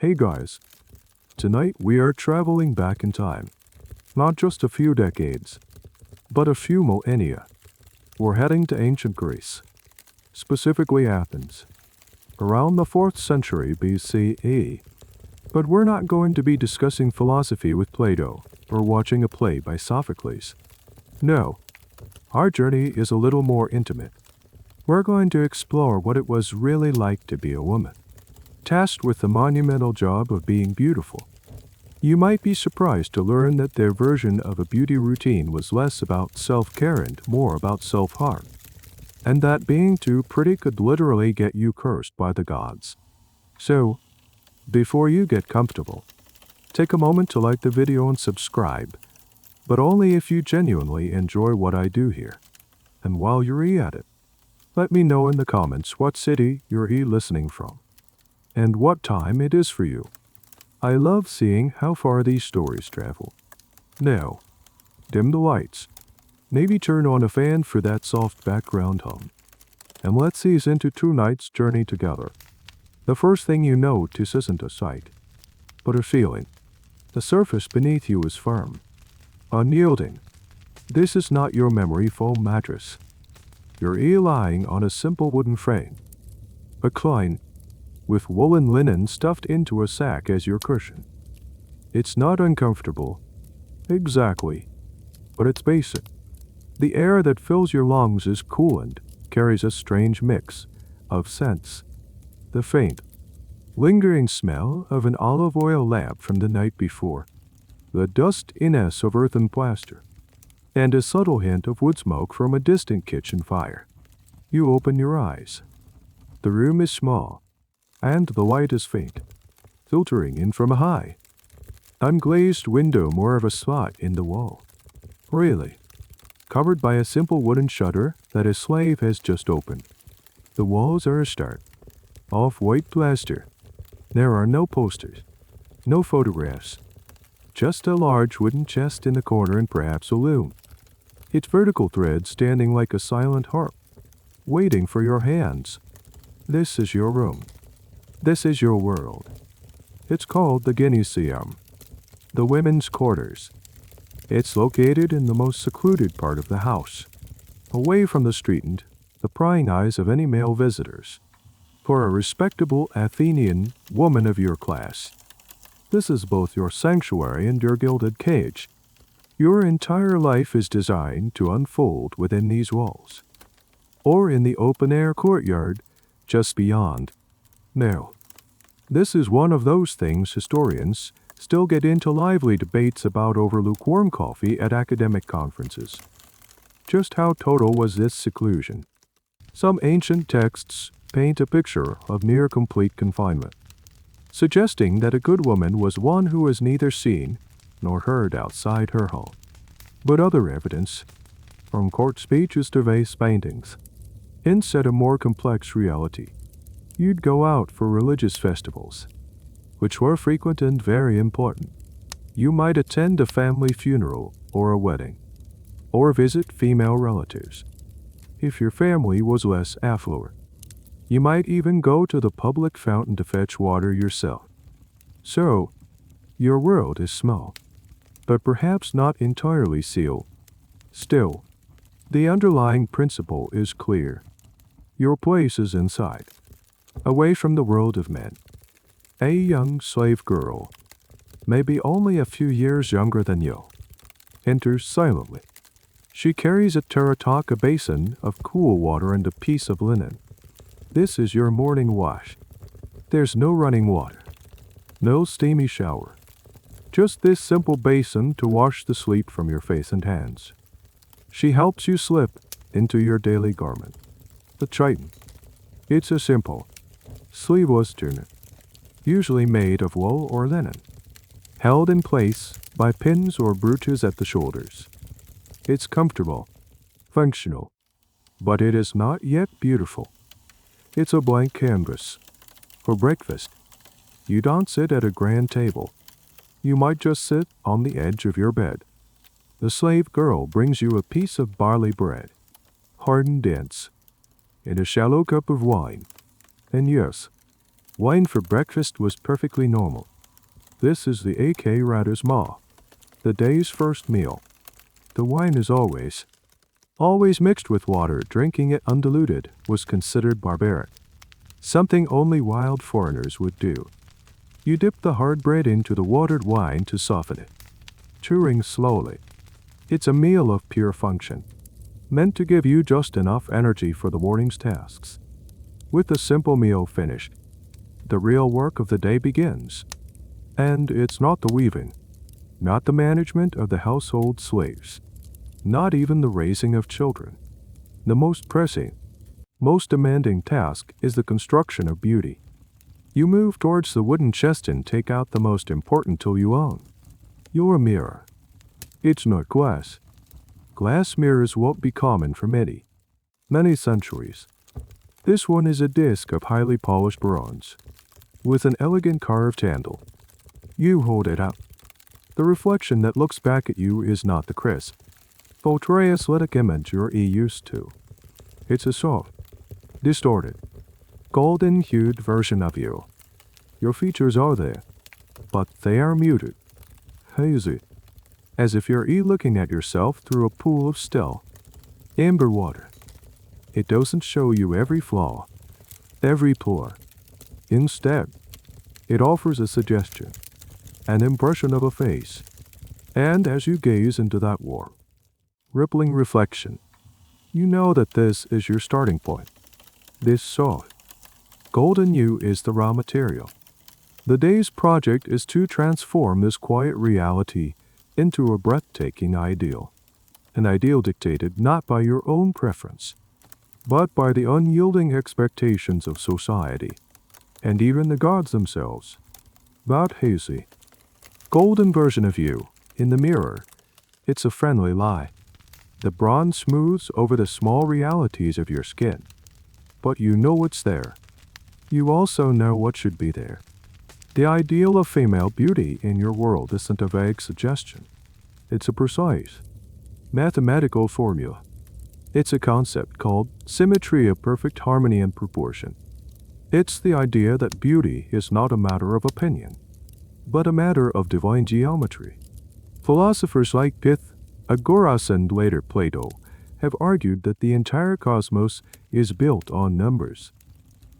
Hey guys, tonight we are traveling back in time. Not just a few decades, but a few millennia. We're heading to ancient Greece, specifically Athens, around the 4th century BCE. But we're not going to be discussing philosophy with Plato or watching a play by Sophocles. No, our journey is a little more intimate. We're going to explore what it was really like to be a woman, tasked with the monumental job of being beautiful. You might be surprised to learn that their version of a beauty routine was less about self-care and more about self-harm, and that being too pretty could literally get you cursed by the gods. So, before you get comfortable, take a moment to like the video and subscribe, but only if you genuinely enjoy what I do here. And while you're at it, let me know in the comments what city you're listening from, and what time it is for you. I love seeing how far these stories travel. Now, dim the lights, maybe turn on a fan for that soft background hum, and let's ease into tonight's journey together. The first thing you notice isn't a sight, but a feeling. The surface beneath you is firm, unyielding. This is not your memory foam mattress. You're lying on a simple wooden frame, reclined, with woolen linen stuffed into a sack as your cushion. It's not uncomfortable, exactly, but it's basic. The air that fills your lungs is cool and carries a strange mix of scents. The faint, lingering smell of an olive oil lamp from the night before, the dustiness of earthen plaster, and a subtle hint of wood smoke from a distant kitchen fire. You open your eyes. The room is small, and the light is faint, filtering in from a high, unglazed window more of a slot in the wall. Really, covered by a simple wooden shutter that a slave has just opened. The walls are a start, off-white plaster. There are no posters, no photographs, just a large wooden chest in the corner and perhaps a loom. Its vertical thread standing like a silent harp, waiting for your hands. This is your room. This is your world. It's called the Gymnasium, the women's quarters. It's located in the most secluded part of the house, away from the street and the prying eyes of any male visitors. For a respectable Athenian woman of your class, this is both your sanctuary and your gilded cage. Your entire life is designed to unfold within these walls, or in the open-air courtyard just beyond. Now, this is one of those things historians still get into lively debates about over lukewarm coffee at academic conferences. Just how total was this seclusion? Some ancient texts paint a picture of near complete confinement, suggesting that a good woman was one who was neither seen nor heard outside her home. But other evidence, from court speeches to vase paintings, hints at a more complex reality. You'd go out for religious festivals, which were frequent and very important. You might attend a family funeral or a wedding, or visit female relatives. If your family was less affluent, you might even go to the public fountain to fetch water yourself. So, your world is small, but perhaps not entirely sealed. Still, the underlying principle is clear. Your place is inside, away from the world of men. A young slave girl, maybe only a few years younger than you, enters silently. She carries a terracotta basin of cool water and a piece of linen. This is your morning wash. There's no running water, no steamy shower, just this simple basin to wash the sleep from your face and hands. She helps you slip into your daily garment, the chiton. It's a simple, sleeveless tunic, usually made of wool or linen, held in place by pins or brooches at the shoulders. It's comfortable, functional, but it is not yet beautiful. It's a blank canvas. For breakfast, you don't sit at a grand table. You might just sit on the edge of your bed. The slave girl brings you a piece of barley bread, hard and dense, and a shallow cup of wine. And yes, Wine for breakfast was perfectly normal. This is the AK Radar's Ma, the day's first meal. The wine is always mixed with water. Drinking it undiluted was considered barbaric, something only wild foreigners would do. You dip the hard bread into the watered wine to soften it, chewing slowly. It's a meal of pure function, meant to give you just enough energy for the morning's tasks. With the simple meal finished, the real work of the day begins. And it's not the weaving, not the management of the household slaves, not even the raising of children. The most pressing, most demanding task is the construction of beauty. You move towards the wooden chest and take out the most important tool you own, your mirror. It's not glass. Glass mirrors won't be common for many centuries. This one is a disc of highly polished bronze, with an elegant carved handle. You hold it up. The reflection that looks back at you is not the crisp, photorealistic image you're used to. It's a soft, distorted, golden-hued version of you. Your features are there, but they are muted, hazy, as if you're looking at yourself through a pool of still, amber water. It doesn't show you every flaw, every pore. Instead, it offers a suggestion, an impression of a face. And as you gaze into that warm, rippling reflection, you know that this is your starting point. This soft, golden you is the raw material. The day's project is to transform this quiet reality into a breathtaking ideal, an ideal dictated not by your own preference, but by the unyielding expectations of society, and even the gods themselves. That hazy, golden version of you, in the mirror, it's a friendly lie. The bronze smooths over the small realities of your skin, but you know it's there. You also know what should be there. The ideal of female beauty in your world isn't a vague suggestion. It's a precise, mathematical formula. It's a concept called symmetry of perfect harmony and proportion. It's the idea that beauty is not a matter of opinion, but a matter of divine geometry. Philosophers like Pythagoras and later Plato have argued that the entire cosmos is built on numbers,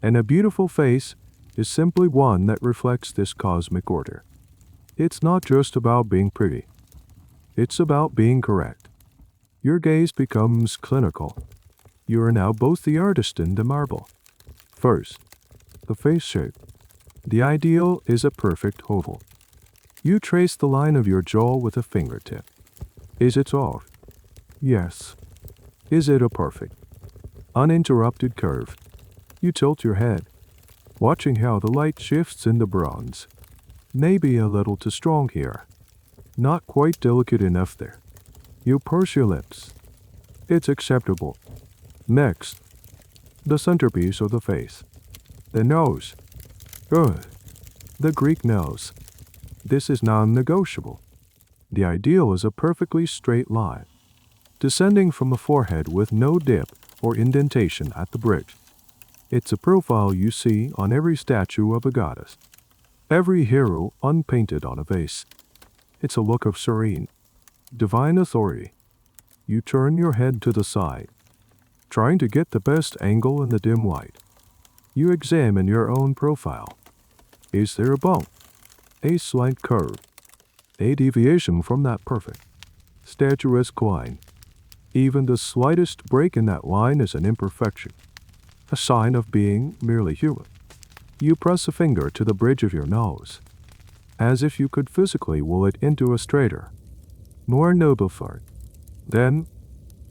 and a beautiful face is simply one that reflects this cosmic order. It's not just about being pretty. It's about being correct. Your gaze becomes clinical. You are now both the artist and the marble. First, the face shape. The ideal is a perfect oval. You trace the line of your jaw with a fingertip. Is it off? Yes. Is it a perfect, uninterrupted curve? You tilt your head, watching how the light shifts in the bronze. Maybe a little too strong here. Not quite delicate enough there. You purse your lips. It's acceptable. Next, the centerpiece of the face. The nose. Good. The Greek nose. This is non-negotiable. The ideal is a perfectly straight line, descending from the forehead with no dip or indentation at the bridge. It's a profile you see on every statue of a goddess, every hero unpainted on a vase. It's a look of serene, divine authority. You turn your head to the side, trying to get the best angle in the dim light. You examine your own profile. Is there a bump, a slight curve, a deviation from that perfect, statuesque line? Even the slightest break in that line is an imperfection, a sign of being merely human. You press a finger to the bridge of your nose, as if you could physically will it into a straighter, more noble part. Then,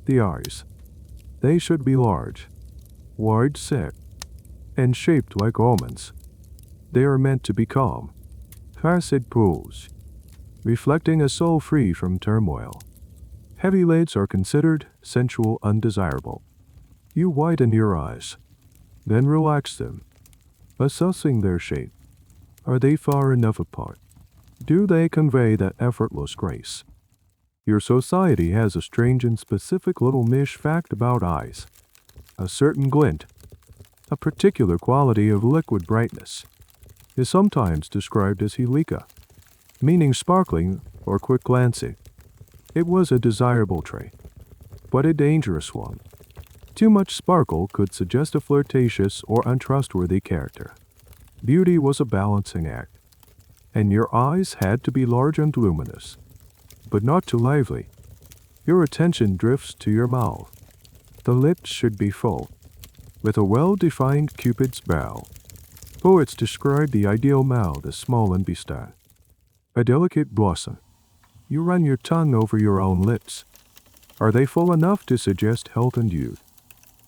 the eyes. They should be large, wide set, and shaped like almonds. They are meant to be calm, placid pools, reflecting a soul free from turmoil. Heavy lids are considered sensual, undesirable. You widen your eyes, then relax them, assessing their shape. Are they far enough apart? Do they convey that effortless grace? Your society has a strange and specific little niche fact about eyes. A certain glint, a particular quality of liquid brightness. is sometimes described as hilika, meaning sparkling or quick glancing. It was a desirable trait, but a dangerous one. Too much sparkle could suggest a flirtatious or untrustworthy character. Beauty was a balancing act, and your eyes had to be large and luminous, but not too lively. Your attention drifts to your mouth. The lips should be full, with a well-defined Cupid's bow. Poets describe the ideal mouth as small and bestout, a delicate blossom. You run your tongue over your own lips. Are they full enough to suggest health and youth,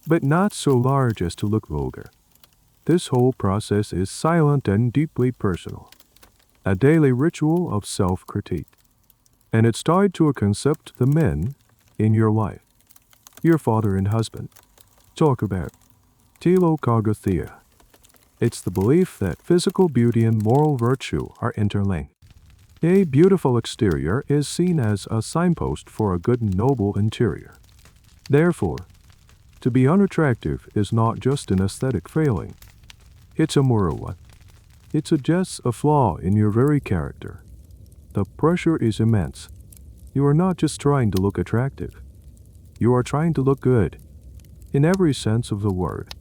but not so large as to look vulgar? This whole process is silent and deeply personal, a daily ritual of self-critique, and it's tied to a concept the men in your life, your father and husband, talk about. Tilo Kagathea. It's the belief that physical beauty and moral virtue are interlinked. A beautiful exterior is seen as a signpost for a good and noble interior. Therefore, to be unattractive is not just an aesthetic failing, it's a moral one. It suggests a flaw in your very character. The pressure is immense. You are not just trying to look attractive. You are trying to look good, in every sense of the word.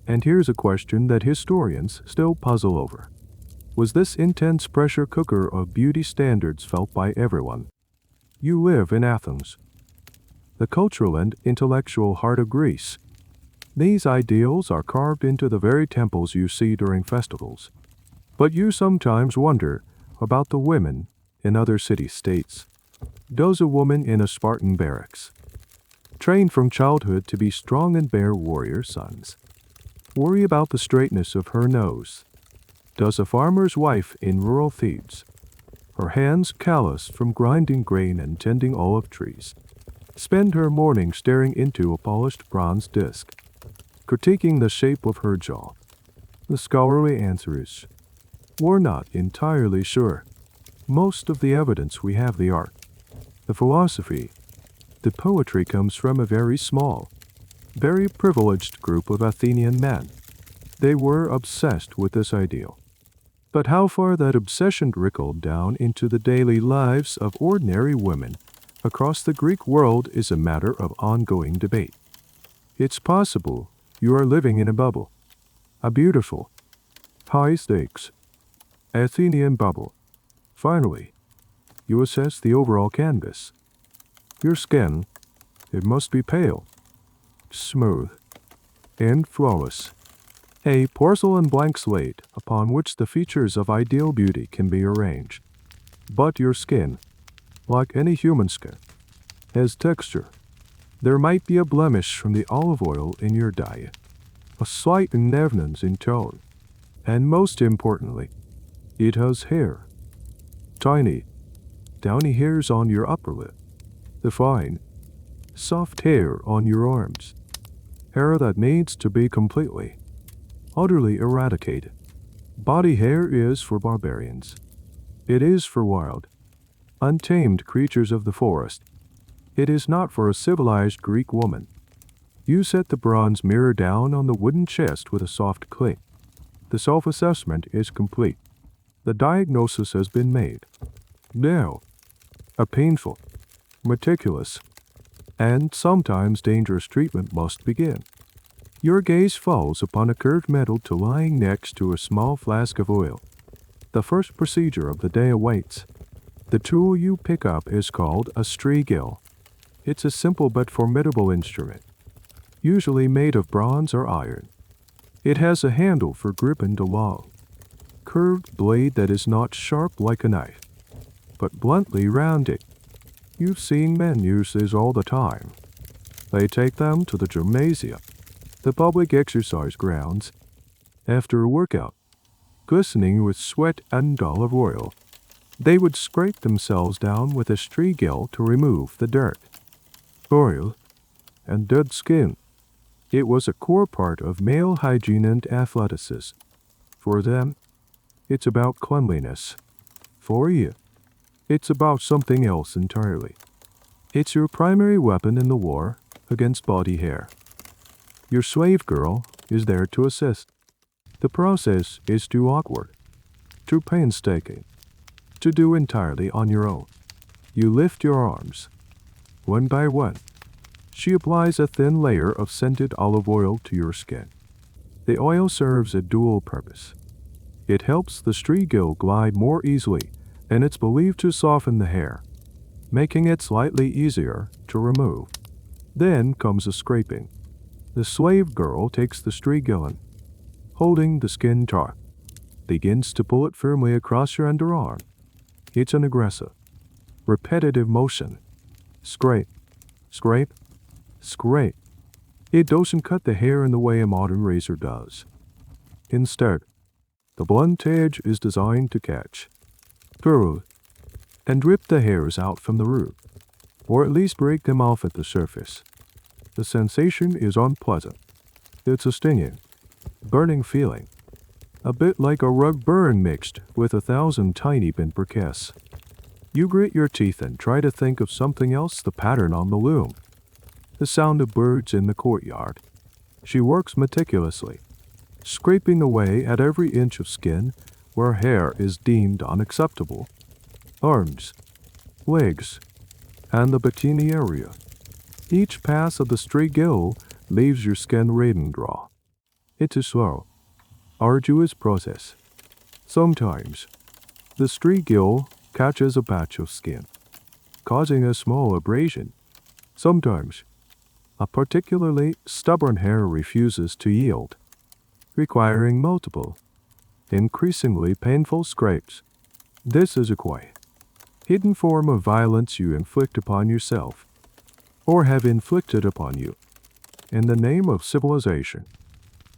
And here's a question that historians still puzzle over. Was this intense pressure cooker of beauty standards felt by everyone? You live in Athens, the cultural and intellectual heart of Greece. These ideals are carved into the very temples you see during festivals. But you sometimes wonder about the women in other city-states. Does a woman in a Spartan barracks, trained from childhood to be strong and bear warrior sons, worry about the straightness of her nose? Does a farmer's wife in rural Thebes, her hands calloused from grinding grain and tending olive trees, spend her morning staring into a polished bronze disc, critiquing the shape of her jaw? The scholarly answer is, we're not entirely sure. Most of the evidence we have, the art, the philosophy, the poetry comes from a very small, very privileged group of Athenian men. They were obsessed with this ideal. But how far that obsession trickled down into the daily lives of ordinary women across the Greek world is a matter of ongoing debate. It's possible you are living in a bubble, a beautiful, high-stakes, Athenian bubble. Finally, you assess the overall canvas. Your skin, it must be pale, smooth, and flawless. A porcelain blank slate upon which the features of ideal beauty can be arranged. But your skin, like any human skin, has texture. There might be a blemish from the olive oil in your diet, a slight uneveness in tone, and most importantly, it has hair. Tiny, downy hairs on your upper lip, the fine, soft hair on your arms, hair that needs to be completely, utterly eradicated. Body hair is for barbarians. It is for wild, untamed creatures of the forest. It is not for a civilized Greek woman. You set the bronze mirror down on the wooden chest with a soft click. The self-assessment is complete. The diagnosis has been made. Now, a painful, meticulous, and sometimes dangerous treatment must begin. Your gaze falls upon a curved metal tool lying next to a small flask of oil. The first procedure of the day awaits. The tool you pick up is called a strigil. It's a simple but formidable instrument, usually made of bronze or iron. It has a handle for grip and a long, curved blade that is not sharp like a knife, but bluntly rounded. You've seen men use this all the time. They take them to the gymnasium, the public exercise grounds, after a workout, glistening with sweat and olive oil. They would scrape themselves down with a strigil to remove the dirt, oil, and dead skin. It was a core part of male hygiene and athleticism. For them, it's about cleanliness. For you, it's about something else entirely. It's your primary weapon in the war against body hair. Your slave girl is there to assist. The process is too awkward, too painstaking to do entirely on your own. You lift your arms. One by one, she applies a thin layer of scented olive oil to your skin. The oil serves a dual purpose. It helps the strigil glide more easily, and it's believed to soften the hair, making it slightly easier to remove. Then comes the scraping. The slave girl takes the strigillin, holding the skin taut, begins to pull it firmly across your underarm. It's an aggressive, repetitive motion. Scrape, scrape, scrape. It doesn't cut the hair in the way a modern razor does. Instead, the blunt edge is designed to catch, pull, and rip the hairs out from the root, or at least break them off at the surface. The sensation is unpleasant. It's a stinging, burning feeling, a bit like a rug burn mixed with 1,000 tiny pinpricks. You grit your teeth and try to think of something else, the pattern on the loom, the sound of birds in the courtyard. She works meticulously, scraping away at every inch of skin where hair is deemed unacceptable. Arms, legs, and the bikini area. Each pass of the strigil leaves your skin reddened raw. It's a slow, arduous process. Sometimes, the strigil catches a patch of skin, causing a small abrasion. Sometimes, a particularly stubborn hair refuses to yield, requiring multiple, increasingly painful scrapes. This is a quiet, hidden form of violence you inflict upon yourself, or have inflicted upon you, in the name of civilization.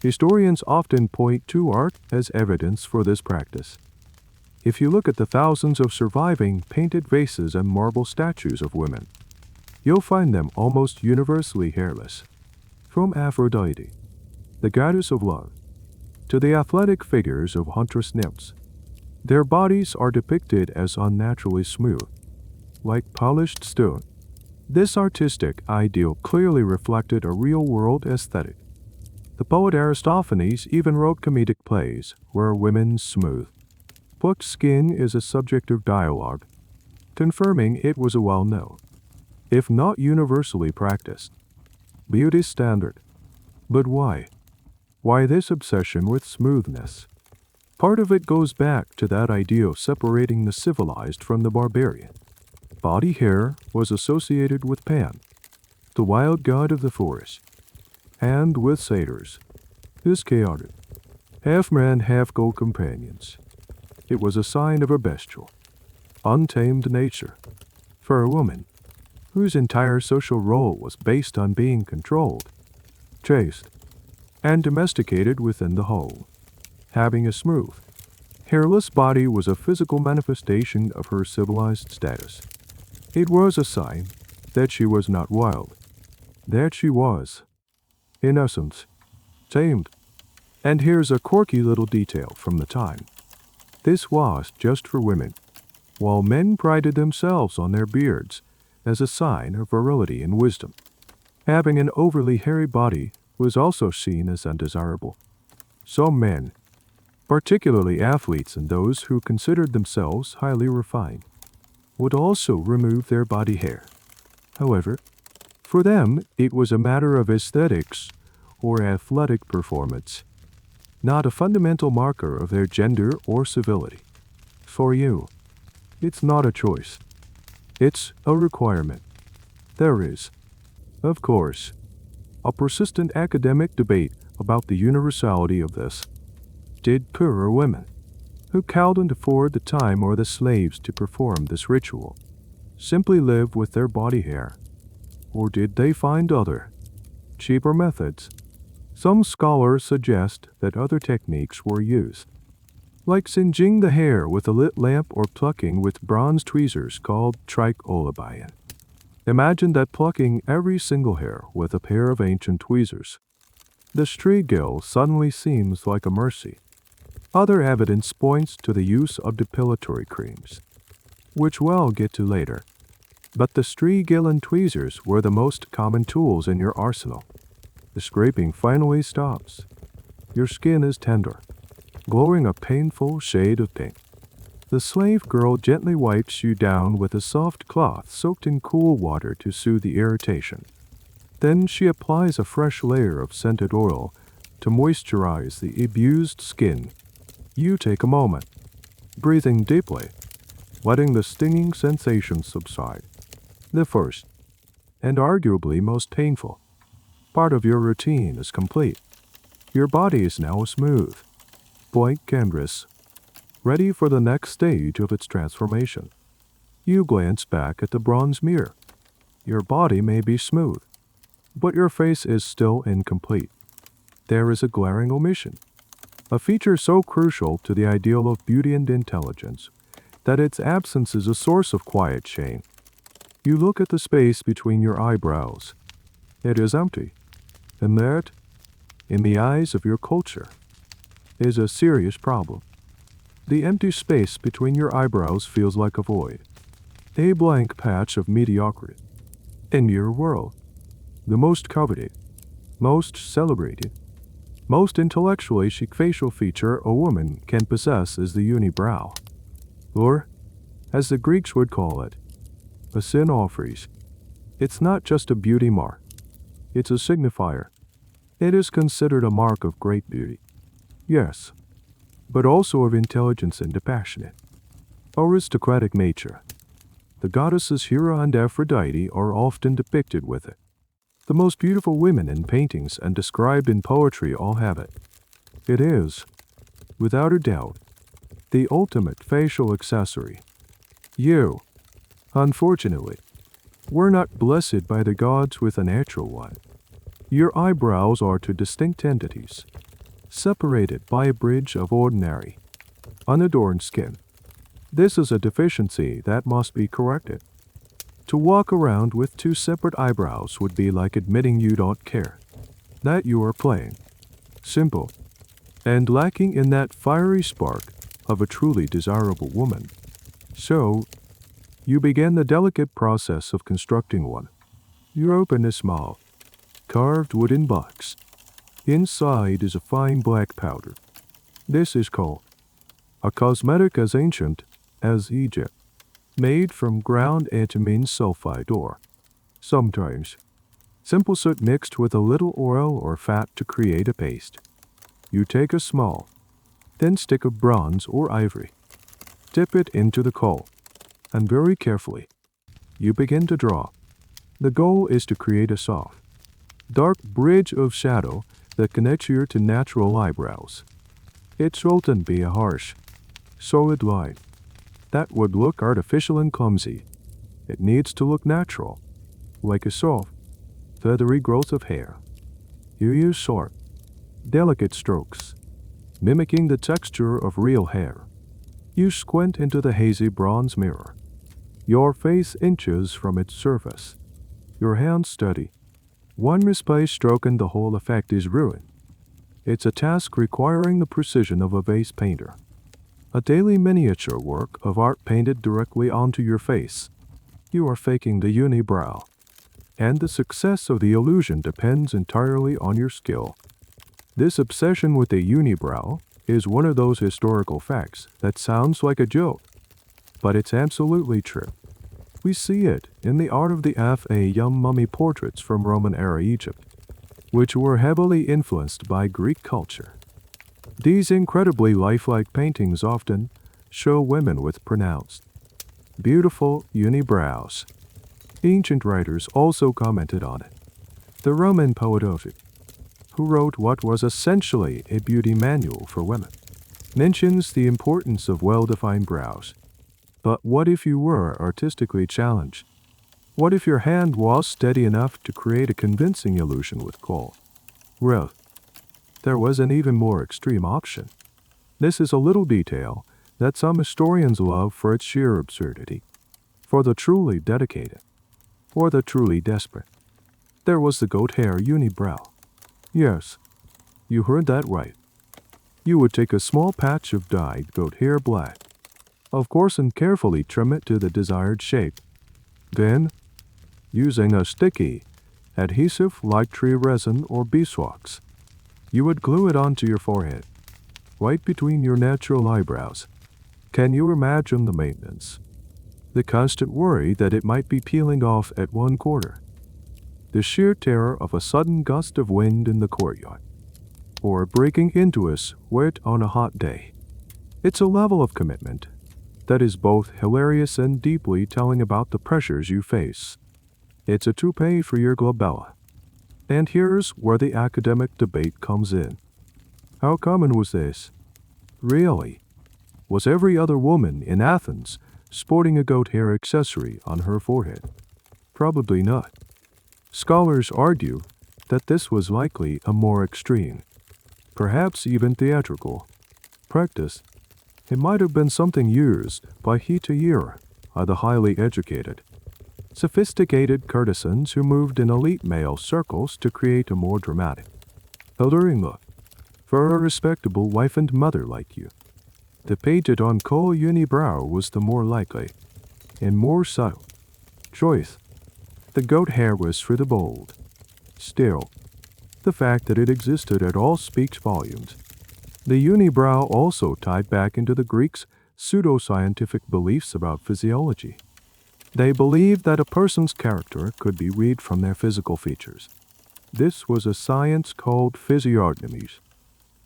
Historians often point to art as evidence for this practice. If you look at the thousands of surviving painted vases and marble statues of women, you'll find them almost universally hairless. From Aphrodite, the goddess of love, to the athletic figures of huntress nymphs, their bodies are depicted as unnaturally smooth, like polished stone. This artistic ideal clearly reflected a real-world aesthetic. The poet Aristophanes even wrote comedic plays where women's smooth, plucked skin is a subject of dialogue, confirming it was a well-known, if not universally practiced, beauty standard. But why? Why this obsession with smoothness? Part of it goes back to that idea of separating the civilized from the barbarian. Body hair was associated with Pan, the wild god of the forest, and with satyrs, his chaotic, half-man, half-goat companions. It was a sign of a bestial, untamed nature. For a woman, whose entire social role was based on being controlled, chased, and domesticated within the home, having a smooth, hairless body was a physical manifestation of her civilized status. It was a sign that she was not wild, that she was, in essence, tamed. And here's a quirky little detail from the time. This was just for women, while men prided themselves on their beards as a sign of virility and wisdom. Having an overly hairy body was also seen as undesirable. Some men, particularly athletes and those who considered themselves highly refined, would also remove their body hair. However, for them, it was a matter of aesthetics or athletic performance, not a fundamental marker of their gender or civility. For you, it's not a choice. It's a requirement. There is, of course, a persistent academic debate about the universality of this. Did poorer women, who couldn't afford the time or the slaves to perform this ritual, simply live with their body hair? Or did they find other, cheaper methods? Some scholars suggest that other techniques were used, like singeing the hair with a lit lamp or plucking with bronze tweezers called tranquility. Imagine that plucking every single hair with a pair of ancient tweezers. The strigil suddenly seems like a mercy. Other evidence points to the use of depilatory creams, which we'll get to later. But the strigil and tweezers were the most common tools in your arsenal. The scraping finally stops. Your skin is tender, glowing a painful shade of pink. The slave girl gently wipes you down with a soft cloth soaked in cool water to soothe the irritation. Then she applies a fresh layer of scented oil to moisturize the abused skin. You take a moment, breathing deeply, letting the stinging sensation subside. The first, and arguably most painful, part of your routine is complete. Your body is now a smooth, blank canvas, ready for the next stage of its transformation. You glance back at the bronze mirror. Your body may be smooth, but your face is still incomplete. There is a glaring omission, a feature so crucial to the ideal of beauty and intelligence that its absence is a source of quiet shame. You look at the space between your eyebrows. It is empty, and that, in the eyes of your culture, is a serious problem. The empty space between your eyebrows feels like a void, a blank patch of mediocrity. In your world, the most coveted, most celebrated, most intellectually chic facial feature a woman can possess is the unibrow, or, as the Greeks would call it, a synophrys. It's not just a beauty mark. It's a signifier. It is considered a mark of great beauty. Yes, but also of intelligence and a passionate, aristocratic nature. The goddesses Hera and Aphrodite are often depicted with it. The most beautiful women in paintings and described in poetry all have it. It is, without a doubt, the ultimate facial accessory. You, unfortunately, were not blessed by the gods with a natural one. Your eyebrows are two distinct entities, separated by a bridge of ordinary, unadorned skin. This is a deficiency that must be corrected. To walk around with two separate eyebrows would be like admitting you don't care, that you are plain, simple, and lacking in that fiery spark of a truly desirable woman. So, you begin the delicate process of constructing one. You open a small, carved wooden box. Inside is a fine black powder. This is called a cosmetic as ancient as Egypt, made from ground antimony sulfide or, sometimes, simple soot mixed with a little oil or fat to create a paste. You take a small, thin stick of bronze or ivory, dip it into the coal, and very carefully, you begin to draw. The goal is to create a soft, dark bridge of shadow that connects you to natural eyebrows. It shouldn't be a harsh, solid line that would look artificial and clumsy. It needs to look natural, like a soft, feathery growth of hair. You use short, delicate strokes, mimicking the texture of real hair. You squint into the hazy bronze mirror. Your face inches from its surface. Your hands steady. One misplaced stroke and the whole effect is ruined. It's a task requiring the precision of a vase painter. A daily miniature work of art painted directly onto your face. You are faking the unibrow, and the success of the illusion depends entirely on your skill. This obsession with the unibrow is one of those historical facts that sounds like a joke, but it's absolutely true. We see it in the art of the F.A. mummy portraits from Roman-era Egypt, which were heavily influenced by Greek culture. These incredibly lifelike paintings often show women with pronounced, beautiful unibrows. Ancient writers also commented on it. The Roman poet Ovid, who wrote what was essentially a beauty manual for women, mentions the importance of well-defined brows. But what if you were artistically challenged? What if your hand was steady enough to create a convincing illusion with coal? Well, there was an even more extreme option. This is a little detail that some historians love for its sheer absurdity. For the truly dedicated, or the truly desperate, there was the goat hair unibrow. Yes, you heard that right. You would take a small patch of dyed goat hair black, of course, and carefully trim it to the desired shape. Then, using a sticky, adhesive like tree resin or beeswax, you would glue it onto your forehead. right between your natural eyebrows. Can you imagine the maintenance? The constant worry that it might be peeling off at one corner. The sheer terror of a sudden gust of wind in the courtyard, or breaking into a sweat on a hot day. It's a level of commitment that is both hilarious and deeply telling about the pressures you face. It's a toupee for your glabella. And here's where the academic debate comes in. How common was this? Really? Was every other woman in Athens sporting a goat hair accessory on her forehead? Probably not. Scholars argue that this was likely a more extreme, perhaps even theatrical, practice. It might have been something used by Hetaira, the highly educated, sophisticated courtesans who moved in elite male circles to create a more dramatic, alluring look for a respectable wife and mother like you. The painted-on coal unibrow was the more likely and more subtle choice. The goat hair was for the bold. Still, the fact that it existed at all speaks volumes. The unibrow also tied back into the Greeks' pseudoscientific beliefs about physiology. They believed that a person's character could be read from their physical features. This was a science called physiognomies.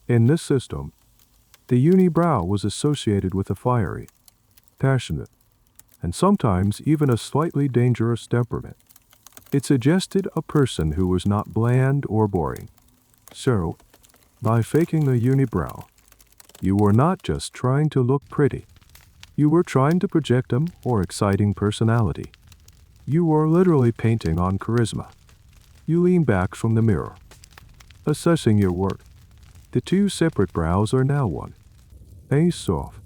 In this system, the unibrow was associated with a fiery, passionate, and sometimes even a slightly dangerous temperament. It suggested a person who was not bland or boring. So, by faking the unibrow, you were not just trying to look pretty. You were trying to project an or exciting personality. You were literally painting on charisma. You lean back from the mirror, assessing your work. The two separate brows are now one. A soft,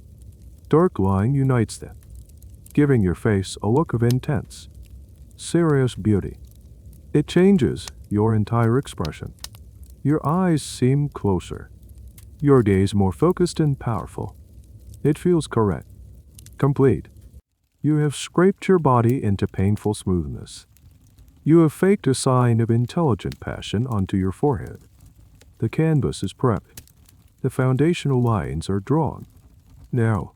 dark line unites them, giving your face a look of intense, serious beauty. It changes your entire expression. Your eyes seem closer, your gaze more focused and powerful. It feels correct, complete. You have scraped your body into painful smoothness. You have faked a sign of intelligent passion onto your forehead. The canvas is prepped. The foundational lines are drawn. Now,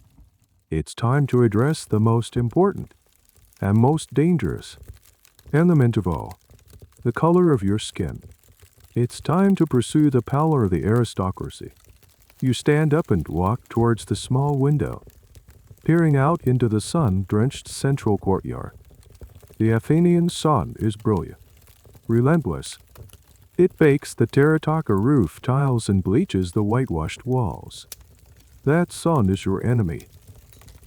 it's time to address the most important and most dangerous element of all, the color of your skin. It's time to pursue the pallor of the aristocracy. You stand up and walk towards the small window, peering out into the sun-drenched central courtyard. The Athenian sun is brilliant, relentless. It bakes the terracotta roof tiles and bleaches the whitewashed walls. That sun is your enemy.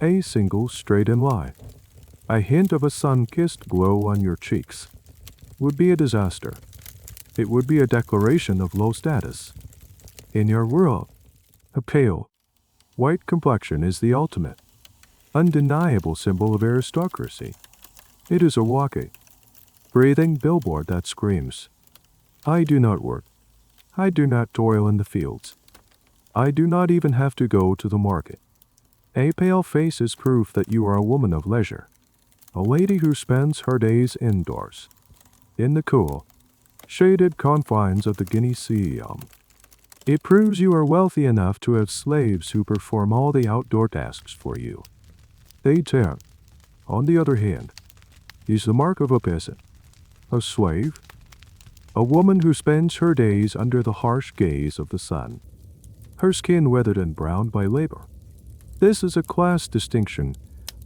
A single straight line, a hint of a sun-kissed glow on your cheeks, would be a disaster. It would be a declaration of low status. In your world, a pale, white complexion is the ultimate, undeniable symbol of aristocracy. It is a walking, breathing billboard that screams, I do not work. I do not toil in the fields. I do not even have to go to the market. A pale face is proof that you are a woman of leisure, a lady who spends her days indoors, in the cool, shaded confines of the Guinea Sea. It proves you are wealthy enough to have slaves who perform all the outdoor tasks for you. A tan, on the other hand, is the mark of a peasant, a slave, a woman who spends her days under the harsh gaze of the sun, her skin weathered and browned by labor. This is a class distinction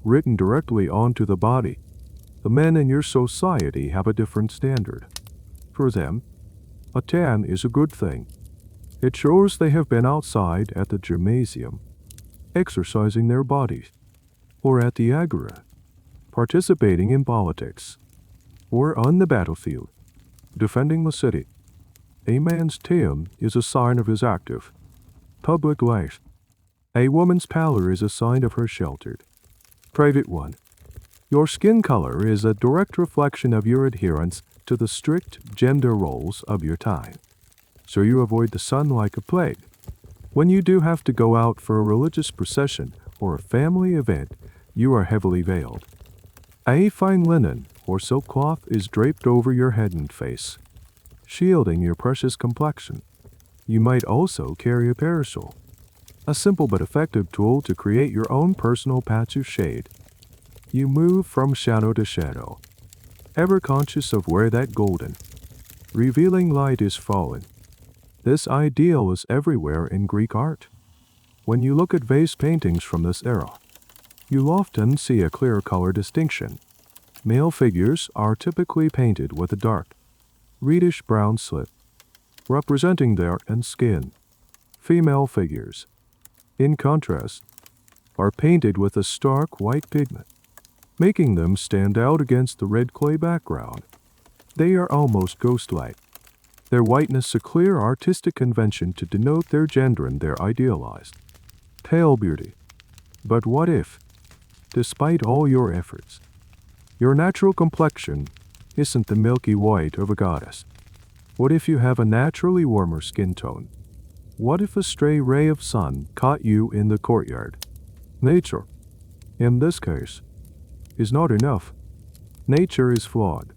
written directly onto the body. The men in your society have a different standard. For them, a tan is a good thing. It shows they have been outside at the gymnasium, exercising their bodies, or at the agora, participating in politics, or on the battlefield, defending the city. A man's tan is a sign of his active, public life. A woman's pallor is a sign of her sheltered, private one. Your skin color is a direct reflection of your adherence to the strict gender roles of your time. So you avoid the sun like a plague. When you do have to go out for a religious procession or a family event, you are heavily veiled. A fine linen or silk cloth is draped over your head and face, shielding your precious complexion. You might also carry a parasol, A simple but effective tool to create your own personal patch of shade. You move from shadow to shadow, ever conscious of where that golden, revealing light is falling. This ideal is everywhere in Greek art. When you look at vase paintings from this era, you'll often see a clear color distinction. Male figures are typically painted with a dark, reddish-brown slip, representing their and skin. Female figures, in contrast, are painted with a stark white pigment, making them stand out against the red clay background. They are almost ghost-like, their whiteness a clear artistic convention to denote their gender and their idealized, pale beauty. But what if, despite all your efforts, your natural complexion isn't the milky white of a goddess? What if you have a naturally warmer skin tone? What if a stray ray of sun caught you in the courtyard? Nature, in this case, is not enough. Nature is flawed.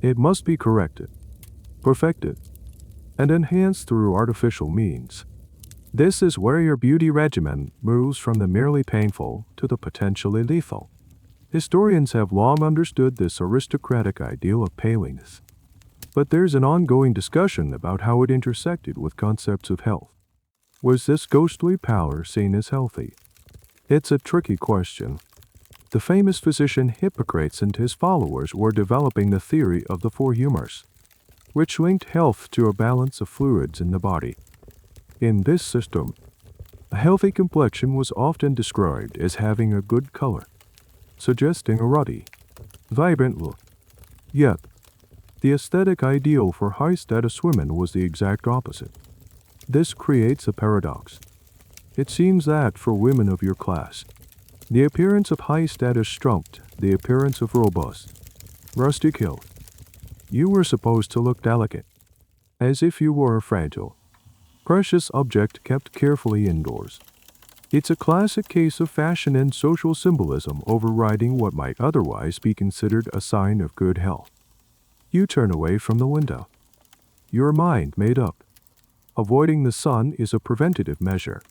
It must be corrected, perfected, and enhanced through artificial means. This is where your beauty regimen moves from the merely painful to the potentially lethal. Historians have long understood this aristocratic ideal of paleness, but there's an ongoing discussion about how it intersected with concepts of health. Was this ghostly pallor seen as healthy? It's a tricky question. The famous physician Hippocrates and his followers were developing the theory of the four humors, which linked health to a balance of fluids in the body. In this system, a healthy complexion was often described as having a good color, suggesting a ruddy, vibrant look. Yet, the aesthetic ideal for high-status women was the exact opposite. This creates a paradox. It seems that for women of your class, the appearance of high status trumped the appearance of robust, rustic health. You were supposed to look delicate, as if you were a fragile, precious object kept carefully indoors. It's a classic case of fashion and social symbolism overriding what might otherwise be considered a sign of good health. You turn away from the window, your mind made up. Avoiding the sun is a preventative measure,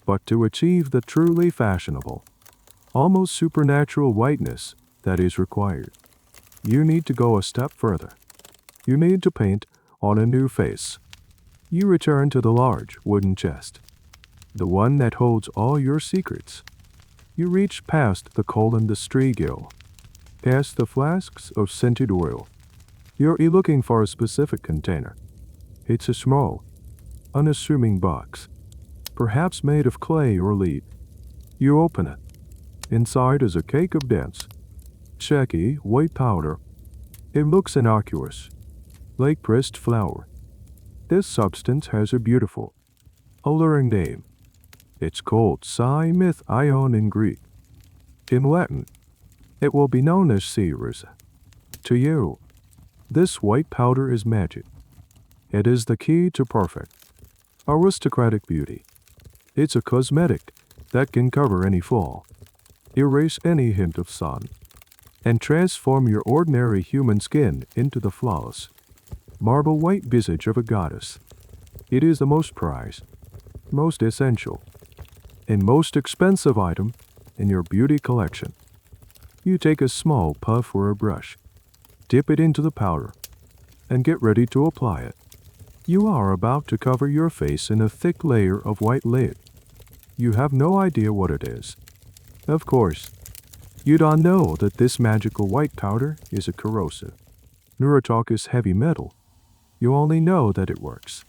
but to achieve the truly fashionable, almost supernatural whiteness that is required, you need to go a step further. You need to paint on a new face. You return to the large wooden chest, the one that holds all your secrets. You reach past the coal and the striegel, past the flasks of scented oil. You're looking for a specific container. It's a small, unassuming box, perhaps made of clay or lead. You open it. Inside is a cake of dense, shaky white powder. It looks innocuous, like pressed flour. This substance has a beautiful, alluring name. It's called Ion in Greek. In Latin, it will be known as ceres. To you, this white powder is magic. It is the key to perfect, aristocratic beauty. It's a cosmetic that can cover any flaw, erase any hint of sun, and transform your ordinary human skin into the flawless, marble white visage of a goddess. It is the most prized, most essential, and most expensive item in your beauty collection. You take a small puff or a brush, dip it into the powder, and get ready to apply it. You are about to cover your face in a thick layer of white lead. You have no idea what it is. Of course, you don't know that this magical white powder is a corrosive, Neuratoc heavy metal. You only know that it works.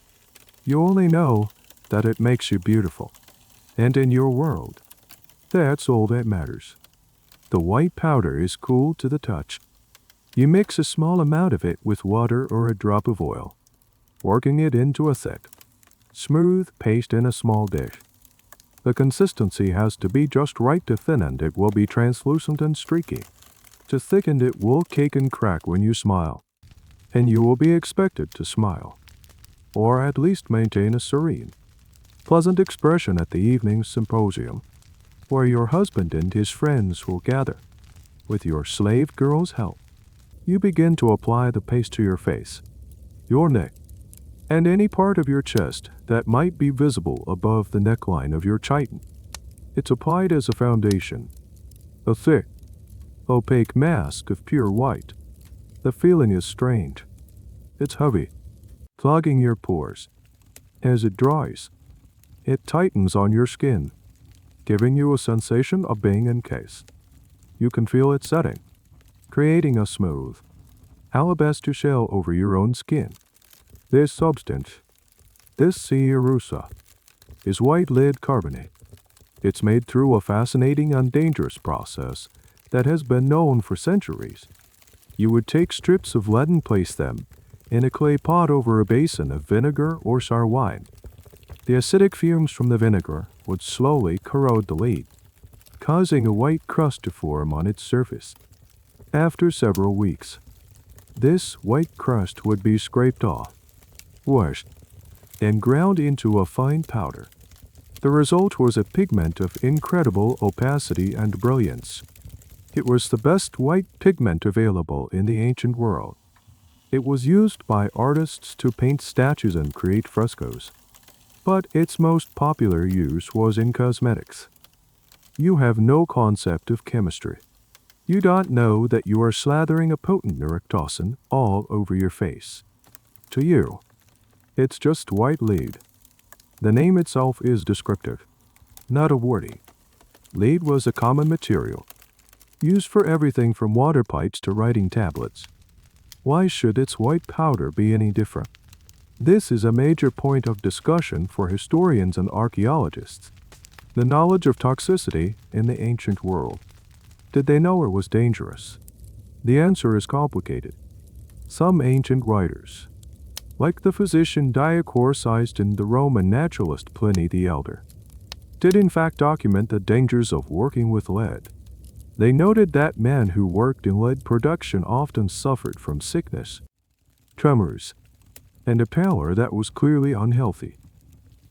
You only know that it makes you beautiful. And in your world, that's all that matters. The white powder is cool to the touch. You mix a small amount of it with water or a drop of oil, working it into a thick, smooth paste in a small dish. The consistency has to be just right to thin and it will be translucent and streaky. To thicken it will cake and crack when you smile, and you will be expected to smile, or at least maintain a serene, pleasant expression at the evening symposium, where your husband and his friends will gather. With your slave girl's help, you begin to apply the paste to your face, your neck, and any part of your chest that might be visible above the neckline of your chiton. It's applied as a foundation, a thick, opaque mask of pure white. The feeling is strange. It's heavy, clogging your pores. As it dries, it tightens on your skin, giving you a sensation of being encased. You can feel it setting, creating a smooth, alabaster shell over your own skin. This substance, this cerussa, is white lead carbonate. It's made through a fascinating and dangerous process that has been known for centuries. You would take strips of lead and place them in a clay pot over a basin of vinegar or sour wine. The acidic fumes from the vinegar would slowly corrode the lead, causing a white crust to form on its surface. After several weeks, this white crust would be scraped off, washed, and ground into a fine powder. The result was a pigment of incredible opacity and brilliance. It was the best white pigment available in the ancient world. It was used by artists to paint statues and create frescoes, but its most popular use was in cosmetics. You have no concept of chemistry. You don't know that you are slathering a potent neurotoxin all over your face. To you, it's just white lead. The name itself is descriptive, not a wording. Lead was a common material, used for everything from water pipes to writing tablets. Why should its white powder be any different? This is a major point of discussion for historians and archaeologists. The knowledge of toxicity in the ancient world. Did they know it was dangerous? The answer is complicated. Some ancient writers, like the physician Diacourcized and the Roman naturalist Pliny the Elder, did in fact document the dangers of working with lead. They noted that men who worked in lead production often suffered from sickness, tremors, and a pallor that was clearly unhealthy.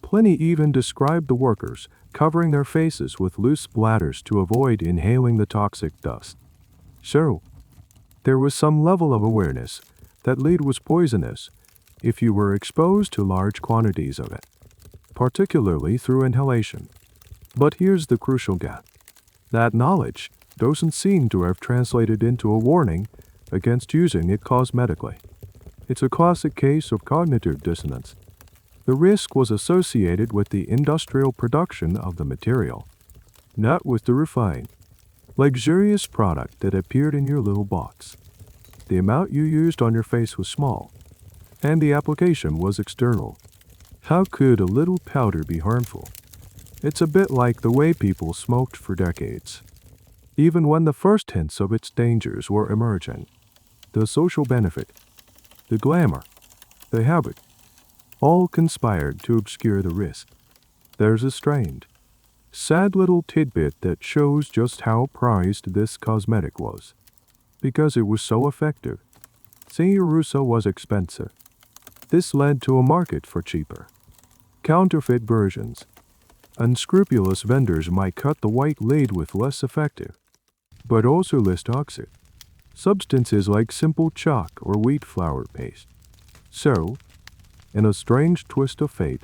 Pliny even described the workers covering their faces with loose bladders to avoid inhaling the toxic dust. So, there was some level of awareness that lead was poisonous if you were exposed to large quantities of it, particularly through inhalation. But here's the crucial gap. That knowledge doesn't seem to have translated into a warning against using it cosmetically. It's a classic case of cognitive dissonance. The risk was associated with the industrial production of the material, not with the refined, luxurious product that appeared in your little box. The amount you used on your face was small, and the application was external. How could a little powder be harmful? It's a bit like the way people smoked for decades. Even when the first hints of its dangers were emerging, the social benefit, the glamour, the habit, all conspired to obscure the risk. There's a strange, sad little tidbit that shows just how prized this cosmetic was. Because it was so effective, cerussa was expensive. This led to a market for cheaper, counterfeit versions. Unscrupulous vendors might cut the white lead with less effective, but also less toxic, substances like simple chalk or wheat flour paste. So, in a strange twist of fate,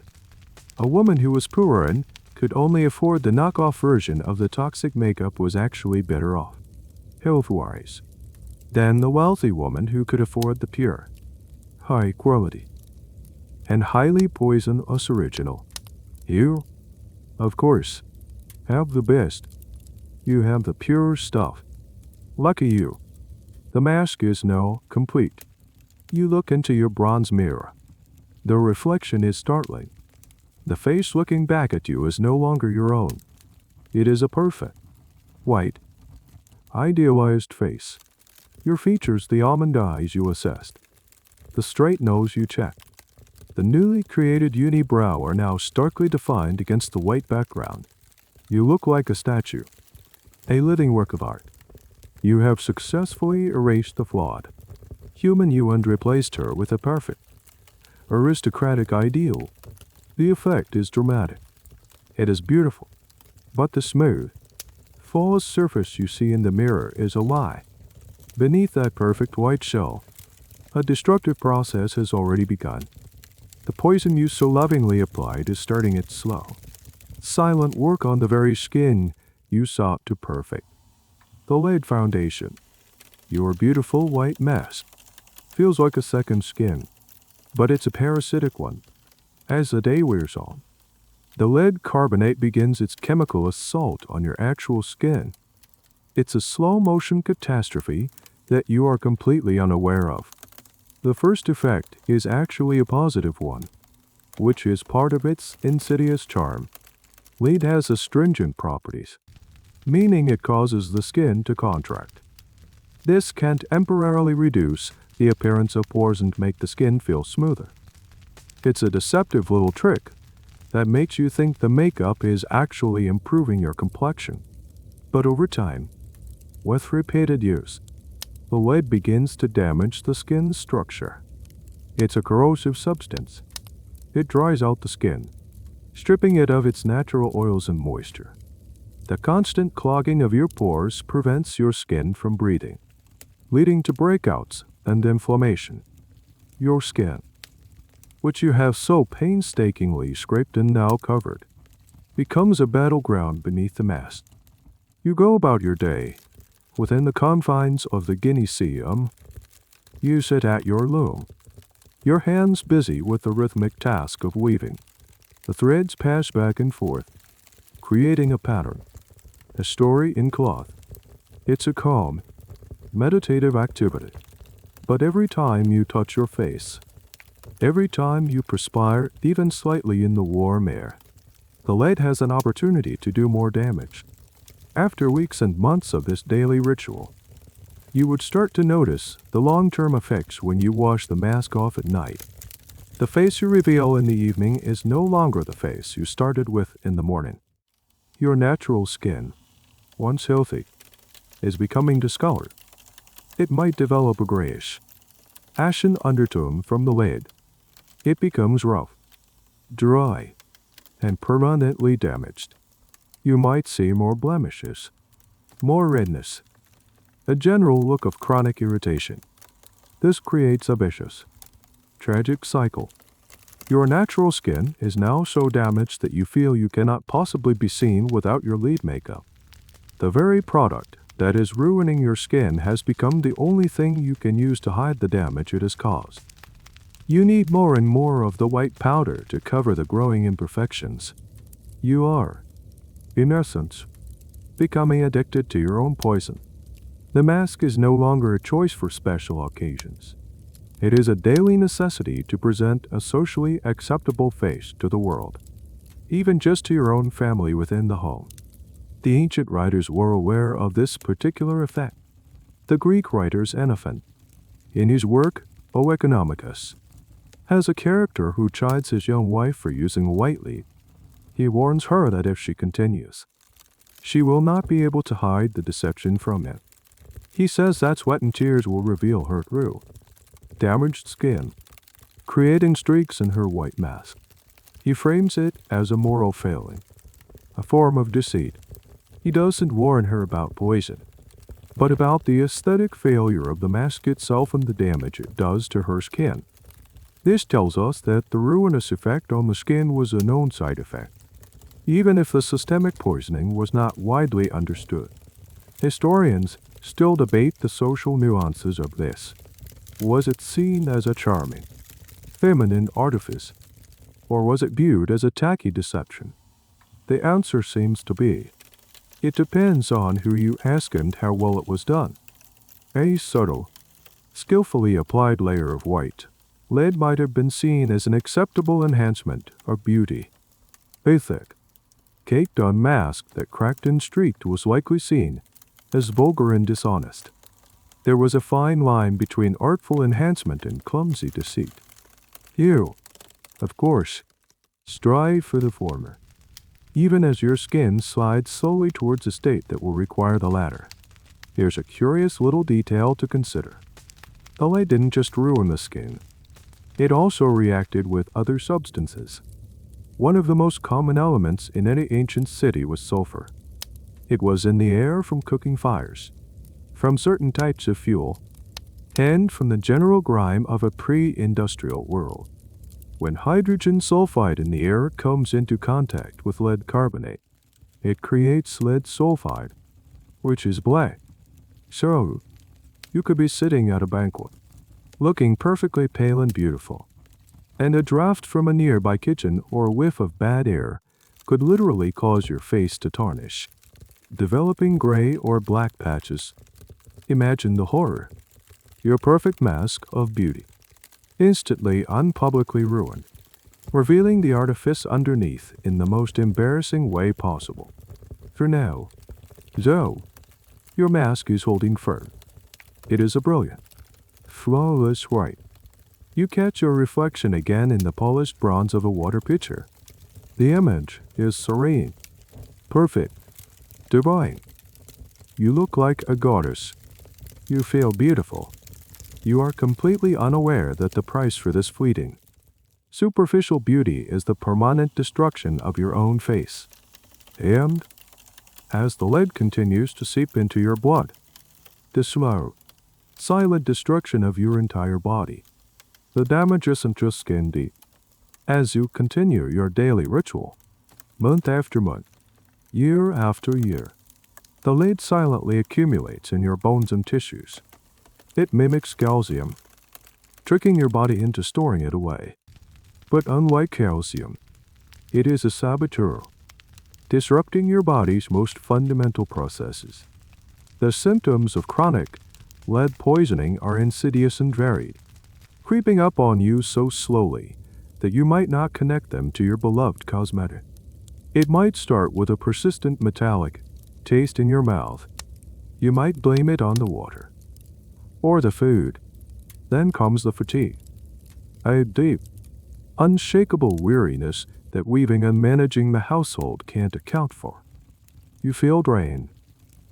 a woman who was poor and could only afford the knockoff version of the toxic makeup was actually better off, health-wise, than the wealthy woman who could afford the pure, high quality, and highly poisonous original. You, of course, have the best. You have the pure stuff. Lucky you. The mask is now complete. You look into your bronze mirror. The reflection is startling. The face looking back at you is no longer your own. It is a perfect, white, idealized face. Your features the almond eyes you assessed, the straight nose you checked. The newly created unibrow are now starkly defined against the white background. You look like a statue, a living work of art. You have successfully erased the flawed human you and replaced her with a perfect, aristocratic ideal. The effect is dramatic. It is beautiful, but the smooth, flawless surface you see in the mirror is a lie. Beneath that perfect white shell, a destructive process has already begun. The poison you so lovingly applied is starting its slow, silent work on the very skin you sought to perfect. The laid foundation, your beautiful white mask, feels like a second skin, but it's a parasitic one. As the day wears on, the lead carbonate begins its chemical assault on your actual skin. It's a slow-motion catastrophe that you are completely unaware of. The first effect is actually a positive one, which is part of its insidious charm. Lead has astringent properties, meaning it causes the skin to contract. This can temporarily reduce the appearance of pores and make the skin feel smoother. It's a deceptive little trick that makes you think the makeup is actually improving your complexion. But over time, with repeated use, the lead begins to damage the skin's structure. It's a corrosive substance. It dries out the skin, stripping it of its natural oils and moisture. The constant clogging of your pores prevents your skin from breathing, leading to breakouts and inflammation. Your skin, which you have so painstakingly scraped and now covered, becomes a battleground beneath the mask. You go about your day within the confines of the Gynecium. You sit at your loom, your hands busy with the rhythmic task of weaving. The threads pass back and forth, creating a pattern, a story in cloth. It's a calm, meditative activity. But every time you touch your face, every time you perspire even slightly in the warm air, the lead has an opportunity to do more damage. After weeks and months of this daily ritual, you would start to notice the long-term effects when you wash the mask off at night. The face you reveal in the evening is no longer the face you started with in the morning. Your natural skin, once healthy, is becoming discolored. It might develop a grayish, ashen undertone from the lead. It becomes rough, dry, and permanently damaged. You might see more blemishes, more redness, a general look of chronic irritation. This creates a vicious, tragic cycle. Your natural skin is now so damaged that you feel you cannot possibly be seen without your lead makeup. The very product that is ruining your skin has become the only thing you can use to hide the damage it has caused. You need more and more of the white powder to cover the growing imperfections. You are, in essence, becoming addicted to your own poison. The mask is no longer a choice for special occasions. It is a daily necessity to present a socially acceptable face to the world, even just to your own family within the home. The ancient writers were aware of this particular effect. The Greek writer Xenophon, in his work O Economicus, has a character who chides his young wife for using white lead. He warns her that if she continues, she will not be able to hide the deception from him. He says that sweat and tears will reveal her true, damaged skin, creating streaks in her white mask. He frames it as a moral failing, a form of deceit. He doesn't warn her about poison, but about the aesthetic failure of the mask itself and the damage it does to her skin. This tells us that the ruinous effect on the skin was a known side effect, even if the systemic poisoning was not widely understood. Historians still debate the social nuances of this. Was it seen as a charming, feminine artifice, or was it viewed as a tacky deception? The answer seems to be, it depends on who you ask and how well it was done. A subtle, skillfully applied layer of white lead might have been seen as an acceptable enhancement of beauty. A thick, caked-on mask that cracked and streaked was likely seen as vulgar and dishonest. There was a fine line between artful enhancement and clumsy deceit. You, of course, strive for the former, even as your skin slides slowly towards a state that will require the latter. Here's a curious little detail to consider. The lead didn't just ruin the skin. It also reacted with other substances. One of the most common elements in any ancient city was sulfur. It was in the air from cooking fires, from certain types of fuel, and from the general grime of a pre-industrial world. When hydrogen sulfide in the air comes into contact with lead carbonate, it creates lead sulfide, which is black. So, you could be sitting at a banquet, looking perfectly pale and beautiful, and a draft from a nearby kitchen or a whiff of bad air could literally cause your face to tarnish, developing gray or black patches. Imagine the horror. Your perfect mask of beauty, instantly unpublicly ruined, revealing the artifice underneath in the most embarrassing way possible. For now, though, your mask is holding firm. It is a brilliant, flawless white. You catch your reflection again in the polished bronze of a water pitcher. The image is serene, perfect, divine. You look like a goddess. You feel beautiful. You are completely unaware that the price for this fleeting, superficial beauty is the permanent destruction of your own face. And, as the lead continues to seep into your blood, the slow, silent destruction of your entire body. The damage isn't just skin deep. As you continue your daily ritual, month after month, year after year, the lead silently accumulates in your bones and tissues. It mimics calcium, tricking your body into storing it away. But unlike calcium, it is a saboteur, disrupting your body's most fundamental processes. The symptoms of chronic lead poisoning are insidious and varied, creeping up on you so slowly that you might not connect them to your beloved cosmetic. It might start with a persistent metallic taste in your mouth. You might blame it on the water or the food. Then comes the fatigue, a deep, unshakable weariness that weaving and managing the household can't account for. You feel drained,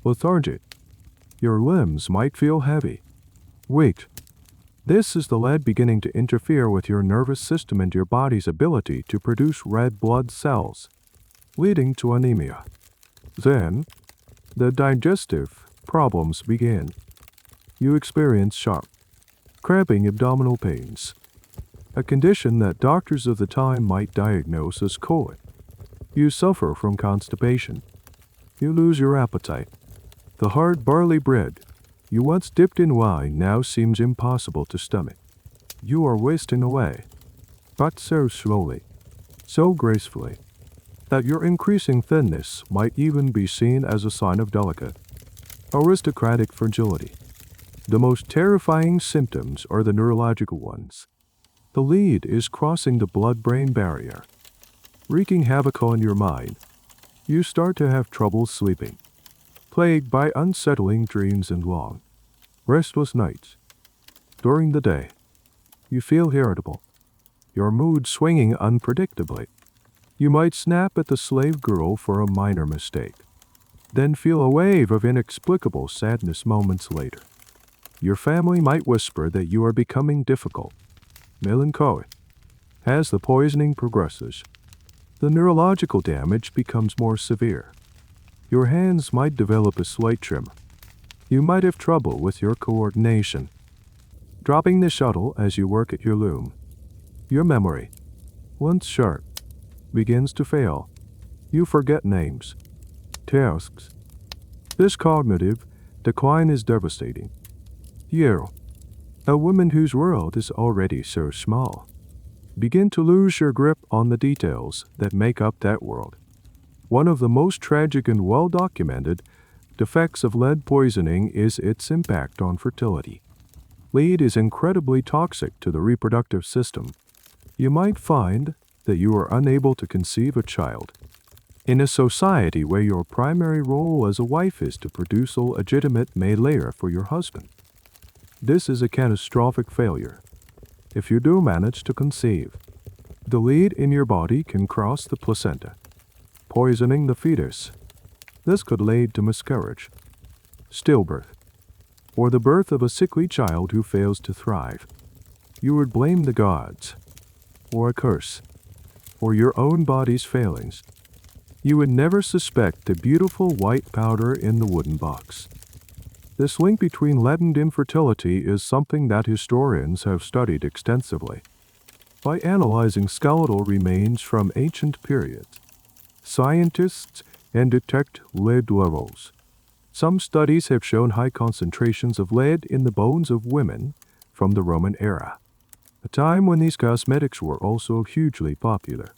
lethargic. Your limbs might feel heavy, weak. This is the lead beginning to interfere with your nervous system and your body's ability to produce red blood cells, leading to anemia. Then, the digestive problems begin. You experience sharp, cramping abdominal pains, a condition that doctors of the time might diagnose as colic. You suffer from constipation. You lose your appetite. The hard barley bread you once dipped in wine now seems impossible to stomach. You are wasting away, but so slowly, so gracefully, that your increasing thinness might even be seen as a sign of delicate, aristocratic fragility. The most terrifying symptoms are the neurological ones. The lead is crossing the blood-brain barrier, wreaking havoc on your mind. You start to have trouble sleeping, plagued by unsettling dreams and long, restless nights. During the day, you feel irritable, your mood swinging unpredictably. You might snap at the slave girl for a minor mistake, then feel a wave of inexplicable sadness moments later. Your family might whisper that you are becoming difficult, melancholic. As the poisoning progresses, the neurological damage becomes more severe. Your hands might develop a slight tremor. You might have trouble with your coordination, dropping the shuttle as you work at your loom. Your memory, once sharp, begins to fail. You forget names, tasks. This cognitive decline is devastating. You, a woman whose world is already so small, begin to lose your grip on the details that make up that world. One of the most tragic and well-documented defects of lead poisoning is its impact on fertility. Lead is incredibly toxic to the reproductive system. You might find that you are unable to conceive a child. In a society where your primary role as a wife is to produce a legitimate male heir for your husband, this is a catastrophic failure. If you do manage to conceive, the lead in your body can cross the placenta, poisoning the fetus. This could lead to miscarriage, stillbirth, or the birth of a sickly child who fails to thrive. You would blame the gods, or a curse, or your own body's failings. You would never suspect the beautiful white powder in the wooden box. This link between lead and infertility is something that historians have studied extensively. by analyzing skeletal remains from ancient periods. Scientists and detect lead levels. Some studies have shown high concentrations of lead in the bones of women from the Roman era, a time when these cosmetics were also hugely popular.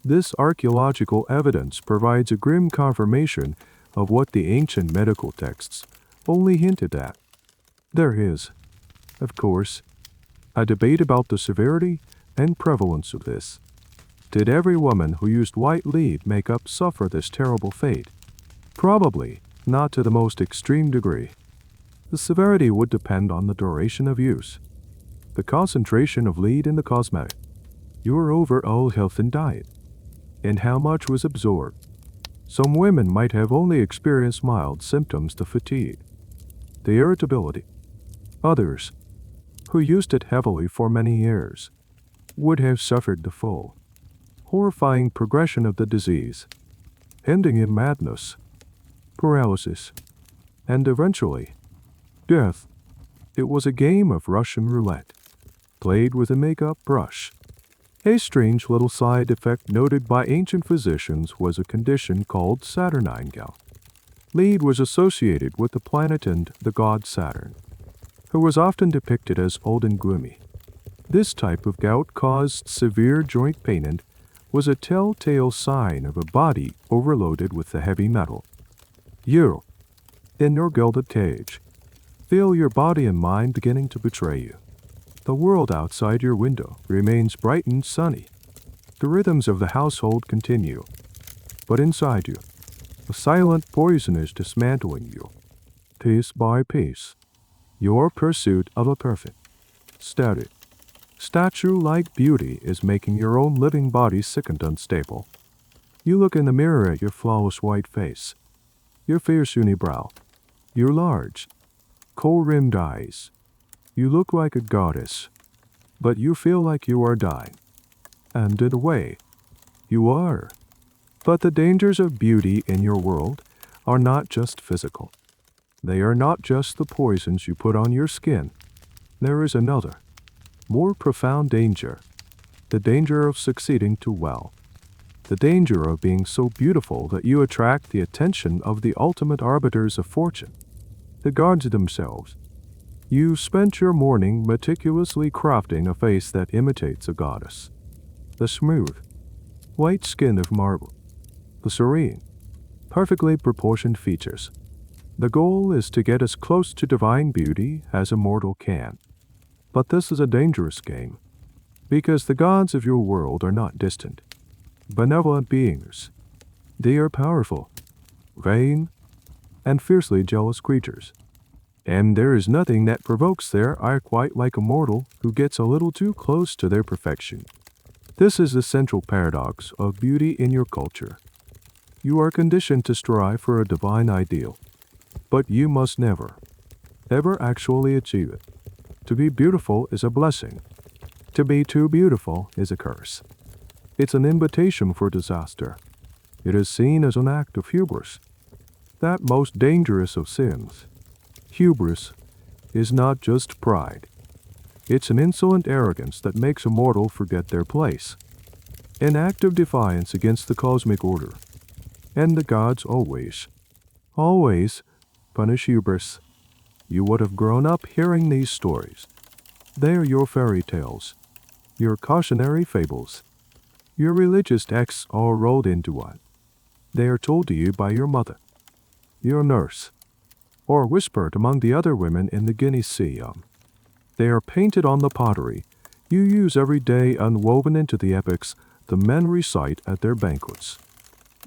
This archaeological evidence provides a grim confirmation of what the ancient medical texts only hinted at. There is, of course, a debate about the severity and prevalence of this. Did every woman who used white lead makeup suffer this terrible fate? Probably not to the most extreme degree. The severity would depend on the duration of use, the concentration of lead in the cosmetic, your overall health and diet, and how much was absorbed. Some women might have only experienced mild symptoms of fatigue, the irritability. Others, who used it heavily for many years, would have suffered the full, horrifying progression of the disease, ending in madness, paralysis, and eventually, death. It was a game of Russian roulette, played with a makeup brush. A strange little side effect noted by ancient physicians was a condition called Saturnine gout. Lead was associated with the planet and the god Saturn, who was often depicted as old and gloomy. This type of gout caused severe joint pain and was a telltale sign of a body overloaded with the heavy metal. You, in your gilded cage, feel your body and mind beginning to betray you. The world outside your window remains bright and sunny. The rhythms of the household continue. But inside you, a silent poison is dismantling you, piece by piece. Your pursuit of a perfect, steady, statue-like beauty is making your own living body sick and unstable. You look in the mirror at your flawless white face, your fierce unibrow, your large, kohl-rimmed eyes. You look like a goddess, but you feel like you are dying. And in a way, you are. But the dangers of beauty in your world are not just physical. They are not just the poisons you put on your skin. There is another, more profound danger, the danger of succeeding too well. The danger of being so beautiful that you attract the attention of the ultimate arbiters of fortune, the gods themselves. You spent your morning meticulously crafting a face that imitates a goddess. The smooth, white skin of marble, the serene, perfectly proportioned features. The goal is to get as close to divine beauty as a mortal can. But this is a dangerous game, because the gods of your world are not distant, benevolent beings. They are powerful, vain, and fiercely jealous creatures. And there is nothing that provokes their ire quite like a mortal who gets a little too close to their perfection. This is the central paradox of beauty in your culture. You are conditioned to strive for a divine ideal, but you must never, ever actually achieve it. To be beautiful is a blessing. To be too beautiful is a curse. It's an invitation for disaster. It is seen as an act of hubris, that most dangerous of sins. Hubris is not just pride. It's an insolent arrogance that makes a mortal forget their place. An act of defiance against the cosmic order. And the gods always punish hubris. You would have grown up hearing these stories. They are your fairy tales, your cautionary fables, your religious texts all rolled into one. They are told to you by your mother, your nurse, or whispered among the other women in the Guinea Sea. They are painted on the pottery you use every day and woven into the epics the men recite at their banquets.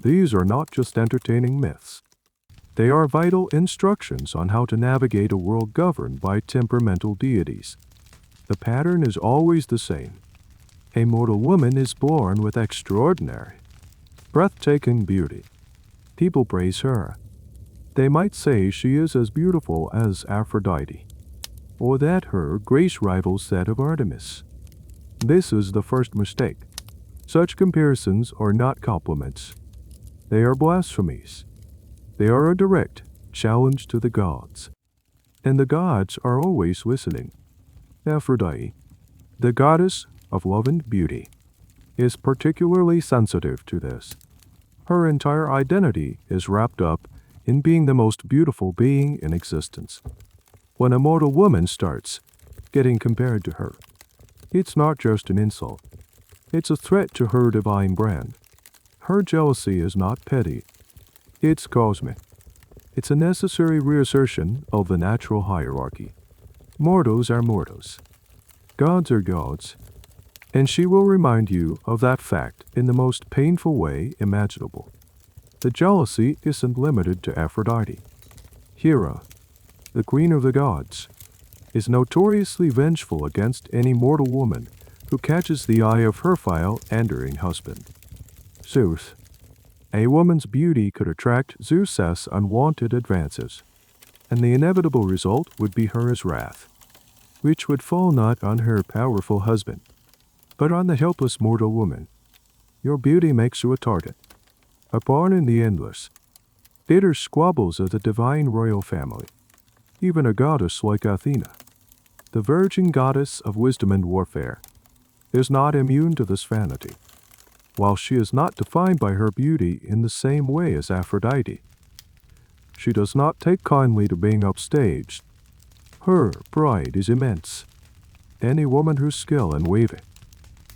These are not just entertaining myths. They are vital instructions on how to navigate a world governed by temperamental deities. The pattern is always the same. A mortal woman is born with extraordinary, breathtaking beauty. People praise her. They might say she is as beautiful as Aphrodite, or that her grace rivals that of Artemis. This is the first mistake. Such comparisons are not compliments. They are blasphemies. They are a direct challenge to the gods. And the gods are always listening. Aphrodite, the goddess of love and beauty, is particularly sensitive to this. Her entire identity is wrapped up in being the most beautiful being in existence. When a mortal woman starts getting compared to her, it's not just an insult. It's a threat to her divine brand. Her jealousy is not petty. It's cosmic. It's a necessary reassertion of the natural hierarchy. Mortals are mortals. Gods are gods. And she will remind you of that fact in the most painful way imaginable. The jealousy isn't limited to Aphrodite. Hera, the queen of the gods, is notoriously vengeful against any mortal woman who catches the eye of her foul-andering husband. Zeus. A woman's beauty could attract Zeus's unwanted advances, and the inevitable result would be Hera's wrath, which would fall not on her powerful husband, but on the helpless mortal woman. Your beauty makes you a target, a pawn in the endless, bitter squabbles of the divine royal family. Even a goddess like Athena, the virgin goddess of wisdom and warfare, is not immune to this vanity. While she is not defined by her beauty in the same way as Aphrodite, she does not take kindly to being upstaged. Her pride is immense. Any woman whose skill in weaving,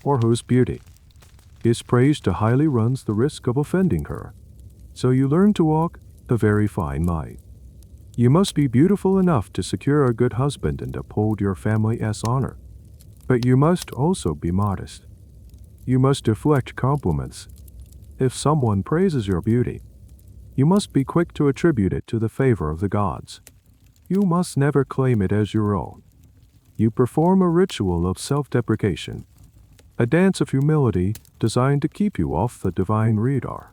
or whose beauty, is praised too highly runs the risk of offending her. So you learn to walk a very fine line. You must be beautiful enough to secure a good husband and uphold your family's honor, but you must also be modest. You must deflect compliments. If someone praises your beauty, you must be quick to attribute it to the favor of the gods. You must never claim it as your own. You perform a ritual of self-deprecation, a dance of humility designed to keep you off the divine radar.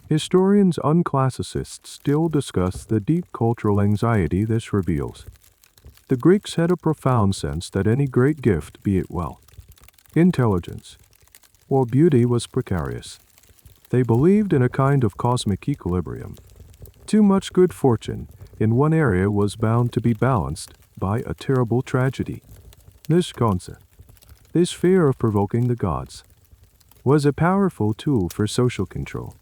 Historians and classicists still discuss the deep cultural anxiety this reveals. The Greeks had a profound sense that any great gift, be it wealth, intelligence, or beauty, was precarious. They believed in a kind of cosmic equilibrium. Too much good fortune in one area was bound to be balanced by a terrible tragedy. This concept, this fear of provoking the gods, was a powerful tool for social control.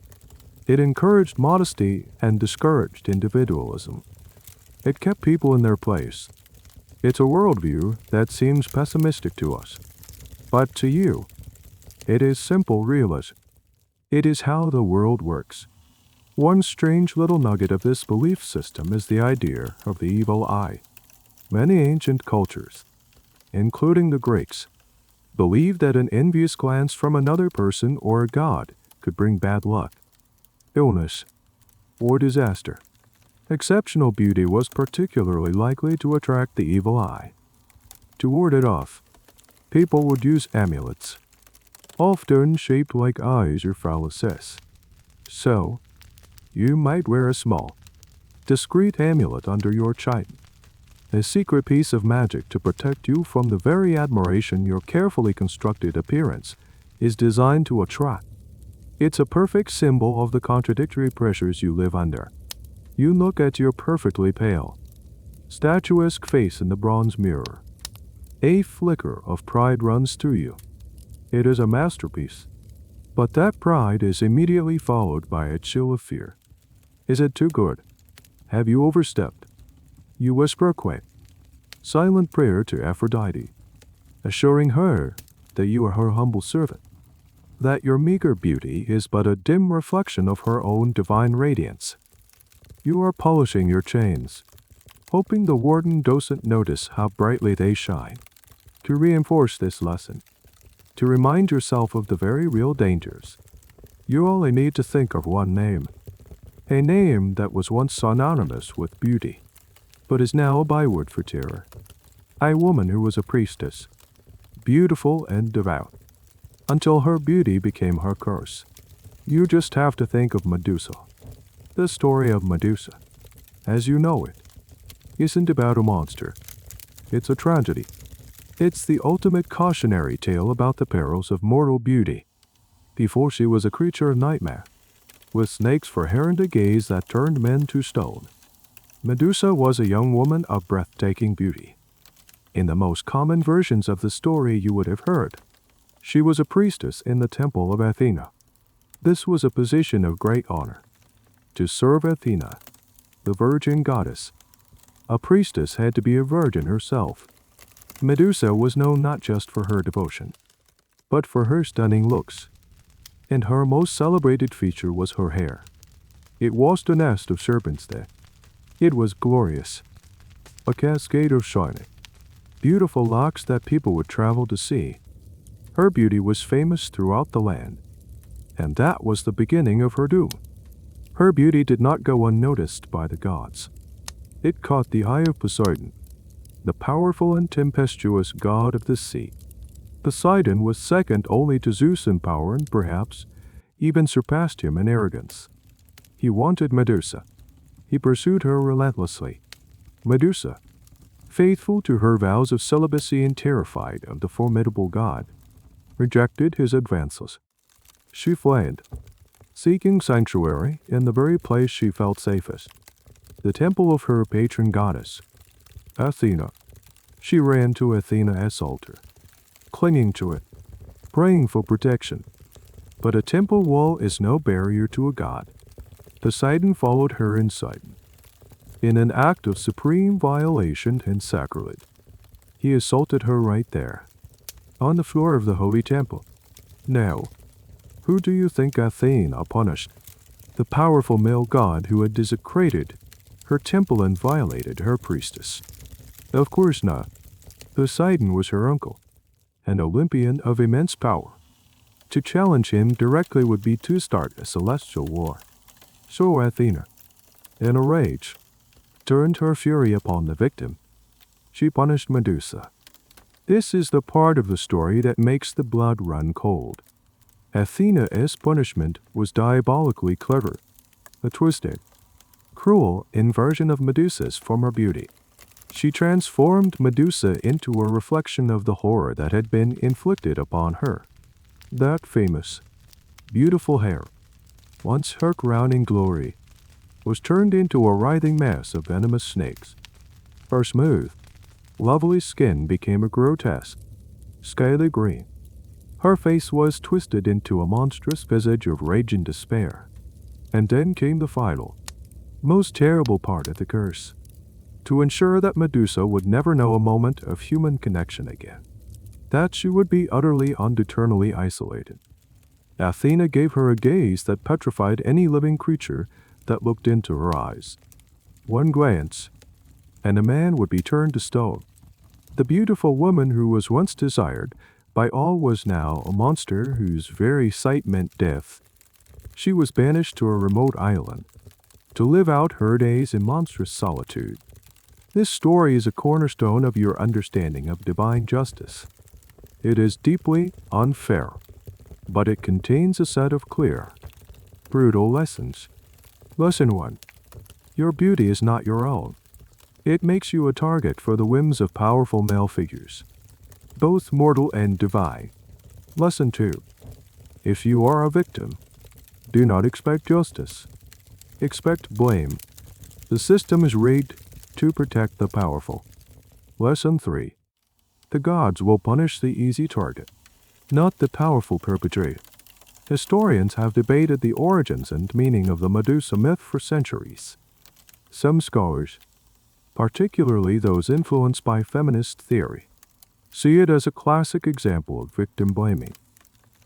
It encouraged modesty and discouraged individualism. It kept people in their place. It's a worldview that seems pessimistic to us, but to you, it is simple realism. It is how the world works. One strange little nugget of this belief system is the idea of the evil eye. Many ancient cultures, including the Greeks, believed that an envious glance from another person or a god could bring bad luck, illness, or disaster. Exceptional beauty was particularly likely to attract the evil eye. To ward it off, people would use amulets, often shaped like eyes or phalluses. So, you might wear a small, discreet amulet under your chiton, a secret piece of magic to protect you from the very admiration your carefully constructed appearance is designed to attract. It's a perfect symbol of the contradictory pressures you live under. You look at your perfectly pale, statuesque face in the bronze mirror. A flicker of pride runs through you. It is a masterpiece, but that pride is immediately followed by a chill of fear. Is it too good? Have you overstepped? You whisper a quick, silent prayer to Aphrodite, assuring her that you are her humble servant, that your meager beauty is but a dim reflection of her own divine radiance. You are polishing your chains, hoping the warden doesn't notice how brightly they shine. To reinforce this lesson, to remind yourself of the very real dangers, you only need to think of one name, a name that was once synonymous with beauty, but is now a byword for terror. A woman who was a priestess, beautiful and devout, until her beauty became her curse. You just have to think of Medusa. The story of Medusa, as you know it, isn't about a monster. It's a tragedy. It's the ultimate cautionary tale about the perils of mortal beauty. Before she was a creature of nightmare, with snakes for hair and a gaze that turned men to stone, Medusa was a young woman of breathtaking beauty. In the most common versions of the story you would have heard, She was a priestess in the temple of Athena. This was a position of great honor. To serve Athena, the virgin goddess, a priestess had to be a virgin herself. Medusa was known not just for her devotion, but for her stunning looks, and her most celebrated feature was her hair. It was the nest of serpents there. It was glorious, a cascade of shining, beautiful locks that people would travel to see. Her beauty was famous throughout the land, and that was the beginning of her doom. Her beauty did not go unnoticed by the gods. It caught the eye of Poseidon, the powerful and tempestuous god of the sea. Poseidon was second only to Zeus in power and perhaps even surpassed him in arrogance. He wanted Medusa. He pursued her relentlessly. Medusa, faithful to her vows of celibacy and terrified of the formidable god, rejected his advances. She fled, seeking sanctuary in the very place she felt safest, the temple of her patron goddess, Athena. She ran to Athena's altar, clinging to it, praying for protection. But a temple wall is no barrier to a god. Poseidon followed her inside. In an act of supreme violation and sacrilege, he assaulted her right there, on the floor of the holy temple. Now, who do you think Athena punished? The powerful male god who had desecrated her temple and violated her priestess. Of course not. Poseidon was her uncle, an Olympian of immense power. To challenge him directly would be to start a celestial war. So Athena, in a rage, turned her fury upon the victim. She punished Medusa. This is the part of the story that makes the blood run cold. Athena's punishment was diabolically clever, a twisted, cruel inversion of Medusa's former beauty. She transformed Medusa into a reflection of the horror that had been inflicted upon her. That famous, beautiful hair, once her crowning glory, was turned into a writhing mass of venomous snakes. Her smooth, lovely skin became a grotesque, scaly green. Her face was twisted into a monstrous visage of rage and despair. And then came the final, most terrible part of the curse. To ensure that Medusa would never know a moment of human connection again, that she would be utterly and eternally isolated, Athena gave her a gaze that petrified any living creature that looked into her eyes. One glance, and a man would be turned to stone. The beautiful woman who was once desired by all was now a monster whose very sight meant death. She was banished to a remote island, to live out her days in monstrous solitude. This story is a cornerstone of your understanding of divine justice. It is deeply unfair, but it contains a set of clear, brutal lessons. Lesson 1. Your beauty is not your own. It makes you a target for the whims of powerful male figures, both mortal and divine. Lesson 2. If you are a victim, do not expect justice. Expect blame. The system is rigged to protect the powerful. Lesson 3. The gods will punish the easy target, not the powerful perpetrator. Historians have debated the origins and meaning of the Medusa myth for centuries. Some scholars, particularly those influenced by feminist theory, see it as a classic example of victim blaming,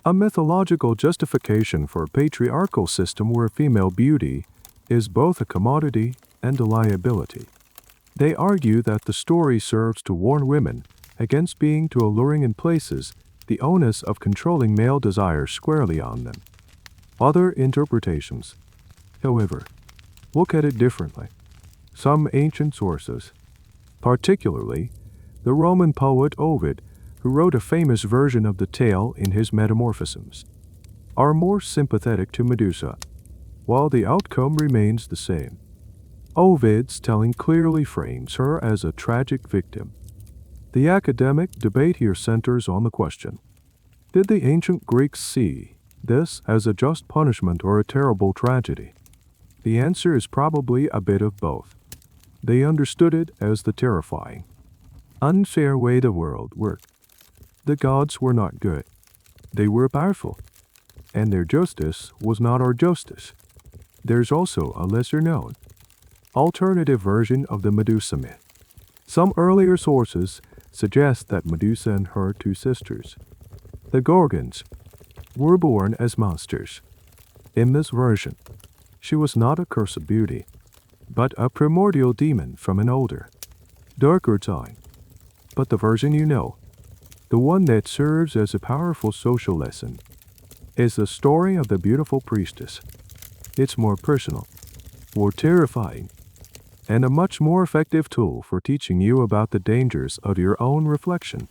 a mythological justification for a patriarchal system where female beauty is both a commodity and a liability. They argue that the story serves to warn women against being too alluring and places the onus of controlling male desires squarely on them. Other interpretations, however, look at it differently. Some ancient sources, particularly the Roman poet Ovid, who wrote a famous version of the tale in his Metamorphosms, are more sympathetic to Medusa, while the outcome remains the same. Ovid's telling clearly frames her as a tragic victim. The academic debate here centers on the question: did the ancient Greeks see this as a just punishment or a terrible tragedy? The answer is probably a bit of both. They understood it as the terrifying, unfair way the world worked. The gods were not good. They were powerful, and their justice was not our justice. There's also a lesser-known, alternative version of the Medusa myth. Some earlier sources suggest that Medusa and her two sisters, the Gorgons, were born as monsters. In this version, she was not a cursed beauty, but a primordial demon from an older, darker time. But the version you know, the one that serves as a powerful social lesson, is the story of the beautiful priestess. It's more personal, more terrifying, and a much more effective tool for teaching you about the dangers of your own reflection.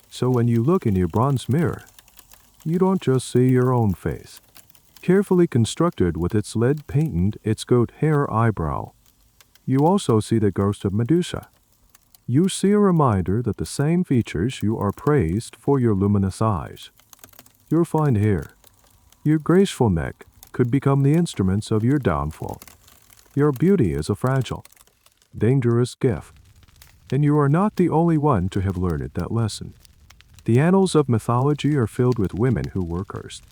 So when you look in your bronze mirror, you don't just see your own face, carefully constructed with its lead paint, its goat hair eyebrow. You also see the ghost of Medusa. You see a reminder that the same features you are praised for your luminous eyes, your fine hair, your graceful neck could become the instruments of your downfall. Your beauty is a fragile, dangerous gift, and you are not the only one to have learned that lesson. The annals of mythology are filled with women who were cursed,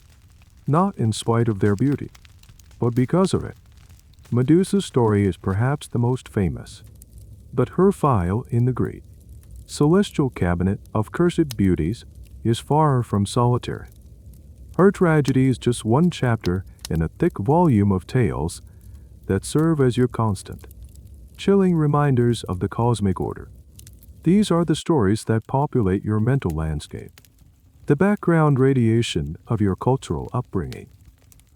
not in spite of their beauty, but because of it. Medusa's story is perhaps the most famous, but her file in the great, celestial cabinet of cursed beauties is far from solitary. Her tragedy is just one chapter in a thick volume of tales that serve as your constant, chilling reminders of the cosmic order. These are the stories that populate your mental landscape, the background radiation of your cultural upbringing.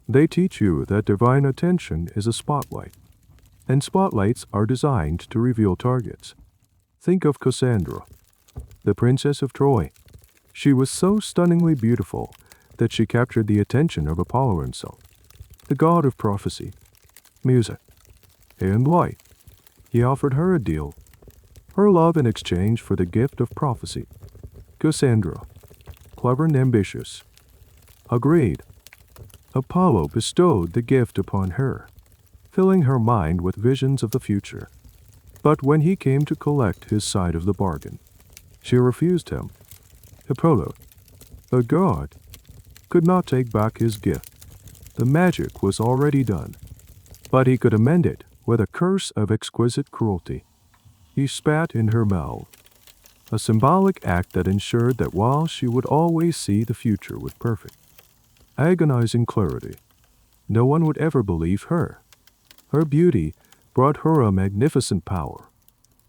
They teach you that divine attention is a spotlight, and spotlights are designed to reveal targets. Think of Cassandra, the princess of Troy. She was so stunningly beautiful that she captured the attention of Apollo himself, the god of prophecy, music, and light. He offered her a deal, her love in exchange for the gift of prophecy. Cassandra, clever and ambitious, agreed. Apollo bestowed the gift upon her, filling her mind with visions of the future. But when he came to collect his side of the bargain, she refused him. Apollo, a god, could not take back his gift. The magic was already done, but he could amend it with a curse of exquisite cruelty. He spat in her mouth, a symbolic act that ensured that while she would always see the future with perfect, agonizing clarity, no one would ever believe her. Her beauty brought her a magnificent power,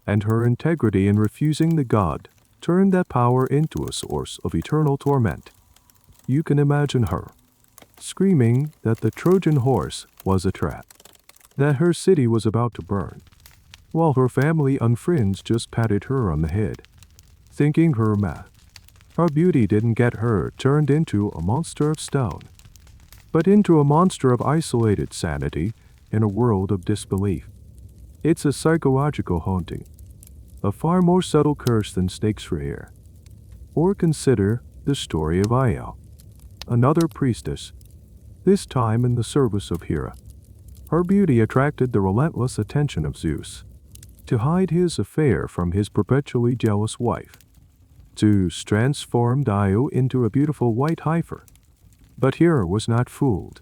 and her integrity in refusing the god turned that power into a source of eternal torment. You can imagine her, screaming that the Trojan horse was a trap, that her city was about to burn, while her family and friends just patted her on the head, thinking her mad. Her beauty didn't get her turned into a monster of stone, but into a monster of isolated sanity in a world of disbelief. It's a psychological haunting, a far more subtle curse than snakes for hair. Or consider the story of Io, another priestess, this time in the service of Hera. Her beauty attracted the relentless attention of Zeus. To hide his affair from his perpetually jealous wife, Zeus transformed Io into a beautiful white heifer. But Hera was not fooled.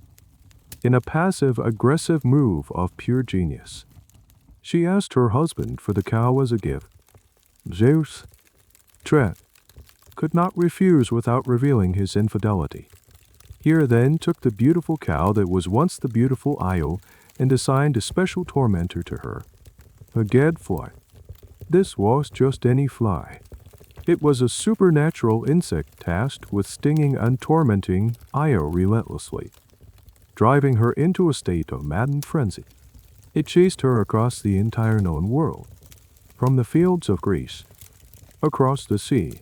In a passive-aggressive move of pure genius, she asked her husband for the cow as a gift. Zeus, could not refuse without revealing his infidelity. Hera then took the beautiful cow that was once the beautiful Io and assigned a special tormentor to her, a gadfly. This was just any fly. It was a supernatural insect tasked with stinging and tormenting Io relentlessly, driving her into a state of maddened frenzy. It chased her across the entire known world, from the fields of Greece, across the sea,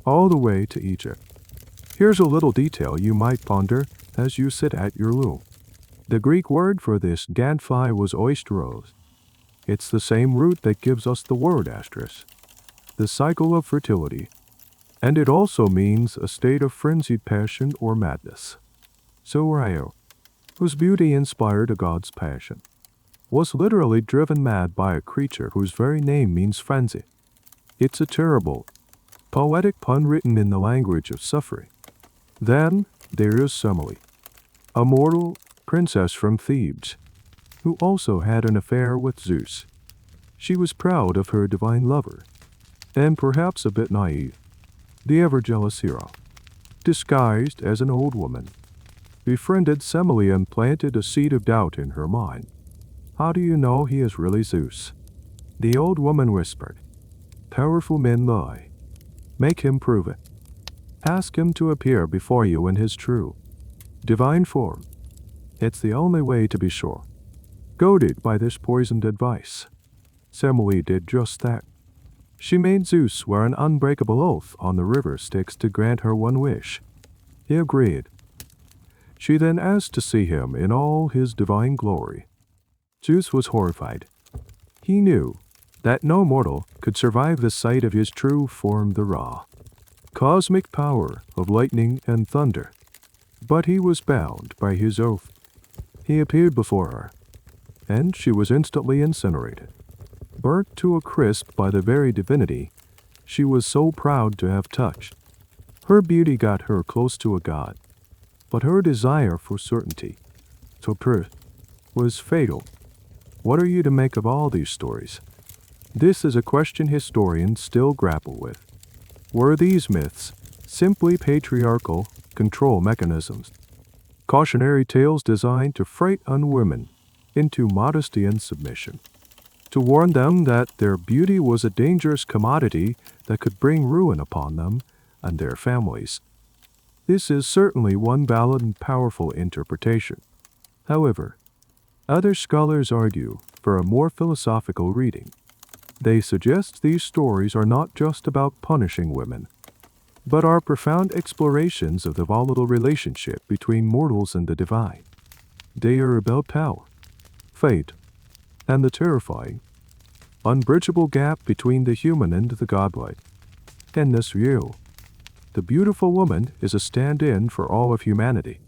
all the way to Egypt. Here's a little detail you might ponder as you sit at your loom. The Greek word for this gadfly was oisteros. It's the same root that gives us the word astrus, the cycle of fertility, and it also means a state of frenzied passion or madness. So Io, whose beauty inspired a god's passion, was literally driven mad by a creature whose very name means frenzy. It's a terrible, poetic pun written in the language of suffering. Then there is Semele, a mortal princess from Thebes, who also had an affair with Zeus. She was proud of her divine lover, and perhaps a bit naive, the ever-jealous hero, disguised as an old woman, befriended Semele and planted a seed of doubt in her mind. How do you know he is really Zeus? The old woman whispered. Powerful men lie. Make him prove it. Ask him to appear before you in his true, divine form. It's the only way to be sure. Goaded by this poisoned advice, Semele did just that. She made Zeus swear an unbreakable oath on the river Styx to grant her one wish. He agreed. She then asked to see him in all his divine glory. Zeus was horrified. He knew that no mortal could survive the sight of his true form, the raw, cosmic power of lightning and thunder. But he was bound by his oath. He appeared before her, and she was instantly incinerated, burnt to a crisp by the very divinity she was so proud to have touched. Her beauty got her close to a god, but her desire for certainty, to prove, was fatal. What are you to make of all these stories? This is a question historians still grapple with. Were these myths simply patriarchal control mechanisms, cautionary tales designed to frighten women into modesty and submission, to warn them that their beauty was a dangerous commodity that could bring ruin upon them and their families? This is certainly one valid and powerful interpretation. However, other scholars argue for a more philosophical reading. They suggest these stories are not just about punishing women, but are profound explorations of the volatile relationship between mortals and the divine. They are about power, fate, and the terrifying, unbridgeable gap between the human and the godlike. In this view, the beautiful woman is a stand-in for all of humanity,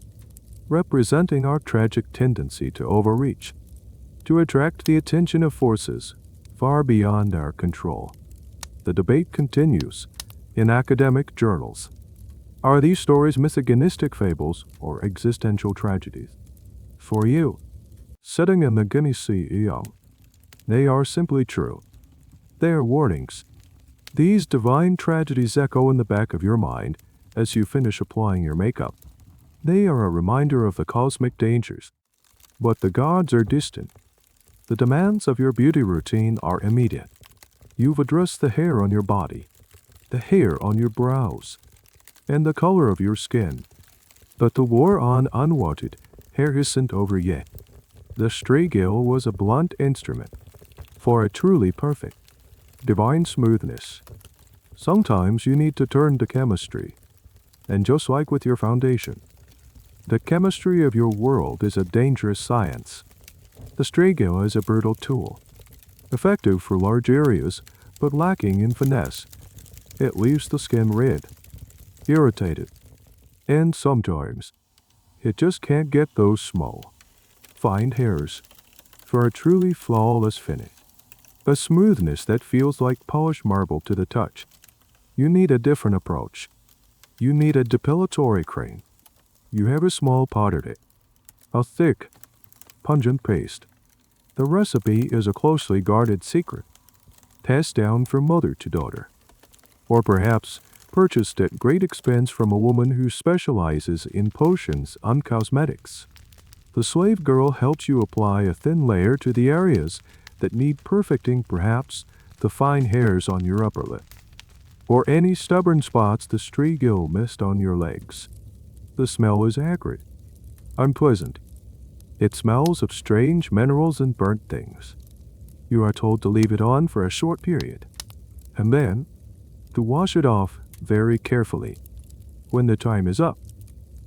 representing our tragic tendency to overreach, to attract the attention of forces far beyond our control. The debate continues in academic journals. Are these stories misogynistic fables or existential tragedies? For you, sitting in the Guinea Sea Eon, they are simply true. They are warnings. These divine tragedies echo in the back of your mind as you finish applying your makeup. They are a reminder of the cosmic dangers. But the gods are distant. The demands of your beauty routine are immediate. You've addressed the hair on your body, the hair on your brows, and the color of your skin. But the war on unwanted hair isn't over yet. The Strigil was a blunt instrument for a truly perfect, divine smoothness. Sometimes you need to turn to chemistry, and just like with your foundation, the chemistry of your world is a dangerous science. The Strigil is a brutal tool, effective for large areas, but lacking in finesse. It leaves the skin red, irritated, and sometimes it just can't get those small, fine hairs for a truly flawless finish. A smoothness that feels like polished marble to the touch. You need a different approach. You need a depilatory cream. You have a small pot of it, a thick, pungent paste. The recipe is a closely guarded secret, passed down from mother to daughter, or perhaps purchased at great expense from a woman who specializes in potions and cosmetics. The slave girl helps you apply a thin layer to the areas that need perfecting, perhaps the fine hairs on your upper lip, or any stubborn spots the Strigil missed on your legs. The smell is acrid, unpleasant. It smells of strange minerals and burnt things. You are told to leave it on for a short period, and then to wash it off very carefully. When the time is up,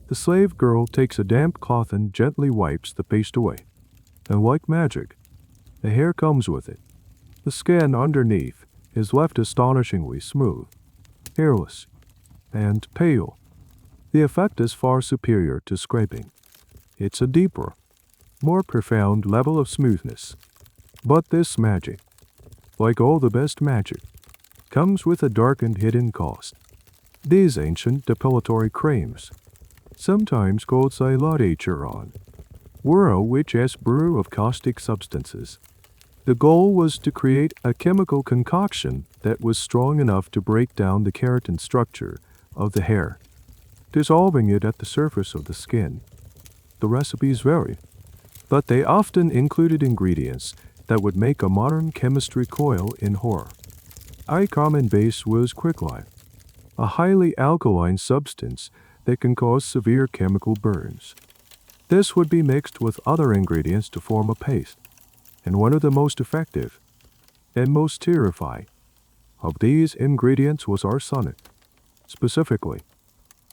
the slave girl takes a damp cloth and gently wipes the paste away. And like magic, the hair comes with it. The skin underneath is left astonishingly smooth, hairless, and pale. The effect is far superior to scraping. It's a deeper, more profound level of smoothness. But this magic, like all the best magic, comes with a dark and hidden cost. These ancient depilatory creams sometimes called xylotachuron, were a witch's brew of caustic substances. The goal was to create a chemical concoction that was strong enough to break down the keratin structure of the hair, dissolving it at the surface of the skin. The recipes varied, but they often included ingredients that would make a modern chemistry coil in horror. A common base was quicklime, a highly alkaline substance that can cause severe chemical burns. This would be mixed with other ingredients to form a paste, and one of the most effective and most terrifying of these ingredients was arsenic, specifically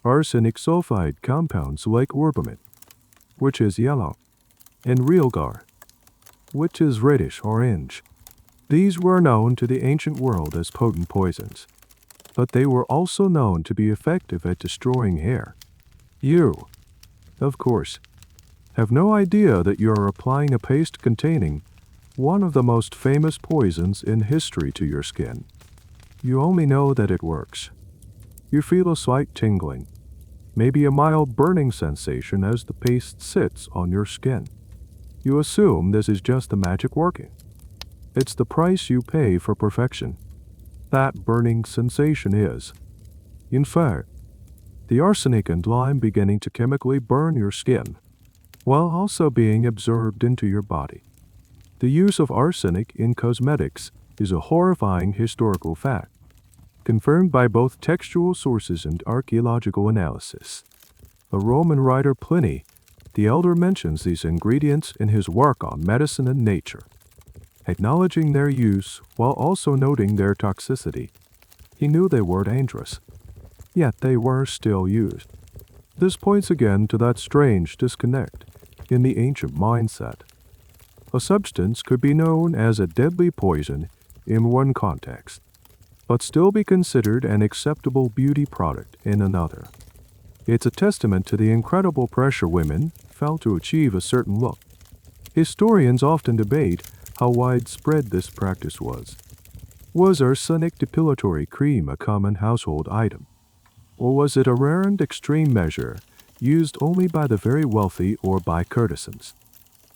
arsenic sulfide compounds like orpiment, which is yellow, and realgar, which is reddish orange. These were known to the ancient world as potent poisons, but they were also known to be effective at destroying hair. You, of course, have no idea that you are applying a paste containing one of the most famous poisons in history to your skin. You only know that it works. You feel a slight tingling, maybe a mild burning sensation as the paste sits on your skin. You assume this is just the magic working. It's the price you pay for perfection. That burning sensation is, in fact, the arsenic and lime beginning to chemically burn your skin, while also being absorbed into your body. The use of arsenic in cosmetics is a horrifying historical fact, confirmed by both textual sources and archaeological analysis. The Roman writer Pliny the Elder mentions these ingredients in his work on medicine and nature, acknowledging their use while also noting their toxicity. He knew they were dangerous, yet they were still used. This points again to that strange disconnect in the ancient mindset. A substance could be known as a deadly poison in one context, but still be considered an acceptable beauty product in another. It's a testament to the incredible pressure women felt to achieve a certain look. Historians often debate how widespread this practice was. Was arsenic depilatory cream a common household item? Or was it a rare and extreme measure used only by the very wealthy or by courtesans?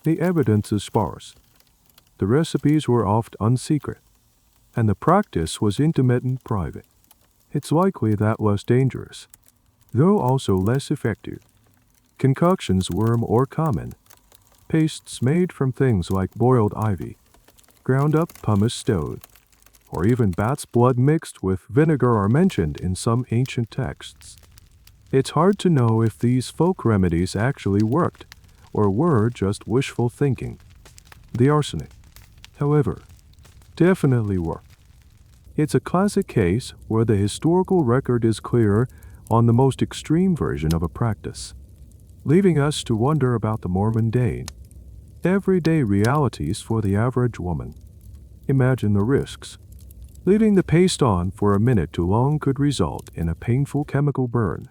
The evidence is sparse. The recipes were oft unsecret, and the practice was intimate and private. It's likely that less dangerous, though also less effective, concoctions were more common. Pastes made from things like boiled ivy, ground up pumice stone, or even bat's blood mixed with vinegar are mentioned in some ancient texts. It's hard to know if these folk remedies actually worked, or were just wishful thinking. The arsenic, however, definitely worked. It's a classic case where the historical record is clear on the most extreme version of a practice, leaving us to wonder about the more mundane, everyday realities for the average woman. Imagine the risks. Leaving the paste on for a minute too long could result in a painful chemical burn,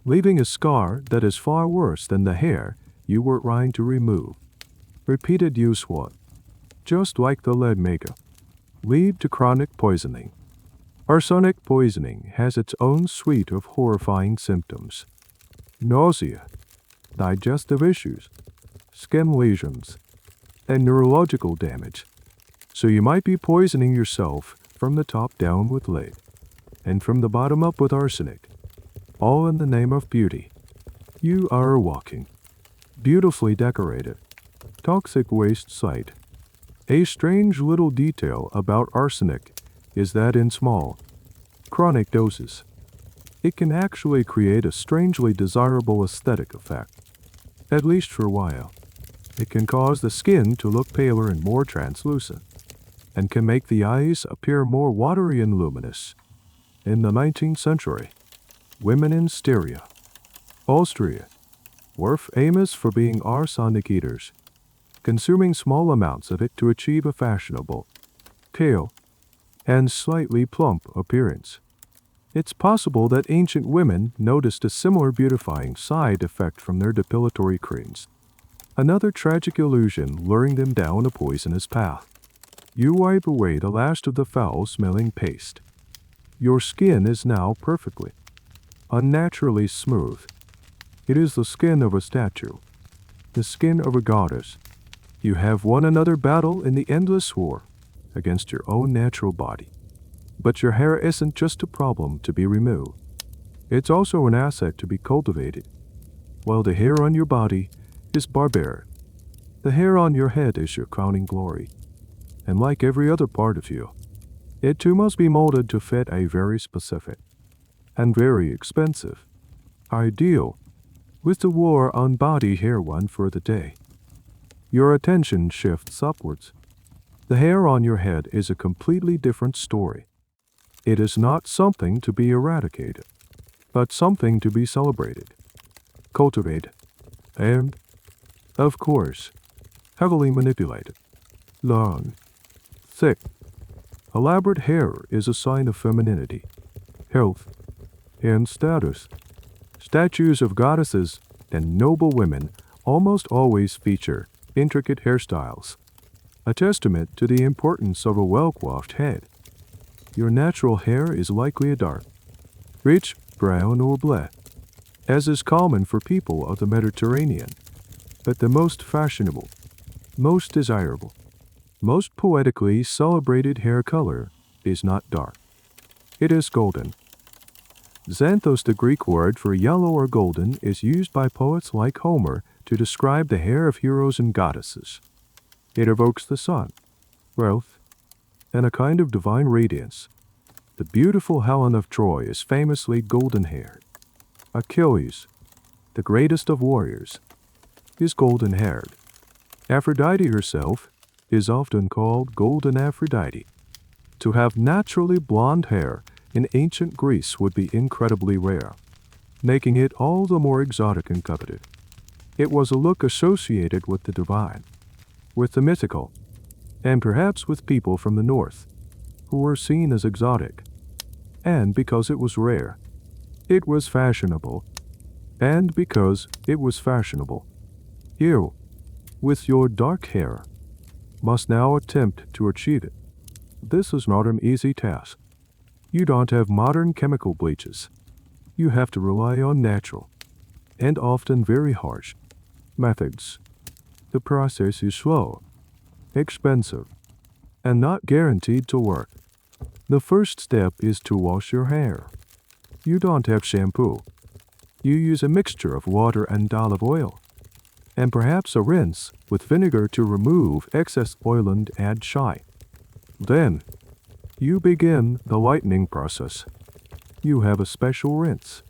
leaving a scar that is far worse than the hair you were trying to remove. Repeated use would, just like the lead makeup, lead to chronic poisoning. Arsenic poisoning has its own suite of horrifying symptoms: nausea, digestive issues, skin lesions, and neurological damage. So you might be poisoning yourself from the top down with lead, and from the bottom up with arsenic, all in the name of beauty. You are a walking, beautifully decorated, toxic waste site. A strange little detail about arsenic is that in small, chronic doses, it can actually create a strangely desirable aesthetic effect. At least for a while. It can cause the skin to look paler and more translucent, and can make the eyes appear more watery and luminous. In the 19th century, women in Styria, Austria, were famous for being arsenic eaters, consuming small amounts of it to achieve a fashionable, pale, and slightly plump appearance. It's possible that ancient women noticed a similar beautifying side effect from their depilatory creams. Another tragic illusion luring them down a poisonous path. You wipe away the last of the foul-smelling paste. Your skin is now perfectly, unnaturally smooth. It is the skin of a statue, the skin of a goddess. You have won another battle in the endless war against your own natural body. But your hair isn't just a problem to be removed. It's also an asset to be cultivated. While the hair on your body is barbaric, the hair on your head is your crowning glory. And like every other part of you, it too must be molded to fit a very specific and very expensive ideal with the war on body hair one for the day. Your attention shifts upwards. The hair on your head is a completely different story. It is not something to be eradicated, but something to be celebrated, cultivated, and, of course, heavily manipulated. Long, thick, elaborate hair is a sign of femininity, health, and status. Statues of goddesses and noble women almost always feature intricate hairstyles, a testament to the importance of a well-coiffed head. Your natural hair is likely a dark, rich brown or black, as is common for people of the Mediterranean. But the most fashionable, most desirable, most poetically celebrated hair color is not dark. It is golden. Xanthos, the Greek word for yellow or golden, is used by poets like Homer to describe the hair of heroes and goddesses. It evokes the sun, wealth, and a kind of divine radiance. The beautiful Helen of Troy is famously golden-haired. Achilles, the greatest of warriors, is golden-haired. Aphrodite herself is often called Golden Aphrodite. To have naturally blonde hair in ancient Greece would be incredibly rare, making it all the more exotic and coveted. It was a look associated with the divine, with the mythical, and perhaps with people from the north, who were seen as exotic. And because it was rare, it was fashionable. And because it was fashionable, you, with your dark hair, must now attempt to achieve it. This is not an easy task. You don't have modern chemical bleaches. You have to rely on natural, and often very harsh, methods. The process is slow, expensive, and not guaranteed to work. The first step is to wash your hair. You don't have shampoo. You use a mixture of water and olive oil, and perhaps a rinse with vinegar to remove excess oil and add shine. Then, you begin the lightening process. You have a special rinse,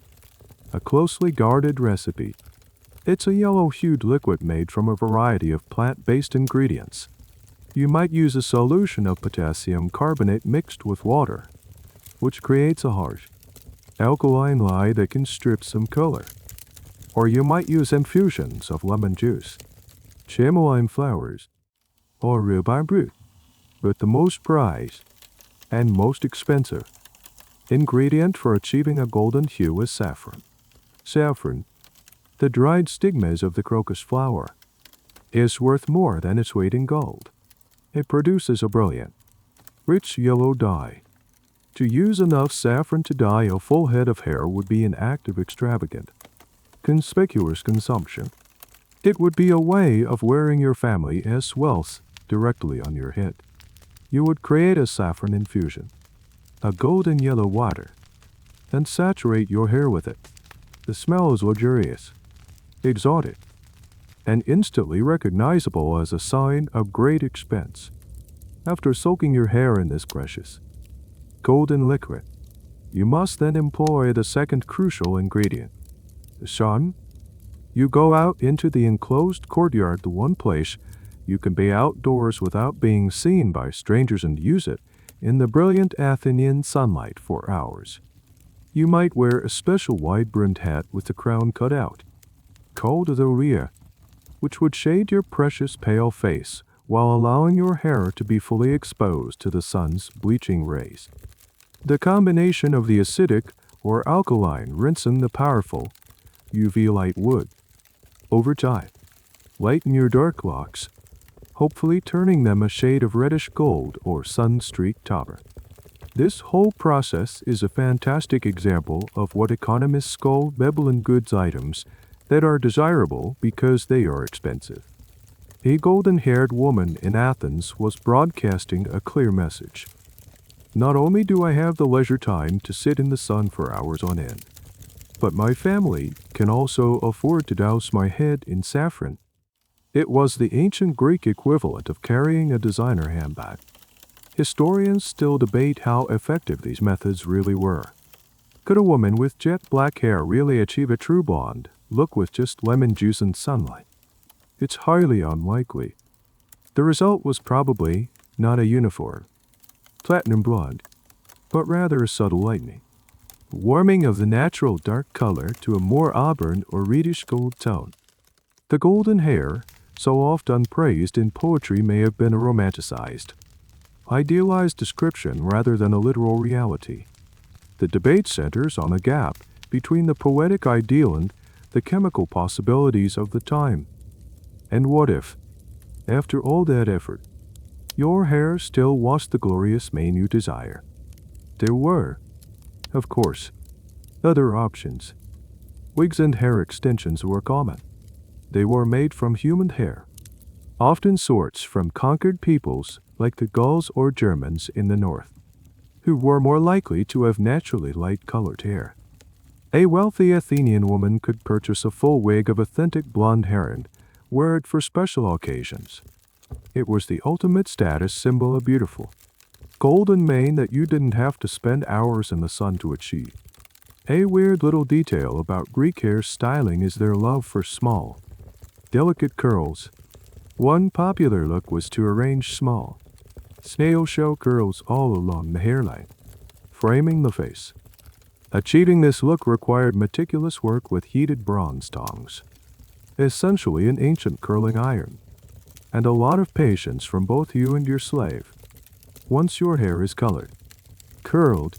a closely guarded recipe. It's a yellow-hued liquid made from a variety of plant-based ingredients. You might use a solution of potassium carbonate mixed with water, which creates a harsh, alkaline lye that can strip some color. Or you might use infusions of lemon juice, chamomile flowers, or rhubarb root. But the most prized and most expensive ingredient for achieving a golden hue is saffron. Saffron, the dried stigmas of the crocus flower, is worth more than its weight in gold. It produces a brilliant, rich yellow dye. To use enough saffron to dye a full head of hair would be an act of extravagant, conspicuous consumption. It would be a way of wearing your family as wealth directly on your head. You would create a saffron infusion, a golden yellow water, and saturate your hair with it. The smell is luxurious, exotic, and instantly recognizable as a sign of great expense. After soaking your hair in this precious, golden liquid, you must then employ the second crucial ingredient, the sun. You go out into the enclosed courtyard, the one place you can be outdoors without being seen by strangers, and use it in the brilliant Athenian sunlight for hours. You might wear a special wide-brimmed hat with the crown cut out, called the rhea, which would shade your precious pale face while allowing your hair to be fully exposed to the sun's bleaching rays. The combination of the acidic or alkaline rinse and the powerful UV light would, over time, lighten your dark locks, hopefully turning them a shade of reddish gold or sun-streaked tauber. This whole process is a fantastic example of what economists call Babylon goods items that are desirable because they are expensive. A golden-haired woman in Athens was broadcasting a clear message. Not only do I have the leisure time to sit in the sun for hours on end, but my family can also afford to douse my head in saffron. It was the ancient Greek equivalent of carrying a designer handbag. Historians still debate how effective these methods really were. Could a woman with jet black hair really achieve a true blonde look with just lemon juice and sunlight? It's highly unlikely. The result was probably not a uniform, platinum blonde, but rather a subtle lightening, warming of the natural dark color to a more auburn or reddish gold tone. The golden hair, so often praised in poetry, may have been a romanticized, idealized description rather than a literal reality. The debate centers on a gap between the poetic ideal and the chemical possibilities of the time. And what if, after all that effort, your hair still was the glorious mane you desire? There were, of course, other options. Wigs and hair extensions were common. They were made from human hair, often sorts from conquered peoples like the Gauls or Germans in the north, who were more likely to have naturally light-colored hair. A wealthy Athenian woman could purchase a full wig of authentic blonde hair and wear it for special occasions. It was the ultimate status symbol of beautiful, golden mane that you didn't have to spend hours in the sun to achieve. A weird little detail about Greek hair styling is their love for small, delicate curls. One popular look was to arrange small, snail-shell curls all along the hairline, framing the face. Achieving this look required meticulous work with heated bronze tongs, essentially an ancient curling iron, and a lot of patience from both you and your slave. Once your hair is colored, curled,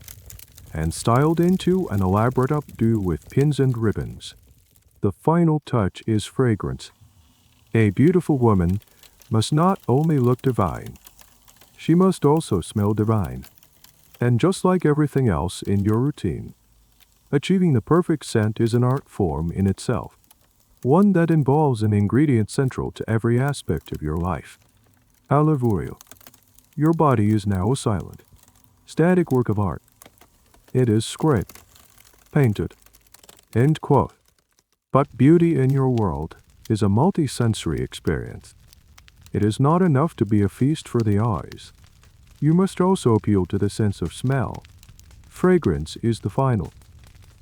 and styled into an elaborate updo with pins and ribbons, the final touch is fragrance. A beautiful woman must not only look divine, she must also smell divine. And just like everything else in your routine, achieving the perfect scent is an art form in itself, one that involves an ingredient central to every aspect of your life. Olive oil. Your body is now a silent, static work of art. It is scraped, painted. End quote. But beauty in your world is a multi-sensory experience. It is not enough to be a feast for the eyes. You must also appeal to the sense of smell. Fragrance is the final,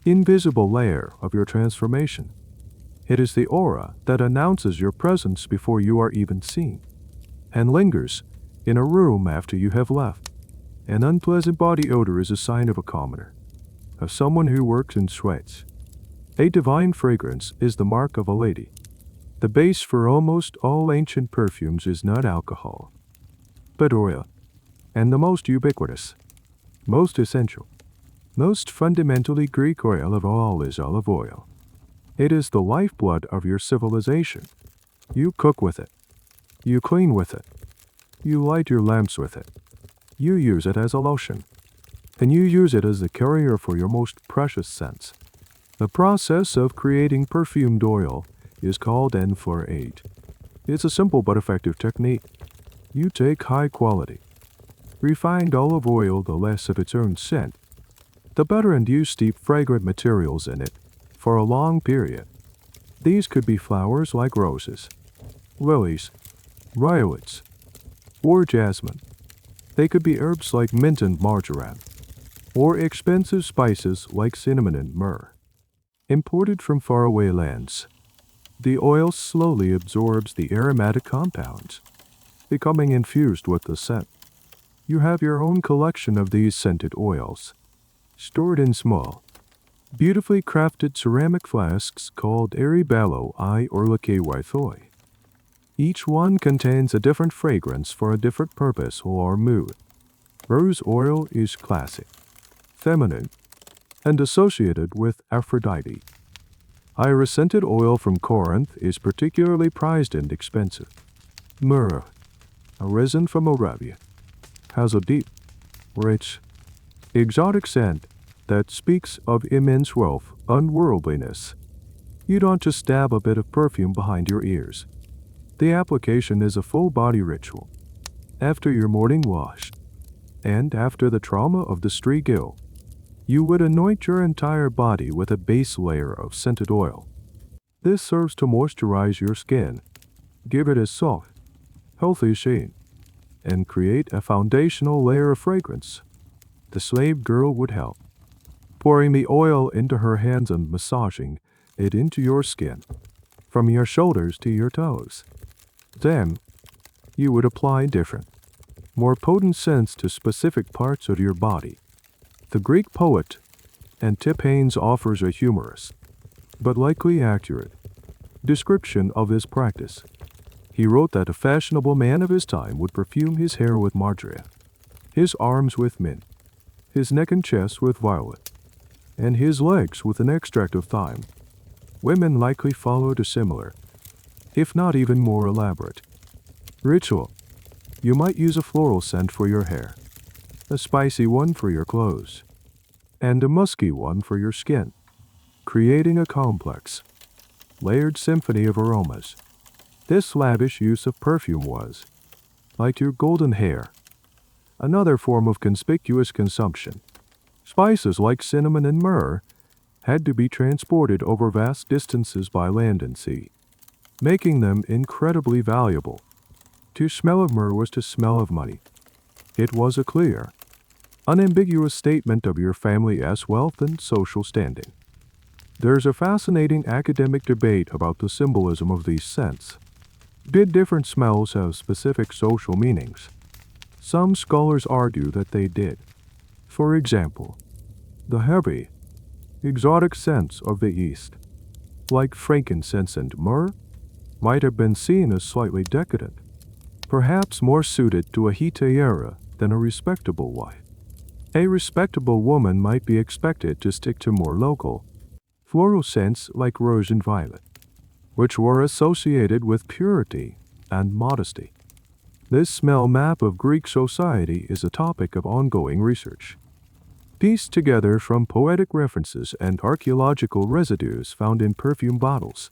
invisible layer of your transformation. It is the aura that announces your presence before you are even seen, and lingers in a room after you have left. An unpleasant body odor is a sign of a commoner, of someone who works in sweats. A divine fragrance is the mark of a lady. The base for almost all ancient perfumes is not alcohol, but oil, and the most ubiquitous, most essential, most fundamentally Greek oil of all is olive oil. It is the lifeblood of your civilization. You cook with it. You clean with it. You light your lamps with it. You use it as a lotion. And you use it as the carrier for your most precious scents. The process of creating perfumed oil is called enfleurade. It's a simple but effective technique. You take high quality, refined olive oil, the less of its own scent, the better, and you steep fragrant materials in it for a long period. These could be flowers like roses, lilies, violets, or jasmine. They could be herbs like mint and marjoram, or expensive spices like cinnamon and myrrh. Imported from faraway lands, the oil slowly absorbs the aromatic compounds, becoming infused with the scent. You have your own collection of these scented oils, stored in small, beautifully crafted ceramic flasks called Aribalo I or Lakewaithoi. Each one contains a different fragrance for a different purpose or mood. Rose oil is classic, feminine, and associated with Aphrodite. Iris-scented oil from Corinth is particularly prized and expensive. Myrrh, a resin from Arabia, has a deep, rich, exotic scent that speaks of immense wealth, unworldliness, You don't just dab a bit of perfume behind your ears. The application is a full-body ritual. After your morning wash, and after the trauma of the street gill, you would anoint your entire body with a base layer of scented oil. This serves to moisturize your skin, give it a soft, healthy sheen, and create a foundational layer of fragrance. The slave girl would help, pouring the oil into her hands and massaging it into your skin, from your shoulders to your toes. Then, you would apply different, more potent scents to specific parts of your body. The Greek poet Antiphanes offers a humorous, but likely accurate, description of this practice. He wrote that a fashionable man of his time would perfume his hair with marjoram, his arms with mint, his neck and chest with violet, and his legs with an extract of thyme. Women likely followed a similar, if not even more elaborate, ritual. You might use a floral scent for your hair, a spicy one for your clothes, and a musky one for your skin, creating a complex, layered symphony of aromas. This lavish use of perfume was, like your golden hair, another form of conspicuous consumption. Spices like cinnamon and myrrh had to be transported over vast distances by land and sea, making them incredibly valuable. To smell of myrrh was to smell of money. It was a clear, unambiguous statement of your family's wealth and social standing. There's a fascinating academic debate about the symbolism of these scents. Did different smells have specific social meanings? Some scholars argue that they did. For example, the heavy, exotic scents of the East, like frankincense and myrrh, might have been seen as slightly decadent, perhaps more suited to a hetaera than a respectable wife. A respectable woman might be expected to stick to more local, floral scents like rose and violet, which were associated with purity and modesty. This smell map of Greek society is a topic of ongoing research, pieced together from poetic references and archaeological residues found in perfume bottles.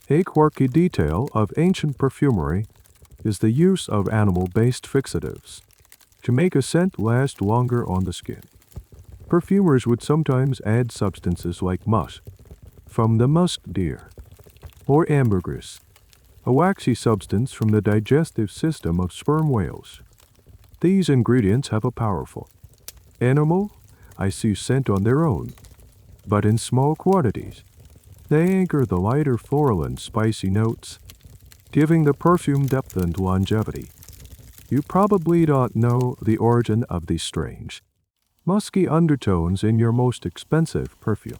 A quirky detail of ancient perfumery is the use of animal-based fixatives to make a scent last longer on the skin. Perfumers would sometimes add substances like musk from the musk deer, or ambergris, a waxy substance from the digestive system of sperm whales. These ingredients have a powerful, animal, scent on their own, but in small quantities, they anchor the lighter floral and spicy notes, giving the perfume depth and longevity. You probably don't know the origin of these strange, musky undertones in your most expensive perfume,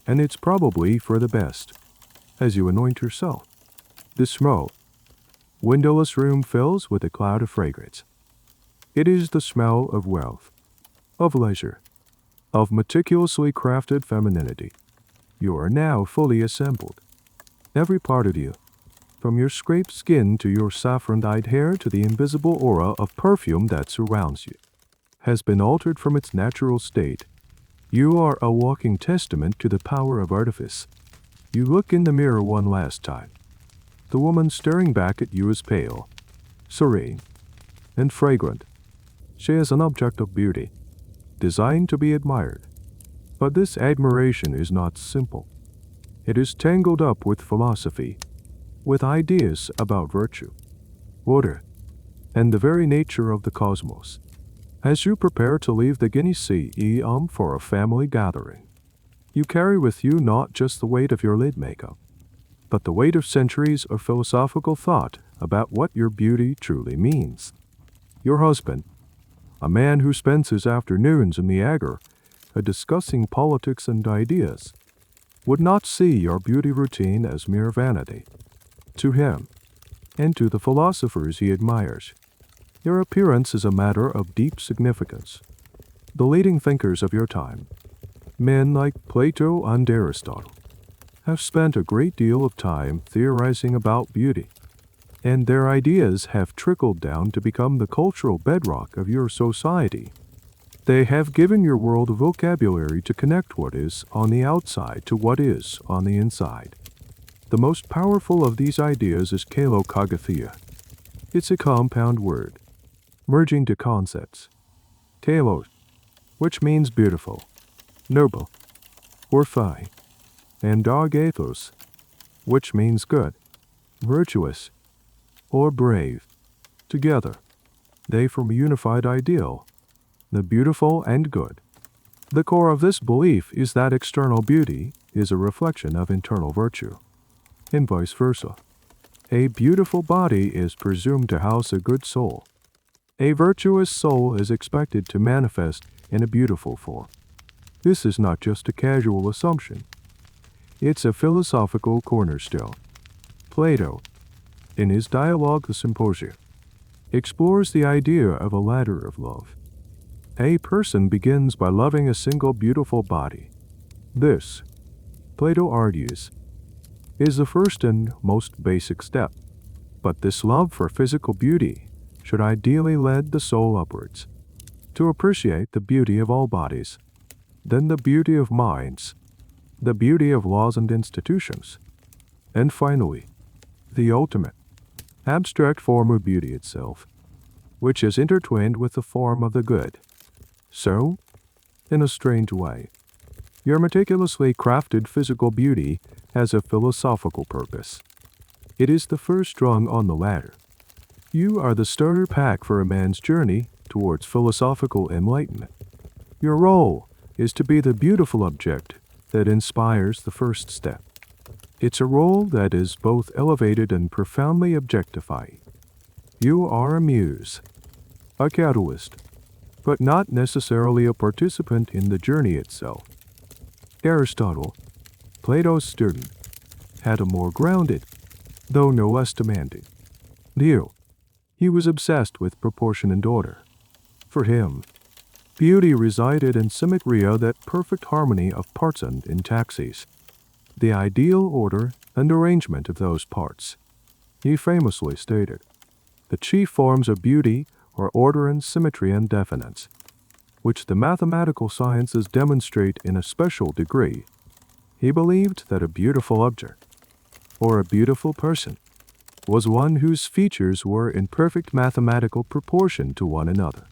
and it's probably for the best, as you anoint yourself. The small, windowless room fills with a cloud of fragrance. It is the smell of wealth, of leisure, of meticulously crafted femininity. You are now fully assembled. Every part of you, from your scraped skin to your saffron-dyed hair to the invisible aura of perfume that surrounds you, has been altered from its natural state. You are a walking testament to the power of artifice. You look in the mirror one last time. The woman staring back at you is pale, serene, and fragrant. She is an object of beauty, designed to be admired. But this admiration is not simple. It is tangled up with philosophy, with ideas about virtue, order, and the very nature of the cosmos. As you prepare to leave the Guinea Sea for a family gathering, you carry with you not just the weight of your lid makeup, but the weight of centuries of philosophical thought about what your beauty truly means. Your husband, a man who spends his afternoons in the agora discussing politics and ideas, would not see your beauty routine as mere vanity. To him, and to the philosophers he admires, your appearance is a matter of deep significance. The leading thinkers of your time, men like Plato and Aristotle, have spent a great deal of time theorizing about beauty, and their ideas have trickled down to become the cultural bedrock of your society. They have given your world a vocabulary to connect what is on the outside to what is on the inside. The most powerful of these ideas is kalokagathia. It's a compound word, merging two concepts. Kalos, which means beautiful, noble, or fine, and agathos, which means good, virtuous, or brave. Together, they form a unified ideal, the beautiful and good. The core of this belief is that external beauty is a reflection of internal virtue, and vice versa. A beautiful body is presumed to house a good soul. A virtuous soul is expected to manifest in a beautiful form. This is not just a casual assumption. It's a philosophical cornerstone. Plato, in his dialogue The Symposia, explores the idea of a ladder of love. A person begins by loving a single beautiful body. This, Plato argues, is the first and most basic step. But this love for physical beauty should ideally lead the soul upwards, to appreciate the beauty of all bodies, then the beauty of minds, the beauty of laws and institutions, and finally, the ultimate, abstract form of beauty itself, which is intertwined with the form of the good. So, in a strange way, your meticulously crafted physical beauty has a philosophical purpose. It is the first rung on the ladder. You are the starter pack for a man's journey towards philosophical enlightenment. Your role is to be the beautiful object that inspires the first step. It's a role that is both elevated and profoundly objectifying. You are a muse, a catalyst, but not necessarily a participant in the journey itself. Aristotle, Plato's student, had a more grounded, though no less demanding, view. He was obsessed with proportion and order. For him, beauty resided in symmetria, that perfect harmony of parts and intaxis, the ideal order and arrangement of those parts. He famously stated, "The chief forms of beauty are order and symmetry and definiteness, which the mathematical sciences demonstrate in a special degree." He believed that a beautiful object, or a beautiful person, was one whose features were in perfect mathematical proportion to one another.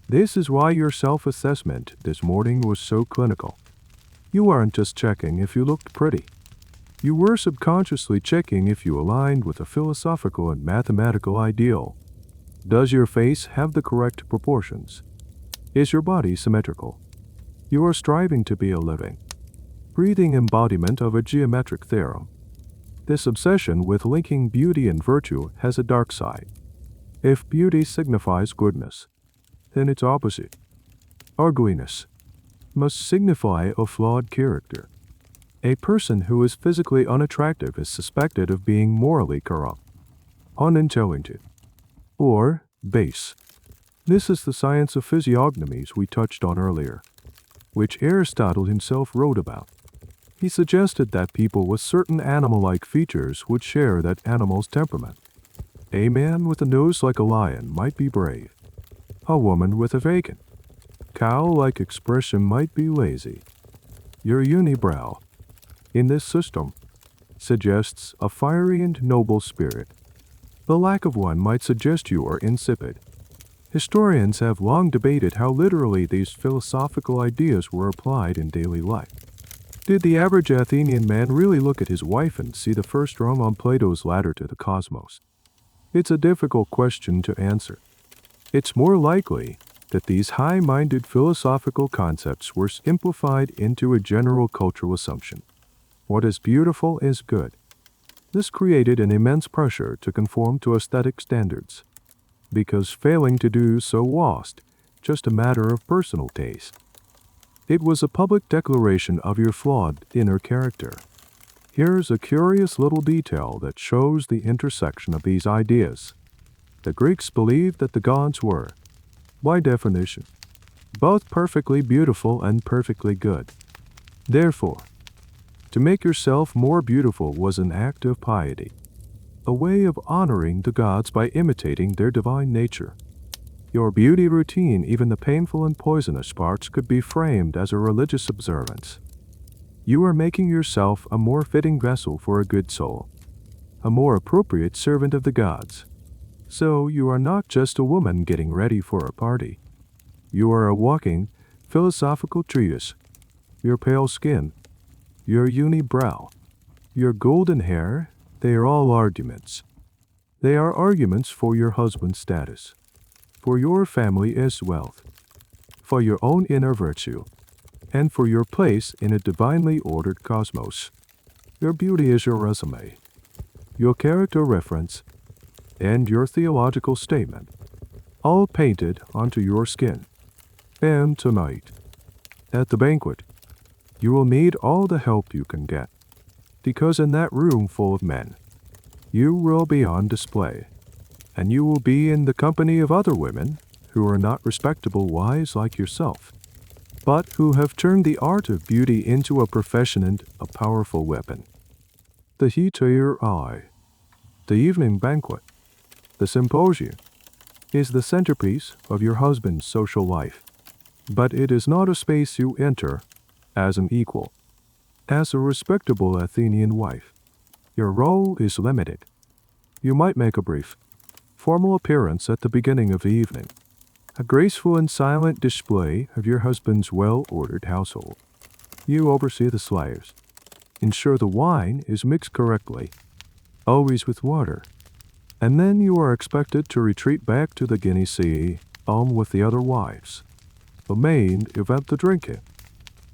This is why your self-assessment this morning was so clinical. You weren't just checking if you looked pretty. You were subconsciously checking if you aligned with a philosophical and mathematical ideal. Does your face have the correct proportions? Is your body symmetrical? You are striving to be a living, breathing embodiment of a geometric theorem. This obsession with linking beauty and virtue has a dark side. If beauty signifies goodness, then its opposite, ugliness, must signify a flawed character. A person who is physically unattractive is suspected of being morally corrupt, unintelligent, or base. This is the science of physiognomies we touched on earlier, which Aristotle himself wrote about. He suggested that people with certain animal-like features would share that animal's temperament. A man with a nose like a lion might be brave. A woman with a vacant, cow-like expression might be lazy. Your unibrow, in this system, suggests a fiery and noble spirit. The lack of one might suggest you are insipid. Historians have long debated how literally these philosophical ideas were applied in daily life. Did the average Athenian man really look at his wife and see the first rung on Plato's ladder to the cosmos? It's a difficult question to answer. It's more likely that these high-minded philosophical concepts were simplified into a general cultural assumption. What is beautiful is good. This created an immense pressure to conform to aesthetic standards, because failing to do so was just a matter of personal taste. It was a public declaration of your flawed inner character. Here's a curious little detail that shows the intersection of these ideas. The Greeks believed that the gods were, by definition, both perfectly beautiful and perfectly good. Therefore, to make yourself more beautiful was an act of piety, a way of honoring the gods by imitating their divine nature. Your beauty routine, even the painful and poisonous parts, could be framed as a religious observance. You are making yourself a more fitting vessel for a good soul, a more appropriate servant of the gods. So you are not just a woman getting ready for a party. You are a walking, philosophical treatise. Your pale skin, your unibrow, your golden hair, they are all arguments. They are arguments for your husband's status, for your family as wealth, for your own inner virtue, and for your place in a divinely ordered cosmos. Your beauty is your resume, your character reference, and your theological statement, all painted onto your skin. And tonight, at the banquet, you will need all the help you can get, because in that room full of men, you will be on display, and you will be in the company of other women who are not respectable wives like yourself, but who have turned the art of beauty into a profession and a powerful weapon. The heat to your eye, the evening banquet, the symposium, is the centerpiece of your husband's social life, but it is not a space you enter as an equal. As a respectable Athenian wife, your role is limited. You might make a brief, formal appearance at the beginning of the evening, a graceful and silent display of your husband's well-ordered household. You oversee the slaves, ensure the wine is mixed correctly, always with water, and then you are expected to retreat back to the Guinea Sea, with the other wives. The main event, the drinking,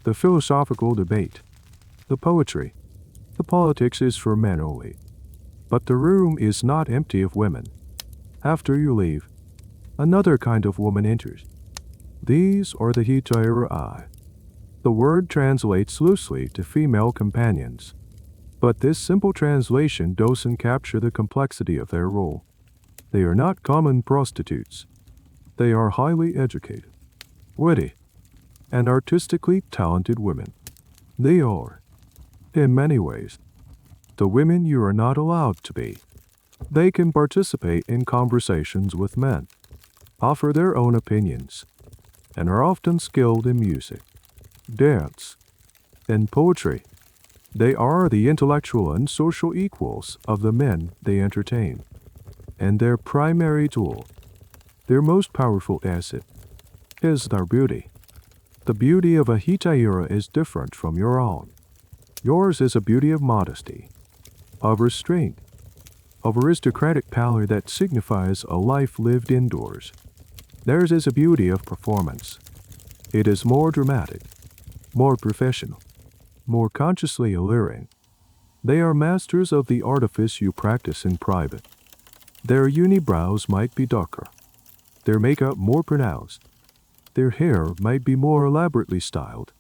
the philosophical debate, the poetry, the politics is for men only. But the room is not empty of women. After you leave, another kind of woman enters. These are the hetairai. The word translates loosely to female companions, but this simple translation doesn't capture the complexity of their role. They are not common prostitutes. They are highly educated, witty, and artistically talented women. They are, in many ways, the women you are not allowed to be. They can participate in conversations with men, offer their own opinions, and are often skilled in music, dance, and poetry. They are the intellectual and social equals of the men they entertain, and their primary tool, their most powerful asset, is their beauty. The beauty of a hetaira is different from your own. Yours is a beauty of modesty, of restraint, of aristocratic pallor that signifies a life lived indoors. Theirs is a beauty of performance. It is more dramatic, more professional, more consciously alluring. They are masters of the artifice you practice in private. Their unibrows might be darker, their makeup more pronounced, their hair might be more elaborately styled,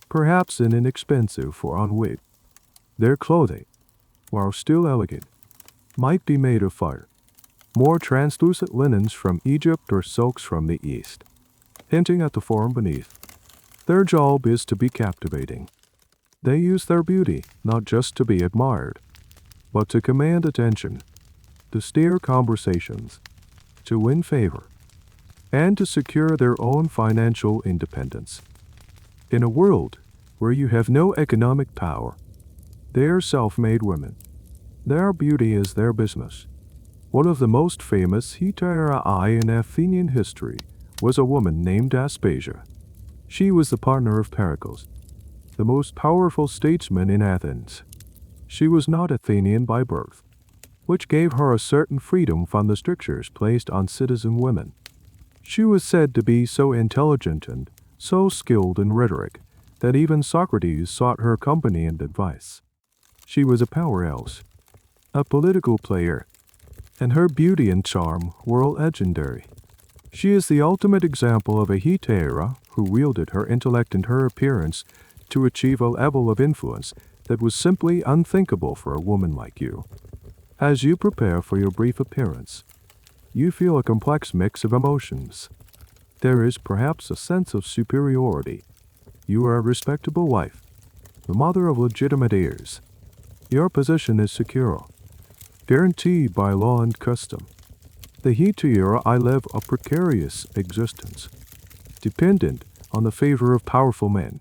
perhaps inexpensive for ennui. Their clothing, while still elegant, might be made of fire, more translucent linens from Egypt or silks from the East, hinting at the form beneath. Their job is to be captivating. They use their beauty not just to be admired, but to command attention, to steer conversations, to win favor, and to secure their own financial independence. In a world where you have no economic power, they are self-made women. Their beauty is their business. One of the most famous hetairai in Athenian history was a woman named Aspasia. She was the partner of Pericles, the most powerful statesman in Athens. She was not Athenian by birth, which gave her a certain freedom from the strictures placed on citizen women. She was said to be so intelligent and so skilled in rhetoric that even Socrates sought her company and advice. She was a powerhouse, a political player, and her beauty and charm were legendary. She is the ultimate example of a hetaira who wielded her intellect and her appearance to achieve a level of influence that was simply unthinkable for a woman like you. As you prepare for your brief appearance, you feel a complex mix of emotions. There is perhaps a sense of superiority. You are a respectable wife, the mother of legitimate heirs. Your position is secure, guaranteed by law and custom. The Hetairai live a precarious existence, dependent on the favor of powerful men.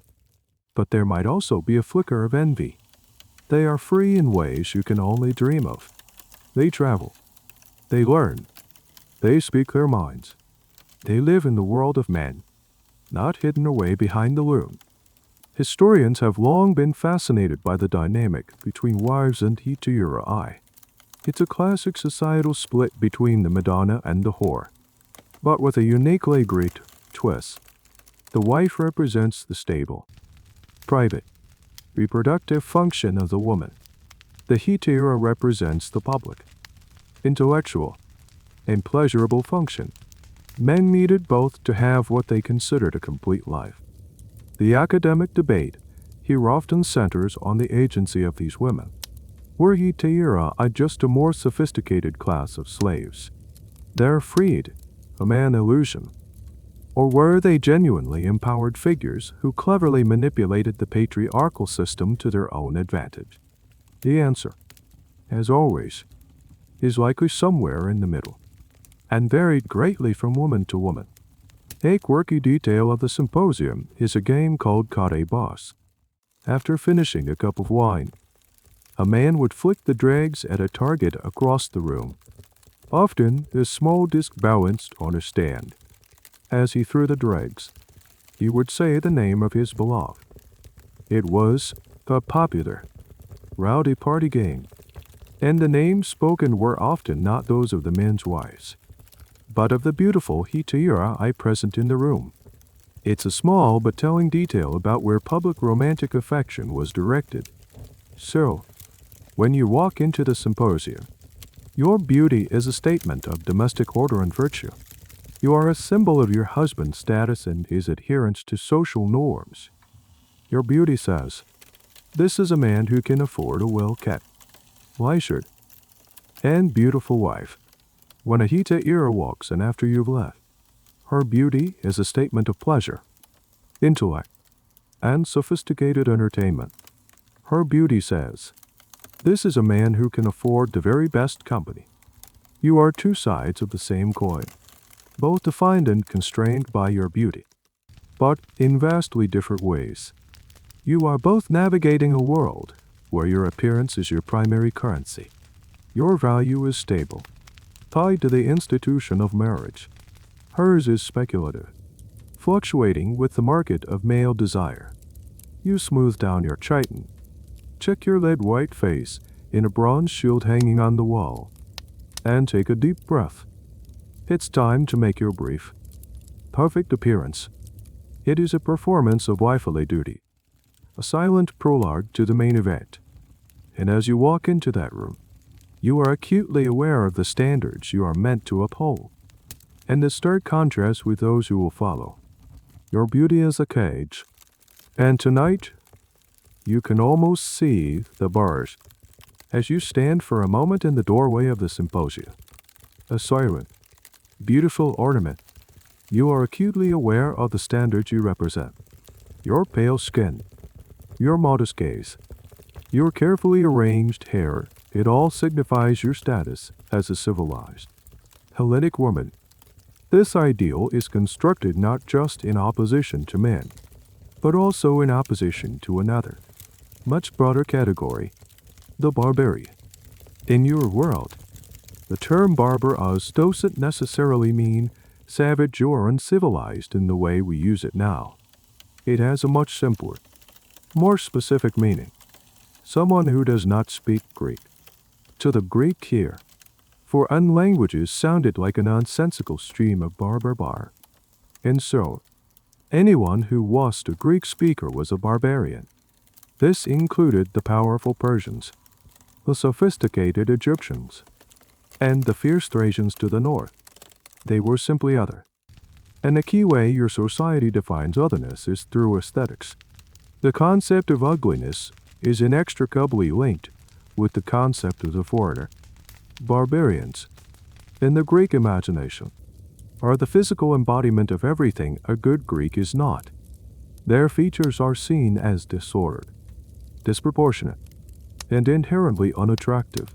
But there might also be a flicker of envy. They are free in ways you can only dream of. They travel. They learn. They speak their minds. They live in the world of men, not hidden away behind the loom. Historians have long been fascinated by the dynamic between wives and Hetairai. It's a classic societal split between the Madonna and the whore, but with a uniquely Greek twist. The wife represents the stable, private, reproductive function of the woman. The Hetairai represents the public, intellectual, and pleasurable function. Men needed both to have what they considered a complete life. The academic debate here often centers on the agency of these women. Were Hetairai just a more sophisticated class of slaves? They're freed, a man illusion. Or were they genuinely empowered figures who cleverly manipulated the patriarchal system to their own advantage? The answer, as always, is likely somewhere in the middle, and varied greatly from woman to woman. A quirky detail of the symposium is a game called Kare Boss. After finishing a cup of wine, a man would flick the dregs at a target across the room, often a small disc balanced on a stand. As he threw the dregs, he would say the name of his beloved. It was a popular, rowdy party game, and the names spoken were often not those of the men's wives, but of the beautiful Hetairai present in the room. It's a small but telling detail about where public romantic affection was directed. So, when you walk into the symposium, your beauty is a statement of domestic order and virtue. You are a symbol of your husband's status and his adherence to social norms. Your beauty says, this is a man who can afford a well-kept, leisured, and beautiful wife. When a Hetairai walks in after you've left, her beauty is a statement of pleasure, intellect, and sophisticated entertainment. Her beauty says, this is a man who can afford the very best company. You are two sides of the same coin, both defined and constrained by your beauty, but in vastly different ways. You are both navigating a world where your appearance is your primary currency. Your value is stable, tied to the institution of marriage. Hers is speculative, fluctuating with the market of male desire. You smooth down your chiton, check your lead-white face in a bronze shield hanging on the wall, and take a deep breath. It's time to make your brief, perfect appearance. It is a performance of wifely duty, a silent prologue to the main event. And as you walk into that room, you are acutely aware of the standards you are meant to uphold, and the stark contrast with those who will follow. Your beauty is a cage, and tonight, you can almost see the bars as you stand for a moment in the doorway of the symposium. A silent, beautiful ornament. You are acutely aware of the standards you represent. Your pale skin, your modest gaze, your carefully arranged hair, it all signifies your status as a civilized, Hellenic woman. This ideal is constructed not just in opposition to men, but also in opposition to another, much broader category, the barbarian. In your world, the term barbar doesn't necessarily mean savage or uncivilized in the way we use it now. It has a much simpler, more specific meaning. Someone who does not speak Greek. To the Greek here, for languages sounded like a nonsensical stream of barbar. And so, anyone who was a Greek speaker was a barbarian. This included the powerful Persians, the sophisticated Egyptians, and the fierce Thracians to the north. They were simply other. And the key way your society defines otherness is through aesthetics. The concept of ugliness is inextricably linked with the concept of the foreigner. Barbarians, in the Greek imagination, are the physical embodiment of everything a good Greek is not. Their features are seen as disordered, disproportionate, and inherently unattractive.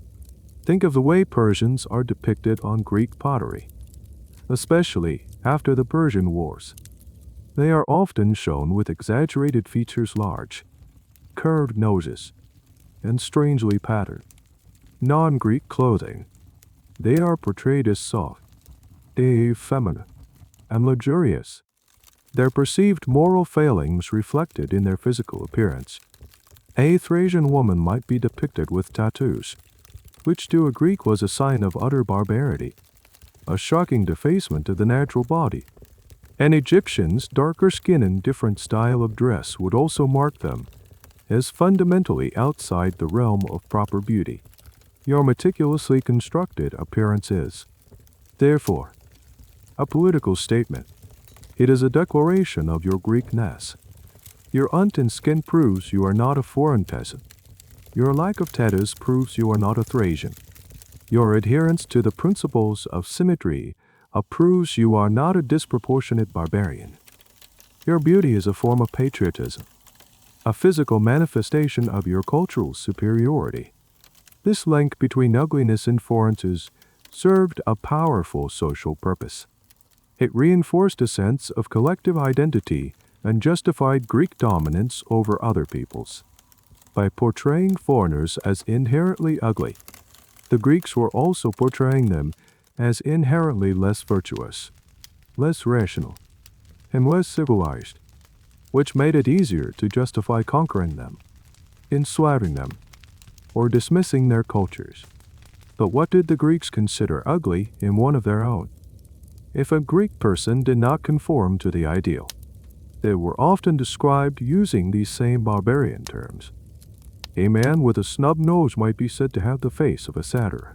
Think of the way Persians are depicted on Greek pottery, especially after the Persian Wars. They are often shown with exaggerated features, large, curved noses, and strangely patterned non-Greek clothing. They are portrayed as soft, effeminate, and luxurious. Their perceived moral failings reflected in their physical appearance. A Thracian woman might be depicted with tattoos, which to a Greek was a sign of utter barbarity, a shocking defacement of the natural body. An Egyptian's darker skin and different style of dress would also mark them as fundamentally outside the realm of proper beauty. Your meticulously constructed appearance is, therefore, a political statement. It is a declaration of your Greekness. Your untanned skin proves you are not a foreign peasant. Your lack of tattoos proves you are not a Thracian. Your adherence to the principles of symmetry proves you are not a disproportionate barbarian. Your beauty is a form of patriotism, a physical manifestation of your cultural superiority. This link between ugliness and foreigners served a powerful social purpose. It reinforced a sense of collective identity and justified Greek dominance over other peoples. By portraying foreigners as inherently ugly, the Greeks were also portraying them as inherently less virtuous, less rational, and less civilized, which made it easier to justify conquering them, enslaving them, or dismissing their cultures. But what did the Greeks consider ugly in one of their own? If a Greek person did not conform to the ideal, they were often described using these same barbarian terms. A man with a snub nose might be said to have the face of a satyr,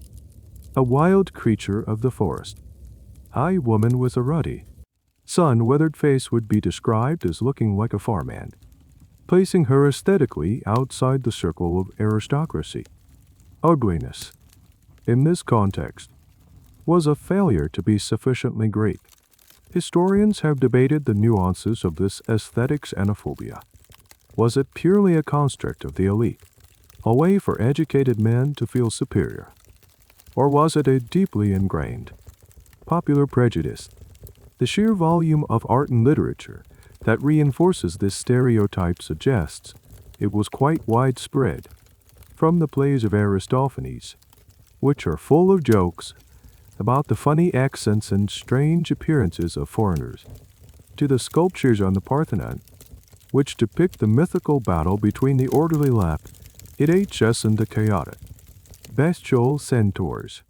a wild creature of the forest. A woman with a ruddy, sun-weathered face would be described as looking like a farmhand, placing her aesthetically outside the circle of aristocracy. Ugliness, in this context, was a failure to be sufficiently Greek. Historians have debated the nuances of this aesthetics xenophobia. Was it purely a construct of the elite, a way for educated men to feel superior? Or was it a deeply ingrained, popular prejudice? The sheer volume of art and literature that reinforces this stereotype suggests it was quite widespread, from the plays of Aristophanes, which are full of jokes about the funny accents and strange appearances of foreigners, to the sculptures on the Parthenon, which depict the mythical battle between the orderly Lepids and the chaotic, bestial centaurs,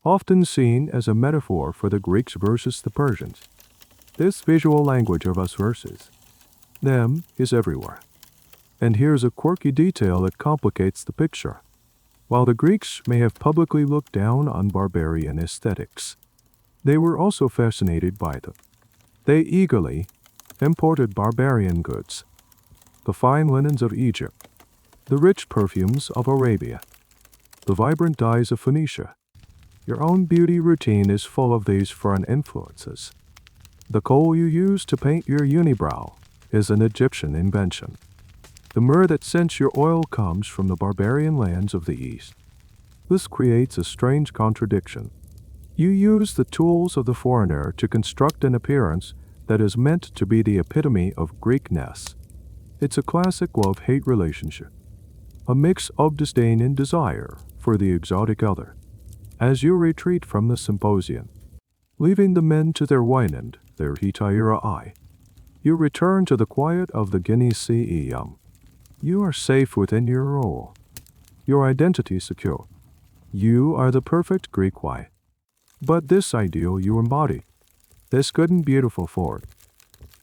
often seen as a metaphor for the Greeks versus the Persians. This visual language of us versus them is everywhere. And here's a quirky detail that complicates the picture. While the Greeks may have publicly looked down on barbarian aesthetics, they were also fascinated by them. They eagerly imported barbarian goods, the fine linens of Egypt, the rich perfumes of Arabia, the vibrant dyes of Phoenicia. Your own beauty routine is full of these foreign influences. The coal you use to paint your unibrow is an Egyptian invention. The myrrh that scents your oil comes from the barbarian lands of the East. This creates a strange contradiction. You use the tools of the foreigner to construct an appearance that is meant to be the epitome of Greekness. It's a classic love-hate relationship, a mix of disdain and desire for the exotic other. As you retreat from the symposium, leaving the men to their wine and their hetaira, you return to the quiet of the Gyneceum. You are safe within your role, your identity secure. You are the perfect Greek wife. But this ideal you embody, this good and beautiful form,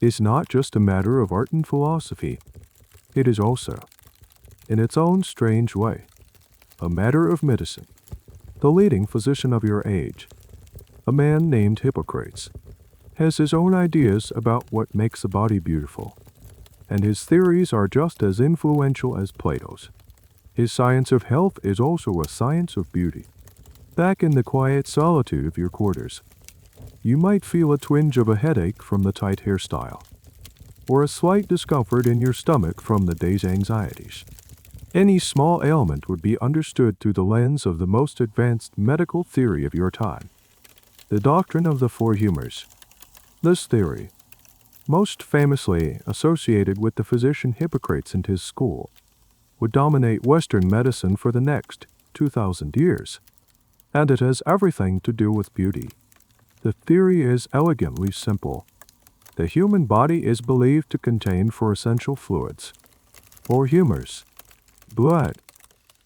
is not just a matter of art and philosophy. It is also, in its own strange way, a matter of medicine. The leading physician of your age, a man named Hippocrates, has his own ideas about what makes a body beautiful, and his theories are just as influential as Plato's. His science of health is also a science of beauty. Back in the quiet solitude of your quarters, you might feel a twinge of a headache from the tight hairstyle, or a slight discomfort in your stomach from the day's anxieties. Any small ailment would be understood through the lens of the most advanced medical theory of your time, the doctrine of the four humors. This theory, most famously associated with the physician Hippocrates and his school, would dominate Western medicine for the next 2,000 years, and it has everything to do with beauty. The theory is elegantly simple. The human body is believed to contain four essential fluids, or humors: blood,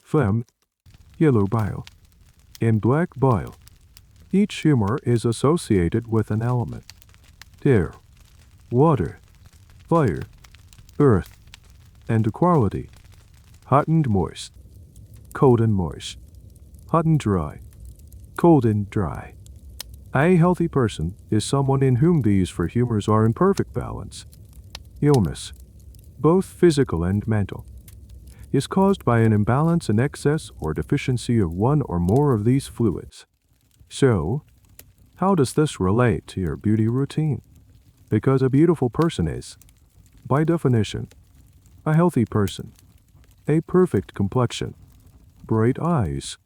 phlegm, yellow bile, and black bile. Each humor is associated with an element: air, water, fire, earth, and equality: hot and moist, cold and moist, hot and dry, cold and dry. A healthy person is someone in whom these four humors are in perfect balance. Illness, both physical and mental, is caused by an imbalance in excess or deficiency of one or more of these fluids. So, how does this relate to your beauty routine? Because a beautiful person is, by definition, a healthy person. A perfect complexion, bright eyes,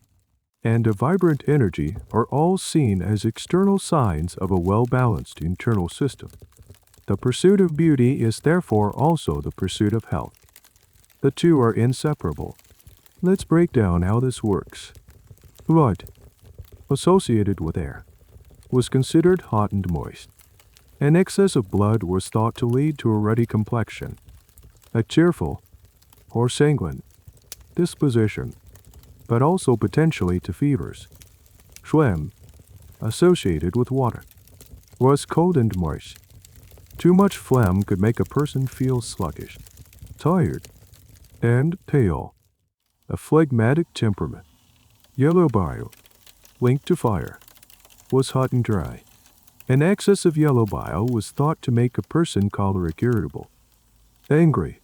and a vibrant energy are all seen as external signs of a well-balanced internal system. The pursuit of beauty is therefore also the pursuit of health. The two are inseparable. Let's break down how this works. Blood, associated with air, was considered hot and moist. An excess of blood was thought to lead to a ruddy complexion, a cheerful or sanguine disposition, but also potentially to fevers. Phlegm, associated with water, was cold and moist. Too much phlegm could make a person feel sluggish, tired, and pale, a phlegmatic temperament. Yellow bile, linked to fire, was hot and dry. An excess of yellow bile was thought to make a person choleric irritable, angry,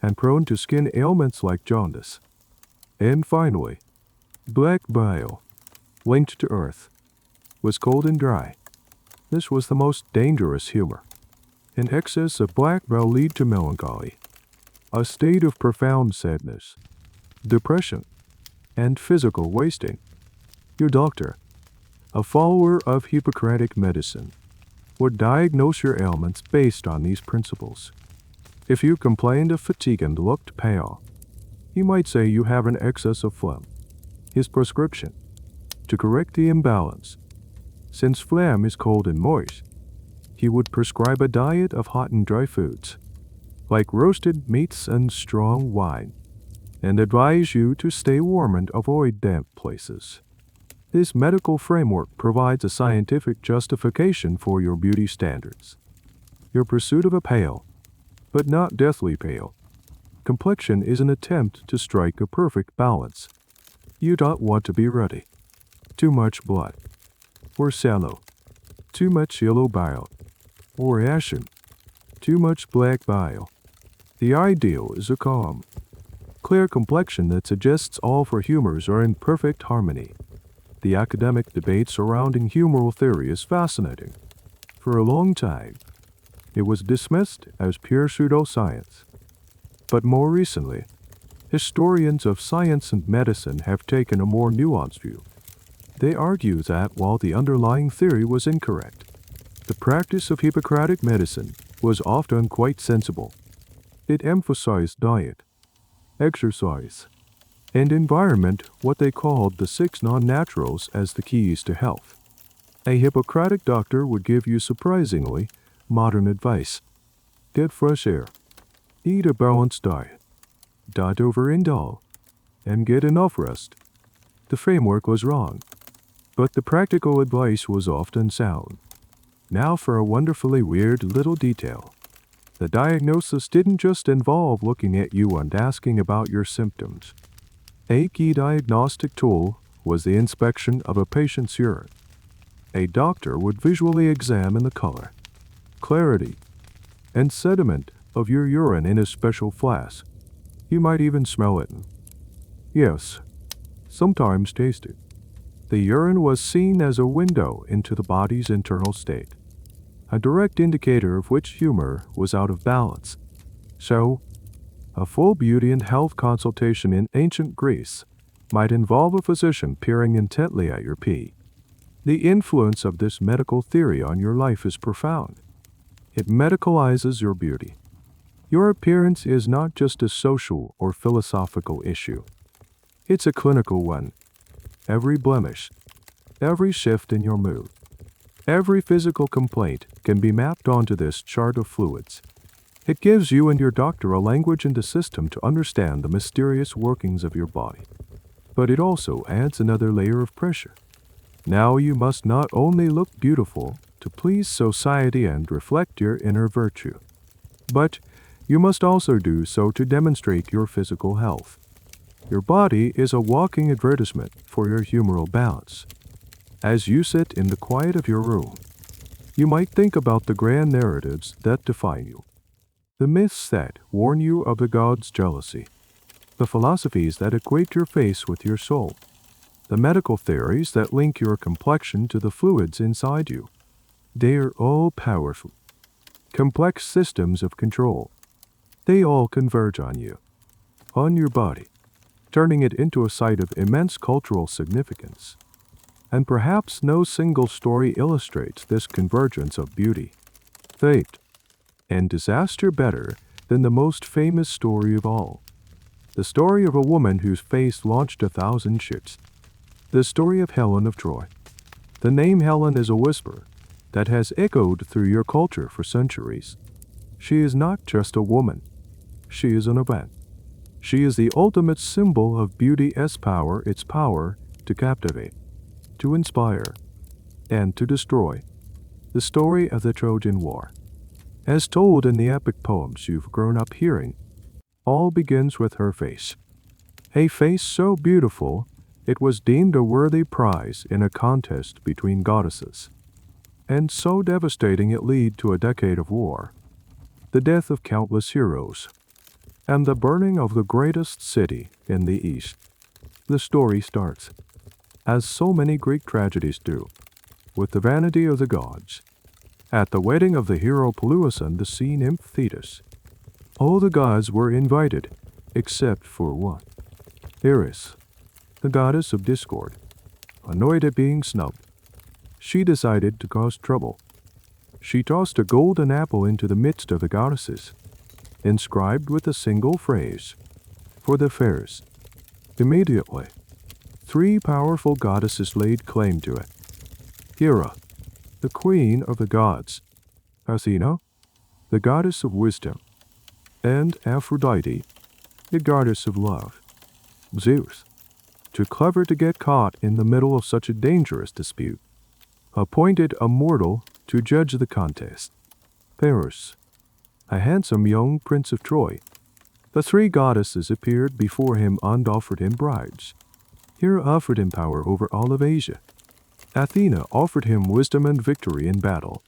and prone to skin ailments like jaundice. And finally, black bile, linked to earth, was cold and dry. This was the most dangerous humor. An excess of black bile lead to melancholy, a state of profound sadness, depression, and physical wasting. Your doctor, a follower of Hippocratic medicine, would diagnose your ailments based on these principles. If you complained of fatigue and looked pale, he might say you have an excess of phlegm. His prescription, to correct the imbalance, since phlegm is cold and moist, he would prescribe a diet of hot and dry foods, like roasted meats and strong wine, and advise you to stay warm and avoid damp places. This medical framework provides a scientific justification for your beauty standards. Your pursuit of a pale, but not deathly pale, complexion is an attempt to strike a perfect balance. You don't want to be ruddy, too much blood, or sallow, too much yellow bile, or ashen, too much black bile. The ideal is a calm, clear complexion that suggests all four humors are in perfect harmony. The academic debate surrounding humoral theory is fascinating. For a long time, it was dismissed as pure pseudoscience. But more recently, historians of science and medicine have taken a more nuanced view. They argue that while the underlying theory was incorrect, the practice of Hippocratic medicine was often quite sensible. It emphasized diet, exercise, and environment, what they called the 6 non-naturals, as the keys to health. A Hippocratic doctor would give you surprisingly modern advice. Get fresh air, eat a balanced diet, don't overindulge, and get enough rest. The framework was wrong, but the practical advice was often sound. Now for a wonderfully weird little detail. The diagnosis didn't just involve looking at you and asking about your symptoms. A key diagnostic tool was the inspection of a patient's urine. A doctor would visually examine the color, clarity, and sediment of your urine in a special flask. You might even smell it. Yes, sometimes taste it. The urine was seen as a window into the body's internal state, a direct indicator of which humor was out of balance. So, A full beauty and health consultation in ancient Greece might involve a physician peering intently at your pee. The influence of this medical theory on your life is profound. It medicalizes your beauty. Your appearance is not just a social or philosophical issue. It's a clinical one. Every blemish, every shift in your mood, every physical complaint can be mapped onto this chart of fluids. It gives you and your doctor a language and a system to understand the mysterious workings of your body. But it also adds another layer of pressure. Now you must not only look beautiful to please society and reflect your inner virtue, but you must also do so to demonstrate your physical health. Your body is a walking advertisement for your humoral balance. As you sit in the quiet of your room, you might think about the grand narratives that define you, the myths that warn you of the gods' jealousy, the philosophies that equate your face with your soul, the medical theories that link your complexion to the fluids inside you. They are all powerful, complex systems of control. They all converge on you, on your body, turning it into a site of immense cultural significance. And perhaps no single story illustrates this convergence of beauty, fate, and disaster better than the most famous story of all. The story of a woman whose face launched 1,000 ships. The story of Helen of Troy. The name Helen is a whisper that has echoed through your culture for centuries. She is not just a woman. She is an event. She is the ultimate symbol of beauty's power, its power to captivate, to inspire, and to destroy. The story of the Trojan War, as told in the epic poems you've grown up hearing, all begins with her face. A face so beautiful, it was deemed a worthy prize in a contest between goddesses, and so devastating it led to a decade of war, the death of countless heroes, and the burning of the greatest city in the East. The story starts, as so many Greek tragedies do, with the vanity of the gods. At the wedding of the hero Pellucidon, the sea nymph Thetis, all the gods were invited, except for one, Eris, the goddess of discord. Annoyed at being snubbed, she decided to cause trouble. She tossed a golden apple into the midst of the goddesses, inscribed with a single phrase, "For the fairest." Immediately, 3 powerful goddesses laid claim to it. Hera, the queen of the gods, Athena, the goddess of wisdom, and Aphrodite, the goddess of love. Zeus, too clever to get caught in the middle of such a dangerous dispute, appointed a mortal to judge the contest. Paris, a handsome young prince of Troy. The 3 goddesses appeared before him and offered him brides. Hera offered him power over all of Asia. Athena offered him wisdom and victory in battle.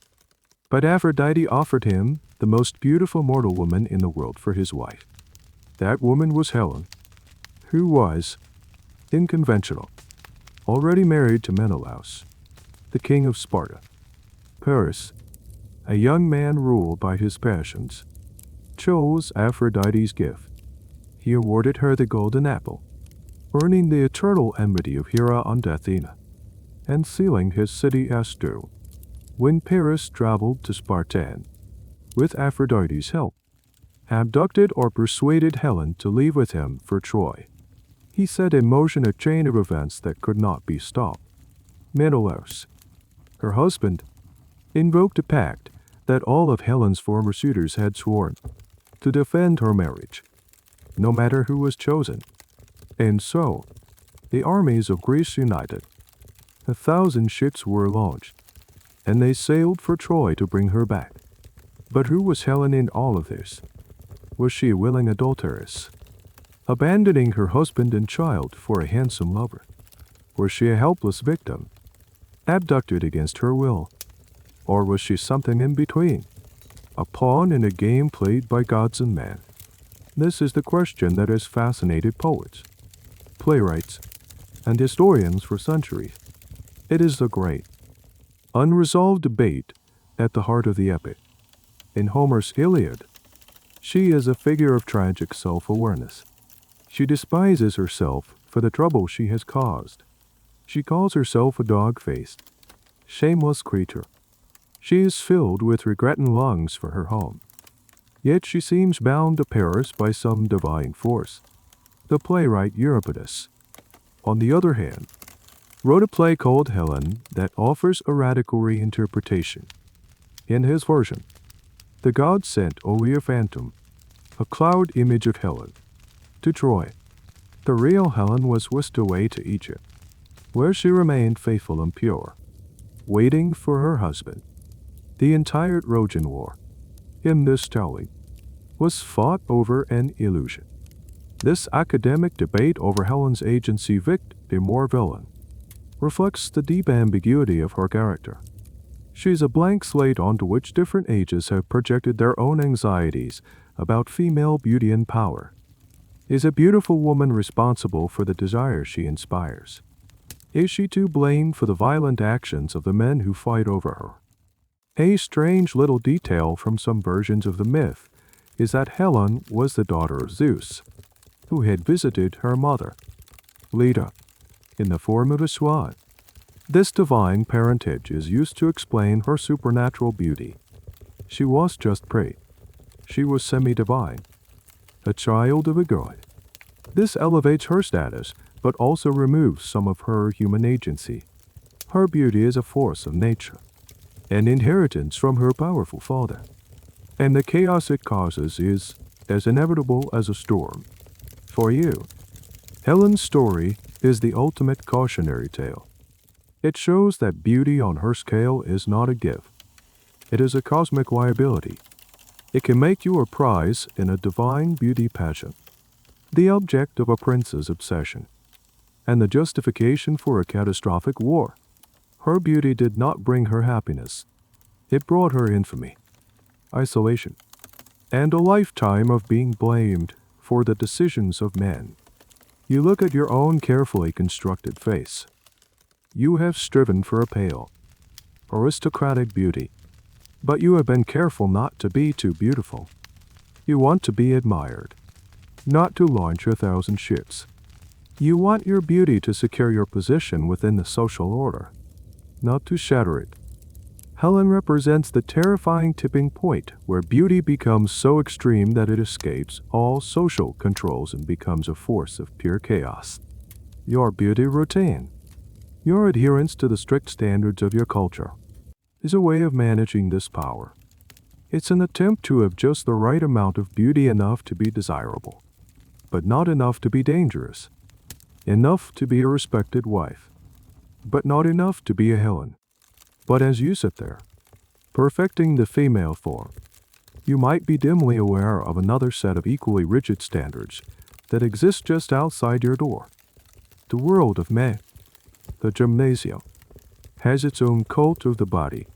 But Aphrodite offered him the most beautiful mortal woman in the world for his wife. That woman was Helen, who was unconventional, already married to Menelaus, the king of Sparta. Paris, a young man ruled by his passions, chose Aphrodite's gift. He awarded her the golden apple, earning the eternal enmity of Hera and Athena, and sealing his city as due. When Paris traveled to Sparta, with Aphrodite's help, abducted or persuaded Helen to leave with him for Troy, he set in motion a chain of events that could not be stopped. Menelaus, her husband, invoked a pact that all of Helen's former suitors had sworn to defend her marriage, no matter who was chosen. And so, the armies of Greece united. 1,000 ships were launched, and they sailed for Troy to bring her back. But who was Helen in all of this? Was she a willing adulteress, abandoning her husband and child for a handsome lover? Was she a helpless victim, abducted against her will? Or was she something in between, a pawn in a game played by gods and men? This is the question that has fascinated poets, playwrights, and historians for centuries. It is the great, unresolved debate at the heart of the epic. In Homer's Iliad, She is a figure of tragic self-awareness. She despises herself for the trouble she has caused. She calls herself a dog-faced, shameless creature. She is filled with regret and longs for her home. Yet she seems bound to Paris by some divine force. The playwright Euripides, on the other hand, wrote a play called Helen that offers a radical reinterpretation. In his version, the god sent only a phantom, a cloud image of Helen, to Troy. The real Helen was whisked away to Egypt, where she remained faithful and pure, waiting for her husband. The entire Trojan War, in this telling, was fought over an illusion. This academic debate over Helen's agency, victim or villain, reflects the deep ambiguity of her character. She's a blank slate onto which different ages have projected their own anxieties about female beauty and power. Is a beautiful woman responsible for the desire she inspires? Is she to blame for the violent actions of the men who fight over her? A strange little detail from some versions of the myth is that Helen was the daughter of Zeus, who had visited her mother, Leda, in the form of a swan. This divine parentage is used to explain her supernatural beauty. She was just pretty. She was semi-divine, a child of a god. This elevates her status, but also removes some of her human agency. Her beauty is a force of nature, an inheritance from her powerful father, and the chaos it causes is as inevitable as a storm. For you, Helen's story is the ultimate cautionary tale. It shows that beauty on her scale is not a gift. It is a cosmic liability. It can make you a prize in a divine beauty pageant, the object of a prince's obsession, and the justification for a catastrophic war. Her beauty did not bring her happiness. It brought her infamy, isolation, and a lifetime of being blamed for the decisions of men. You look at your own carefully constructed face. You have striven for a pale, aristocratic beauty, but you have been careful not to be too beautiful. You want to be admired, not to launch 1,000 shits. You want your beauty to secure your position within the social order, not to shatter it. Helen represents the terrifying tipping point where beauty becomes so extreme that it escapes all social controls and becomes a force of pure chaos. Your beauty routine, your adherence to the strict standards of your culture, is a way of managing this power. It's an attempt to have just the right amount of beauty, enough to be desirable, but not enough to be dangerous, enough to be a respected wife, but not enough to be a Helen. But as you sit there, perfecting the female form, you might be dimly aware of another set of equally rigid standards that exist just outside your door. The world of men, the gymnasium, has its own cult of the body,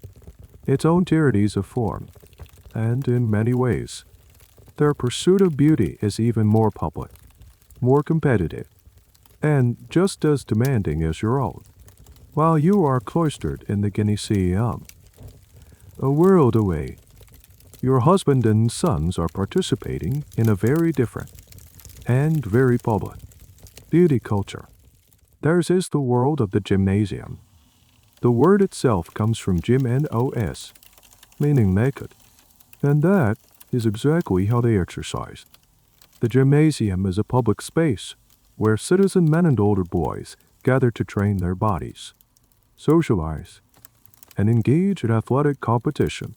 its own tyrannies of form, and in many ways, their pursuit of beauty is even more public, more competitive, and just as demanding as your own. While you are cloistered in the Gymnasium, a world away, your husband and sons are participating in a very different and very public beauty culture. Theirs is the world of the gymnasium. The word itself comes from gymnos, meaning naked, and that is exactly how they exercise. The gymnasium is a public space where citizen men and older boys gather to train their bodies, socialize, and engage in athletic competition,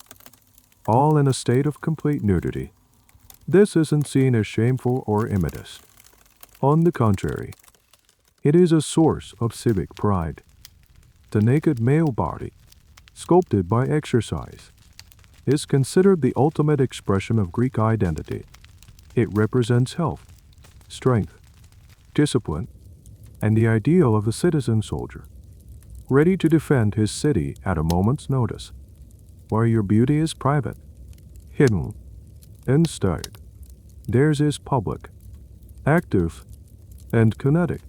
all in a state of complete nudity. This isn't seen as shameful or immodest. On the contrary, it is a source of civic pride. The naked male body, sculpted by exercise, is considered the ultimate expression of Greek identity. It represents health, strength, discipline, and the ideal of the citizen soldier, ready to defend his city at a moment's notice. Where your beauty is private, hidden, instead, theirs is public, active, and kinetic.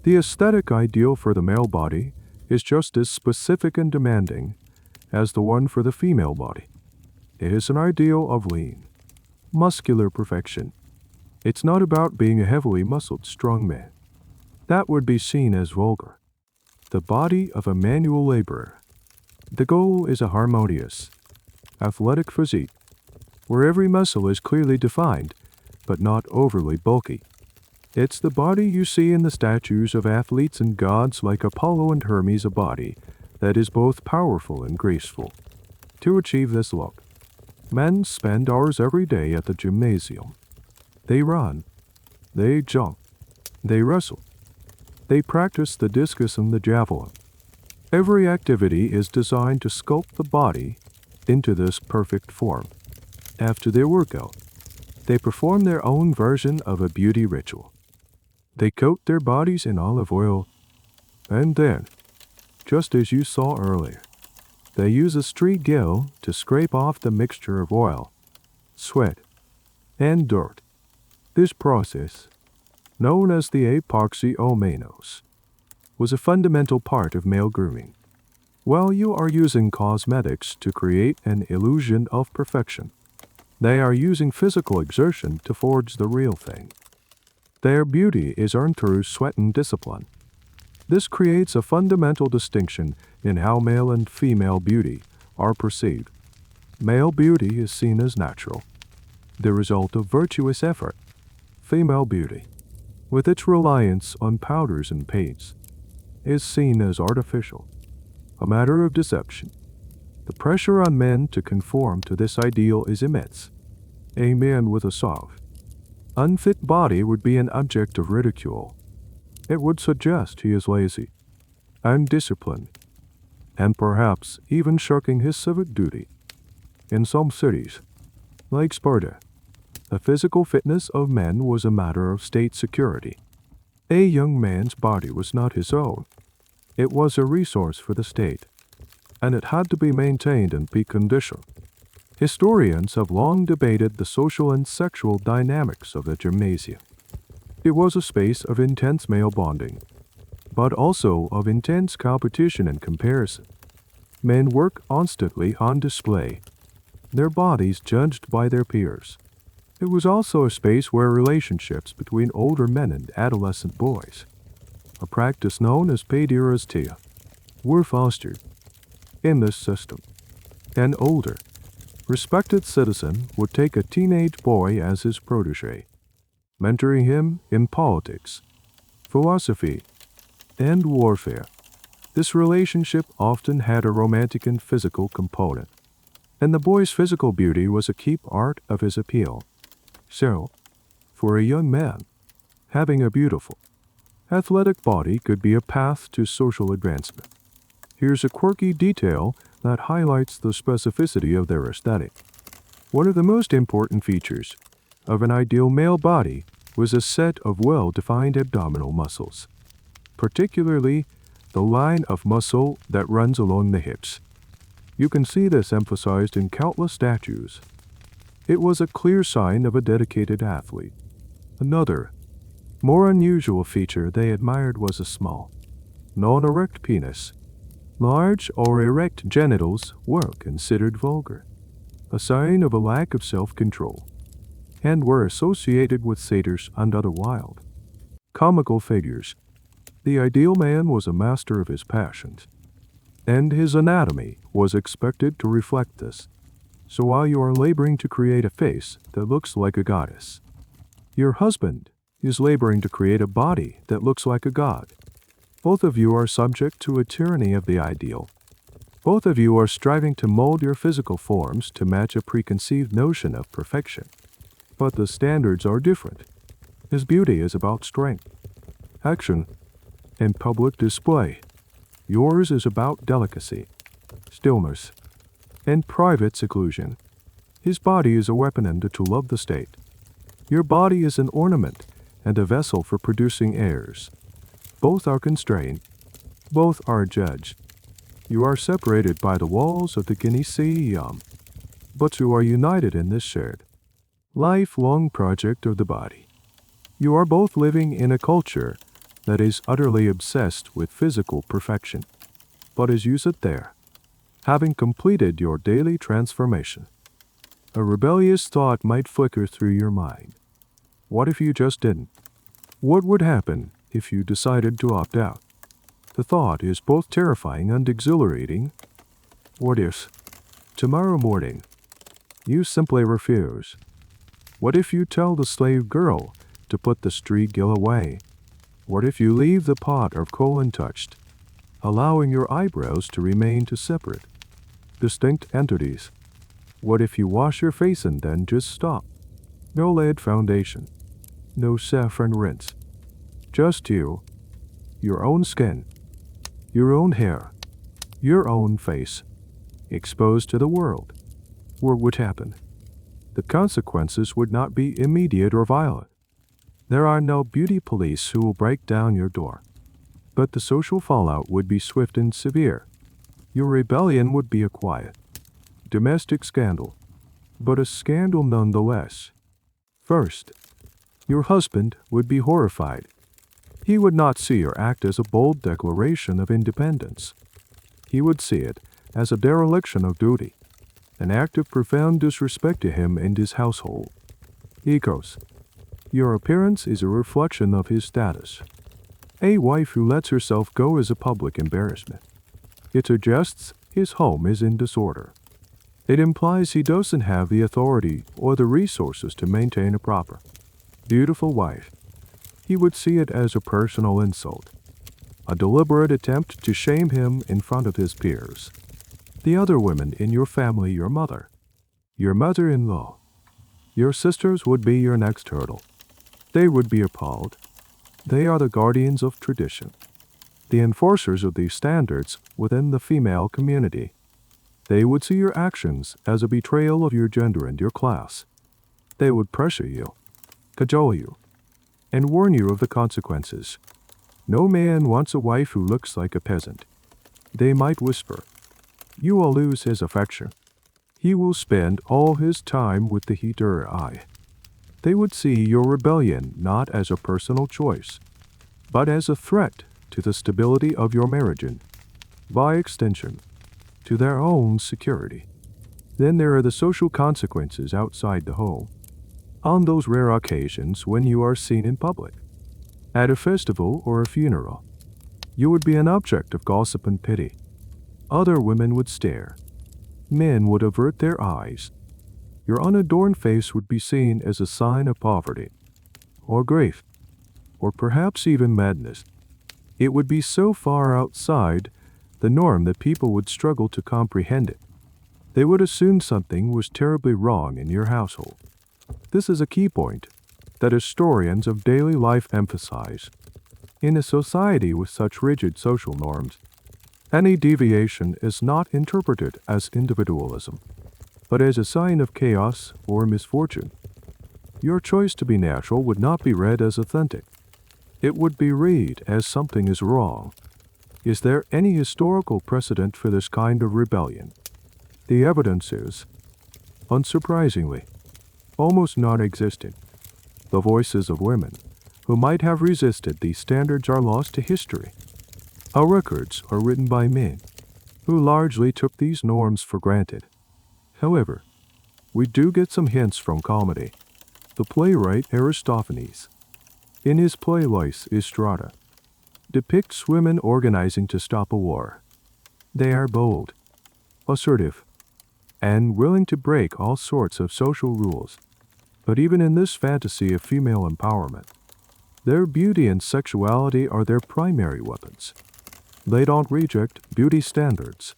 The aesthetic ideal for the male body is just as specific and demanding as the one for the female body. It is an ideal of lean, muscular perfection. It's not about being a heavily muscled strong man. That would be seen as vulgar. The body of a manual laborer. The goal is a harmonious, athletic physique, where every muscle is clearly defined, but not overly bulky. It's the body you see in the statues of athletes and gods like Apollo and Hermes, a body that is both powerful and graceful. To achieve this look, men spend hours every day at the gymnasium. They run, they jump, they wrestle, they practice the discus and the javelin. Every activity is designed to sculpt the body into this perfect form. After their workout, they perform their own version of a beauty ritual. They coat their bodies in olive oil, and then, just as you saw earlier, they use a street gill to scrape off the mixture of oil, sweat, and dirt. This process, known as the epoxy omenos, was a fundamental part of male grooming. While you are using cosmetics to create an illusion of perfection, they are using physical exertion to forge the real thing. Their beauty is earned through sweat and discipline. This creates a fundamental distinction in how male and female beauty are perceived. Male beauty is seen as natural, the result of virtuous effort. Female beauty, with its reliance on powders and paints, is seen as artificial, a matter of deception. The pressure on men to conform to this ideal is immense. A man with a soft, unfit body would be an object of ridicule. It would suggest he is lazy, undisciplined, and perhaps even shirking his civic duty. In some cities, like Sparta, the physical fitness of men was a matter of state security. A young man's body was not his own. It was a resource for the state, and it had to be maintained in peak condition. Historians have long debated the social and sexual dynamics of the gymnasium. It was a space of intense male bonding, but also of intense competition and comparison. Men work constantly on display, their bodies judged by their peers. It was also a space where relationships between older men and adolescent boys, a practice known as paiderastia, were fostered. In this system, an older, respected citizen would take a teenage boy as his protege, mentoring him in politics, philosophy, and warfare. This relationship often had a romantic and physical component, and the boy's physical beauty was a key part of his appeal. So, for a young man, having a beautiful, athletic body could be a path to social advancement. Here's a quirky detail that highlights the specificity of their aesthetic. One of the most important features of an ideal male body was a set of well-defined abdominal muscles, particularly the line of muscle that runs along the hips. You can see this emphasized in countless statues. It was a clear sign of a dedicated athlete. Another, more unusual feature they admired was a small, non-erect penis. Large or erect genitals were considered vulgar, a sign of a lack of self-control, and were associated with satyrs and other wild, comical figures. The ideal man was a master of his passions, and his anatomy was expected to reflect this. So while you are laboring to create a face that looks like a goddess, your husband is laboring to create a body that looks like a god. Both of you are subject to a tyranny of the ideal. Both of you are striving to mold your physical forms to match a preconceived notion of perfection. But the standards are different. His beauty is about strength, action, and public display. Yours is about delicacy, stillness, and private seclusion. His body is a weapon and a tool of the state. Your body is an ornament and a vessel for producing heirs. Both are constrained. Both are judged. You are separated by the walls of the Gymnasium, but you are united in this shared, lifelong project of the body. You are both living in a culture that is utterly obsessed with physical perfection. But as you sit there, having completed your daily transformation, A rebellious thought might flicker through your mind. What if you just didn't? What would happen if you decided to opt out? The thought is both terrifying and exhilarating. What if, tomorrow morning, you simply refuse? What if you tell the slave girl to put the street gill away? What if you leave the pot of coal untouched, allowing your eyebrows to remain two separate, distinct entities? What if you wash your face and then just stop? No lead foundation, no saffron rinse. Just you, your own skin, your own hair, your own face, exposed to the world. What would happen? The consequences would not be immediate or violent. There are no beauty police who will break down your door. But the social fallout would be swift and severe. Your rebellion would be a quiet, domestic scandal, but a scandal nonetheless. First, your husband would be horrified. He would not see your act as a bold declaration of independence. He would see it as a dereliction of duty, an act of profound disrespect to him and his household. Ecos. Your appearance is a reflection of his status. A wife who lets herself go is a public embarrassment. It suggests his home is in disorder. It implies he doesn't have the authority or the resources to maintain a proper, beautiful wife. He would see it as a personal insult, a deliberate attempt to shame him in front of his peers. The other women in your family, your mother-in-law, your sisters would be your next hurdle. They would be appalled. They are the guardians of tradition, the enforcers of these standards within the female community. They would see your actions as a betrayal of your gender and your class. They would pressure you, cajole you, and warn you of the consequences. No man wants a wife who looks like a peasant. They might whisper, you will lose his affection. He will spend all his time with the heater eye. They would see your rebellion not as a personal choice, but as a threat to the stability of your marriage and, by extension, to their own security. Then there are the social consequences outside the home. On those rare occasions when you are seen in public, at a festival or a funeral, you would be an object of gossip and pity. Other women would stare. Men would avert their eyes. Your unadorned face would be seen as a sign of poverty, or grief, or perhaps even madness. It would be so far outside the norm that people would struggle to comprehend it. They would assume something was terribly wrong in your household. This is a key point that historians of daily life emphasize. In a society with such rigid social norms, any deviation is not interpreted as individualism, but as a sign of chaos or misfortune. Your choice to be natural would not be read as authentic. It would be read as something is wrong. Is there any historical precedent for this kind of rebellion? The evidence is, unsurprisingly, almost non-existent. The voices of women who might have resisted these standards are lost to history. Our records are written by men who largely took these norms for granted. However, we do get some hints from comedy. The playwright Aristophanes, in his play Lysistrata, depicts women organizing to stop a war. They are bold, assertive, and willing to break all sorts of social rules. But even in this fantasy of female empowerment, their beauty and sexuality are their primary weapons. They don't reject beauty standards.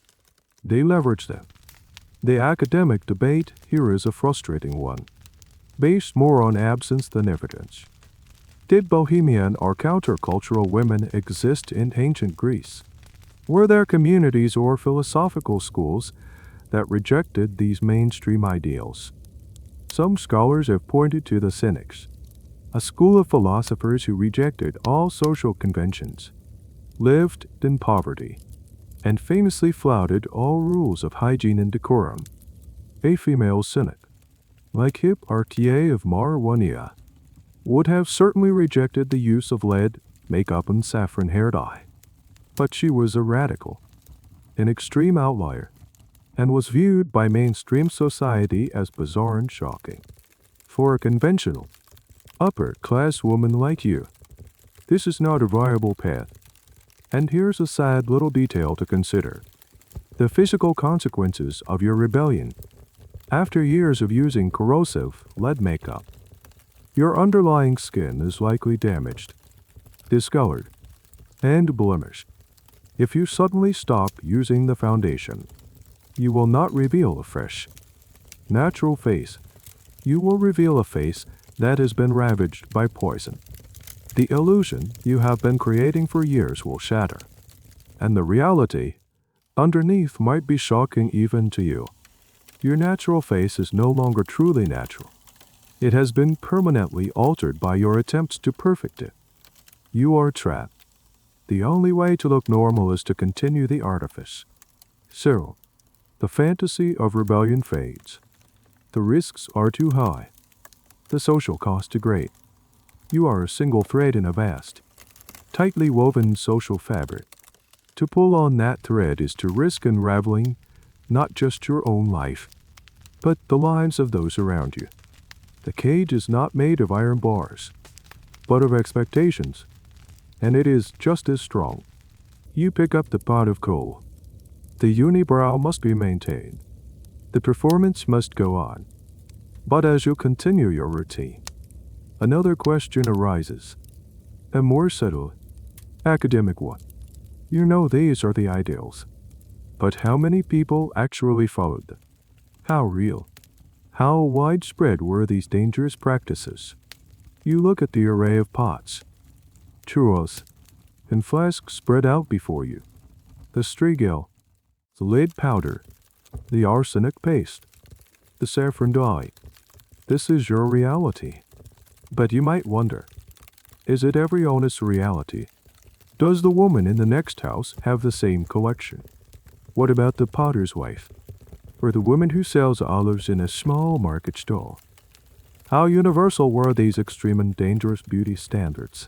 They leverage them. The academic debate here is a frustrating one, based more on absence than evidence. Did bohemian or countercultural women exist in ancient Greece? Were there communities or philosophical schools that rejected these mainstream ideals? Some scholars have pointed to the Cynics, a school of philosophers who rejected all social conventions, lived in poverty, and famously flouted all rules of hygiene and decorum. A female cynic, like Hypatia of Mauravania, would have certainly rejected the use of lead, makeup, and saffron hair dye. But she was a radical, an extreme outlier, and was viewed by mainstream society as bizarre and shocking. For a conventional, upper-class woman like you, this is not a viable path. And here's a sad little detail to consider. The physical consequences of your rebellion. After years of using corrosive lead makeup, your underlying skin is likely damaged, discolored, and blemished. If you suddenly stop using the foundation, you will not reveal a fresh, natural face. You will reveal a face that has been ravaged by poison. The illusion you have been creating for years will shatter, and the reality underneath might be shocking even to you. Your natural face is no longer truly natural. It has been permanently altered by your attempts to perfect it. You are trapped. The only way to look normal is to continue the artifice. So, the fantasy of rebellion fades. The risks are too high. The social cost too great. You are a single thread in a vast, tightly woven social fabric. To pull on that thread is to risk unraveling not just your own life, but the lives of those around you. The cage is not made of iron bars, but of expectations, and it is just as strong. You pick up the pot of coal. The unibrow must be maintained. The performance must go on. But as you continue your routine, another question arises, a more subtle, academic one. You know these are the ideals, but how many people actually followed them? How real, how widespread were these dangerous practices? You look at the array of pots, churros, and flasks spread out before you, the strigil, the lead powder, the arsenic paste, the saffron dye. This is your reality. But you might wonder, is it every honest reality? Does the woman in the next house have the same collection? What about the potter's wife? Or the woman who sells olives in a small market stall? How universal were these extreme and dangerous beauty standards?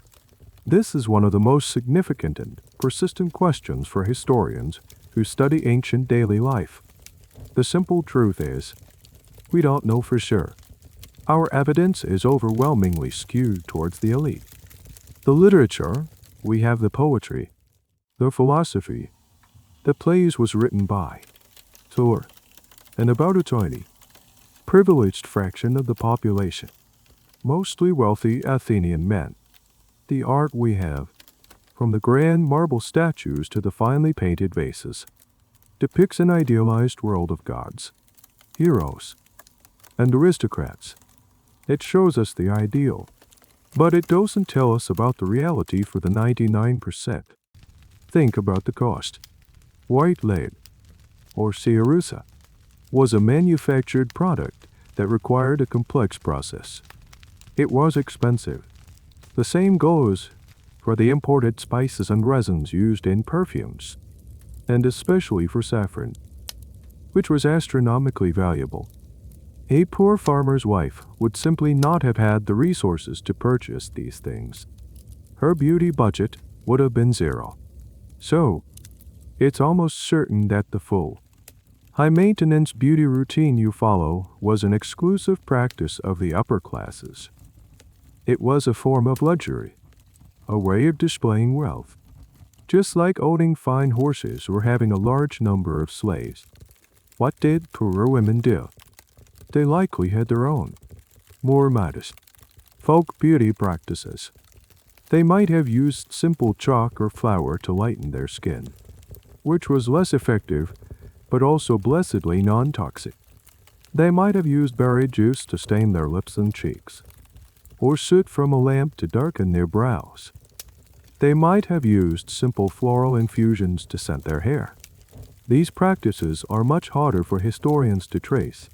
This is one of the most significant and persistent questions for historians who study ancient daily life. The simple truth is, we don't know for sure. Our evidence is overwhelmingly skewed towards the elite. The literature, we have the poetry, the philosophy, the plays was written by, for, and about a tiny, privileged fraction of the population, mostly wealthy Athenian men. The art we have, from the grand marble statues to the finely painted vases, depicts an idealized world of gods, heroes, and aristocrats. It shows us the ideal, but it doesn't tell us about the reality for the 99%. Think about the cost. White lead, or cerussa, was a manufactured product that required a complex process. It was expensive. The same goes for the imported spices and resins used in perfumes, and especially for saffron, which was astronomically valuable. A poor farmer's wife would simply not have had the resources to purchase these things. Her beauty budget would have been zero. So, it's almost certain that the full, high-maintenance beauty routine you follow was an exclusive practice of the upper classes. It was a form of luxury, a way of displaying wealth, just like owning fine horses or having a large number of slaves. What did poorer women do? They likely had their own, more modest, folk beauty practices. They might have used simple chalk or flour to lighten their skin, which was less effective but also blessedly non-toxic. They might have used berry juice to stain their lips and cheeks, or soot from a lamp to darken their brows. They might have used simple floral infusions to scent their hair. These practices are much harder for historians to trace,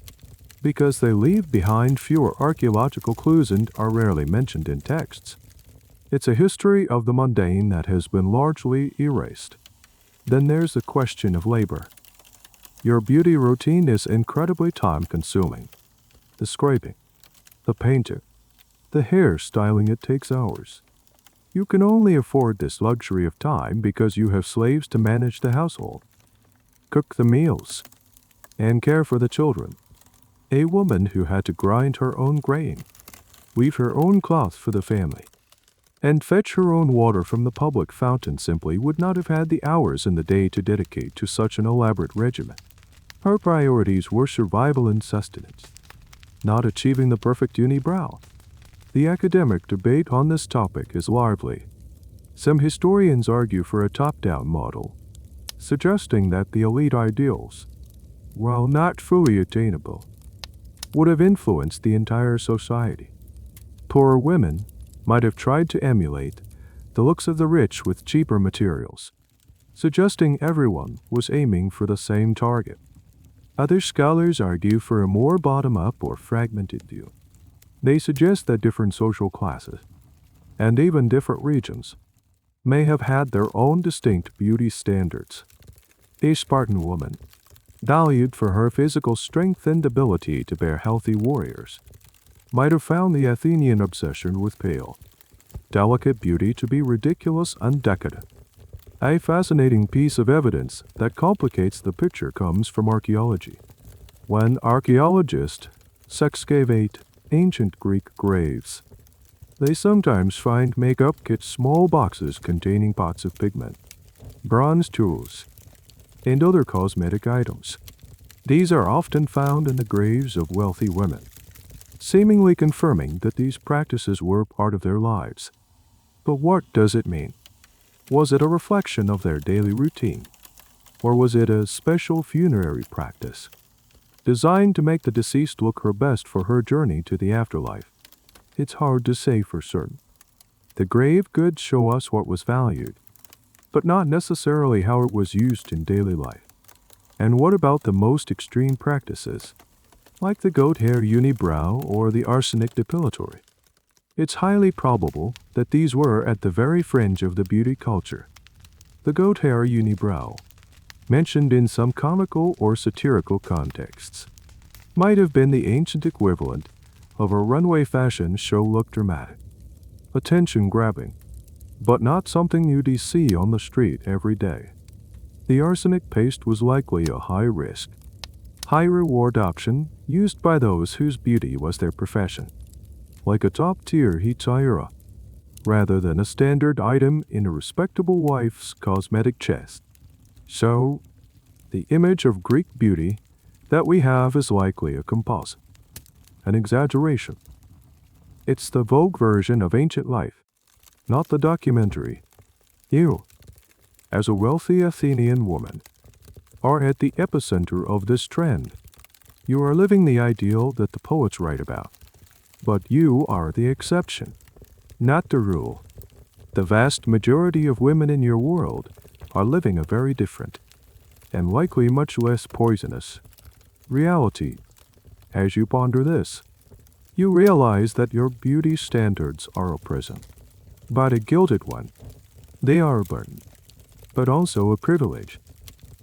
because they leave behind fewer archaeological clues and are rarely mentioned in texts. It's a history of the mundane that has been largely erased. Then there's the question of labor. Your beauty routine is incredibly time-consuming. The scraping, the painting, the hair styling, it takes hours. You can only afford this luxury of time because you have slaves to manage the household, cook the meals, and care for the children. A woman who had to grind her own grain, weave her own cloth for the family, and fetch her own water from the public fountain simply would not have had the hours in the day to dedicate to such an elaborate regimen. Her priorities were survival and sustenance, not achieving the perfect unibrow. The academic debate on this topic is lively. Some historians argue for a top-down model, suggesting that the elite ideals, while not fully attainable, would have influenced the entire society. Poorer women might have tried to emulate the looks of the rich with cheaper materials, suggesting everyone was aiming for the same target. Other scholars argue for a more bottom-up or fragmented view. They suggest that different social classes, and even different regions, may have had their own distinct beauty standards. A Spartan woman, valued for her physical strength and ability to bear healthy warriors, might have found the Athenian obsession with pale, delicate beauty to be ridiculous and decadent. A fascinating piece of evidence that complicates the picture comes from archaeology. When archaeologists excavate ancient Greek graves, they sometimes find makeup kits, small boxes containing pots of pigment, bronze tools, and other cosmetic items. These are often found in the graves of wealthy women, seemingly confirming that these practices were part of their lives. But what does it mean? Was it a reflection of their daily routine, or was it a special funerary practice, designed to make the deceased look her best for her journey to the afterlife? It's hard to say for certain. The grave goods show us what was valued, but not necessarily how it was used in daily life. And what about the most extreme practices, like the goat hair unibrow or the arsenic depilatory? It's highly probable that these were at the very fringe of the beauty culture. The goat hair unibrow, mentioned in some comical or satirical contexts, might have been the ancient equivalent of a runway fashion show look dramatic, attention-grabbing, but not something you'd see on the street every day. The arsenic paste was likely a high-risk, high-reward option used by those whose beauty was their profession, like a top-tier hetaira, rather than a standard item in a respectable wife's cosmetic chest. So, the image of Greek beauty that we have is likely a composite, an exaggeration. It's the Vogue version of ancient life, not the documentary. You, as a wealthy Athenian woman, are at the epicenter of this trend. You are living the ideal that the poets write about. But you are the exception, not the rule. The vast majority of women in your world are living a very different, and likely much less poisonous, reality. As you ponder this, you realize that your beauty standards are a prison, but a gilded one. They are a burden, but also a privilege.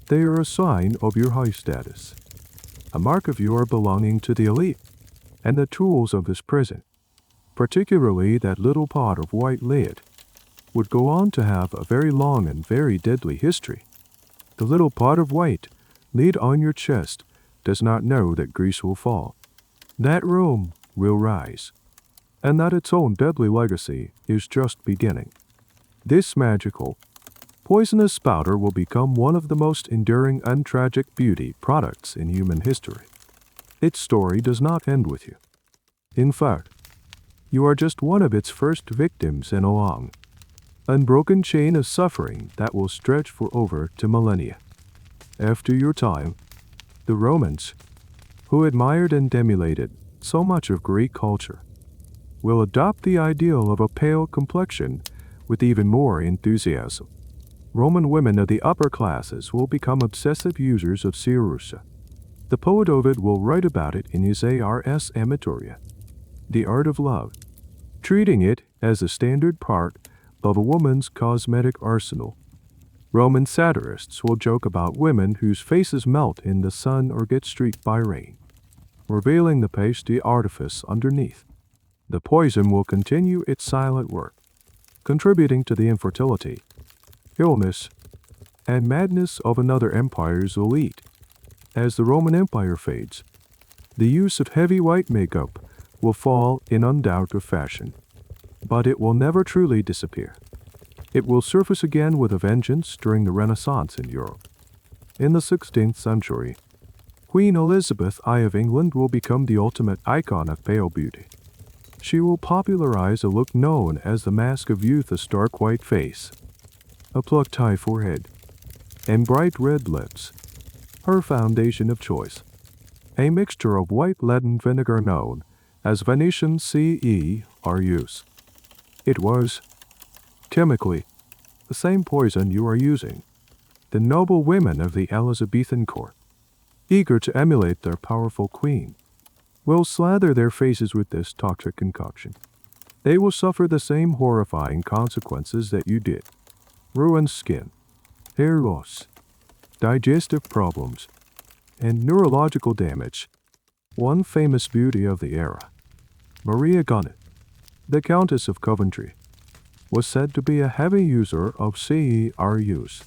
They are a sign of your high status, a mark of your belonging to the elite, and the tools of this prison, particularly that little pot of white lead, would go on to have a very long and very deadly history. The little pot of white lead on your chest does not know that grease will fall, that Rome will rise, and that its own deadly legacy is just beginning. This magical, poisonous powder will become one of the most enduring and tragic beauty products in human history. Its story does not end with you. In fact, you are just one of its first victims in a long, unbroken chain of suffering that will stretch for over 2 millennia. After your time, the Romans, who admired and emulated so much of Greek culture, will adopt the ideal of a pale complexion with even more enthusiasm. Roman women of the upper classes will become obsessive users of cerussa. The poet Ovid will write about it in his Ars Amatoria, The Art of Love, treating it as a standard part of a woman's cosmetic arsenal. Roman satirists will joke about women whose faces melt in the sun or get streaked by rain, revealing the pasty artifice underneath. The poison will continue its silent work, contributing to the infertility, illness, and madness of another empire's elite. As the Roman Empire fades, the use of heavy white makeup will fall in undoubted fashion, but it will never truly disappear. It will surface again with a vengeance during the Renaissance in Europe. In the 16th century, Queen Elizabeth I of England will become the ultimate icon of pale beauty. She will popularize a look known as the mask of youth, a stark white face, a plucked high forehead, and bright red lips. Her foundation of choice, a mixture of white leaden vinegar known as Venetian CERUs. It was, chemically, the same poison you are using. The noble women of the Elizabethan court, eager to emulate their powerful queen, will slather their faces with this toxic concoction. They will suffer the same horrifying consequences that you did: ruined skin, hair loss, digestive problems, and neurological damage. One famous beauty of the era, Maria Gunnet, the Countess of Coventry, was said to be a heavy user of CERUs.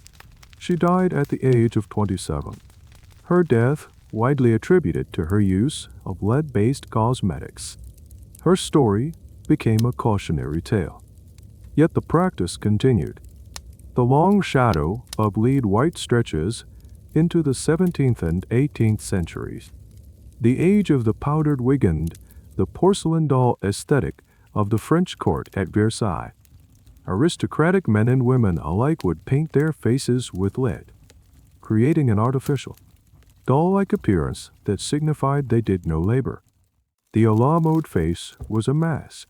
She died at the age of 27. Her death widely attributed to her use of lead-based cosmetics. Her story became a cautionary tale. Yet the practice continued. The long shadow of lead white stretches into the 17th and 18th centuries. The age of the powdered wig and the porcelain doll aesthetic of the French court at Versailles. Aristocratic men and women alike would paint their faces with lead, creating an artificial, doll-like appearance that signified they did no labor. The a la mode face was a mask,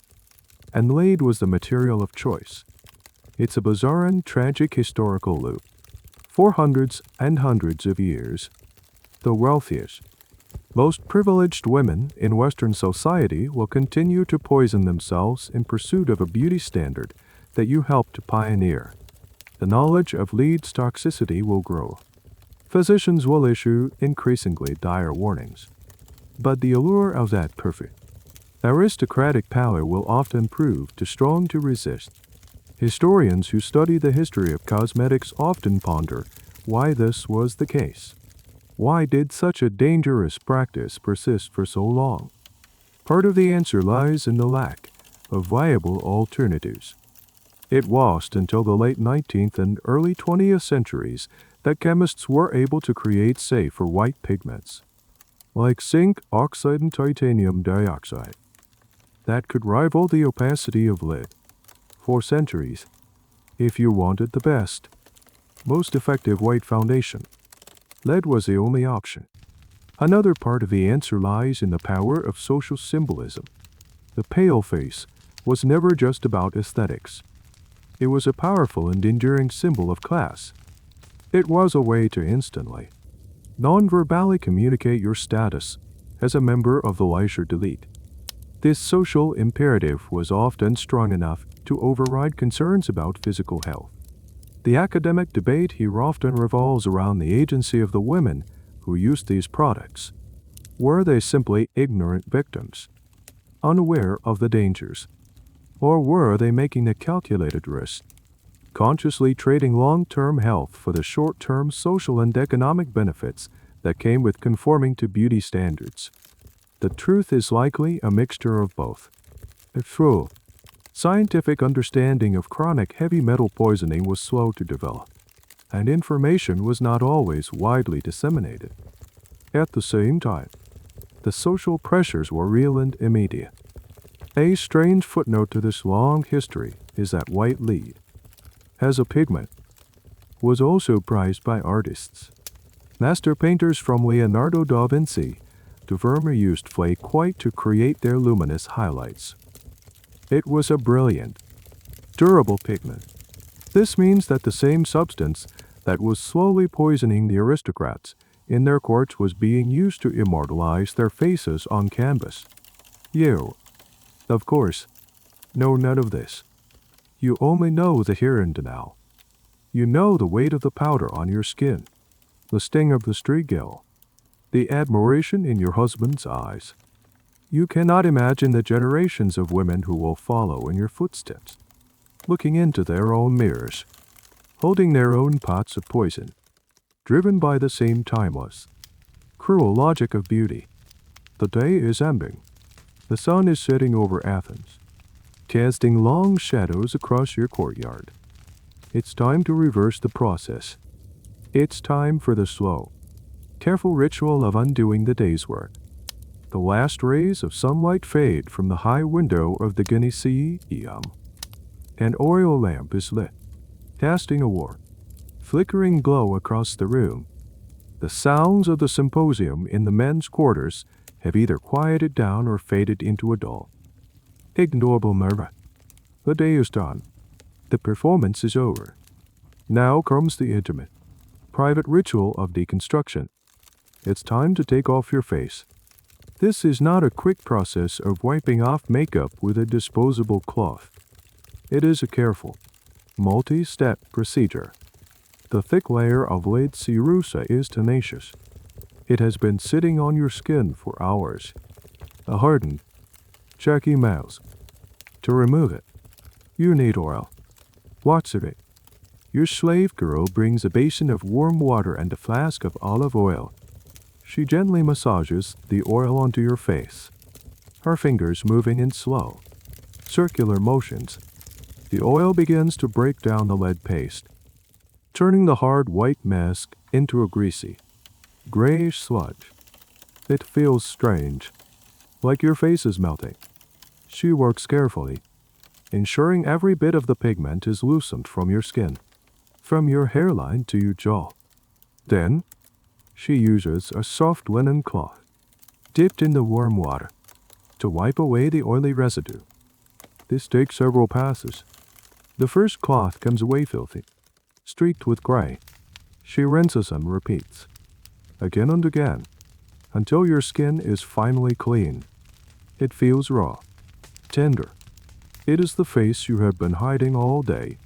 and lead was the material of choice. It's a bizarre and tragic historical loop. For hundreds and hundreds of years, the wealthiest, most privileged women in Western society will continue to poison themselves in pursuit of a beauty standard that you helped to pioneer. The knowledge of lead's toxicity will grow. Physicians will issue increasingly dire warnings. But the allure of that perfect, aristocratic pallor will often prove too strong to resist. Historians who study the history of cosmetics often ponder why this was the case. Why did such a dangerous practice persist for so long? Part of the answer lies in the lack of viable alternatives. It wasn't until the late 19th and early 20th centuries that chemists were able to create safer white pigments, like zinc oxide and titanium dioxide, that could rival the opacity of lead. For centuries, if you wanted the best, most effective white foundation, lead was the only option. Another part of the answer lies in the power of social symbolism. The pale face was never just about aesthetics. It was a powerful and enduring symbol of class. It was a way to instantly, non-verbally communicate your status as a member of the leisured elite. This social imperative was often strong enough to override concerns about physical health. The academic debate here often revolves around the agency of the women who used these products. Were they simply ignorant victims, unaware of the dangers? Or were they making a calculated risk, consciously trading long-term health for the short-term social and economic benefits that came with conforming to beauty standards? The truth is likely a mixture of both. A true, scientific understanding of chronic heavy metal poisoning was slow to develop, and information was not always widely disseminated. At the same time, the social pressures were real and immediate. A strange footnote to this long history is that white lead, as a pigment, was also prized by artists. Master painters from Leonardo da Vinci to Vermeer used flake white to create their luminous highlights. It was a brilliant, durable pigment. This means that the same substance that was slowly poisoning the aristocrats in their courts was being used to immortalize their faces on canvas. You, of course, know none of this. You only know the here and now. You know the weight of the powder on your skin, the sting of the street-gill, the admiration in your husband's eyes. You cannot imagine the generations of women who will follow in your footsteps, looking into their own mirrors, holding their own pots of poison, driven by the same timeless, cruel logic of beauty. The day is ending. The sun is setting over Athens, casting long shadows across your courtyard. It's time to reverse the process. It's time for the slow, careful ritual of undoing the day's work. The last rays of sunlight fade from the high window of the gymnasium. An oil lamp is lit, casting a warm, flickering glow across the room. The sounds of the symposium in the men's quarters have either quieted down or faded into a dull, ignorable murmur. The day is done. The performance is over. Now comes the intimate, private ritual of deconstruction. It's time to take off your face. This is not a quick process of wiping off makeup with a disposable cloth. It is a careful, multi-step procedure. The thick layer of lead cerusa is tenacious. It has been sitting on your skin for hours. A hardened, chalky mass. To remove it, you need oil. Lots of it. Your slave girl brings a basin of warm water and a flask of olive oil. She gently massages the oil onto your face, her fingers moving in slow, circular motions. The oil begins to break down the lead paste, turning the hard white mask into a greasy, grayish sludge. It feels strange, like your face is melting. She works carefully, ensuring every bit of the pigment is loosened from your skin, from your hairline to your jaw. Then, she uses a soft linen cloth, dipped in the warm water, to wipe away the oily residue. This takes several passes. The first cloth comes away filthy, streaked with gray. She rinses and repeats, again and again, until your skin is finally clean. It feels raw, tender. It is the face you have been hiding all day,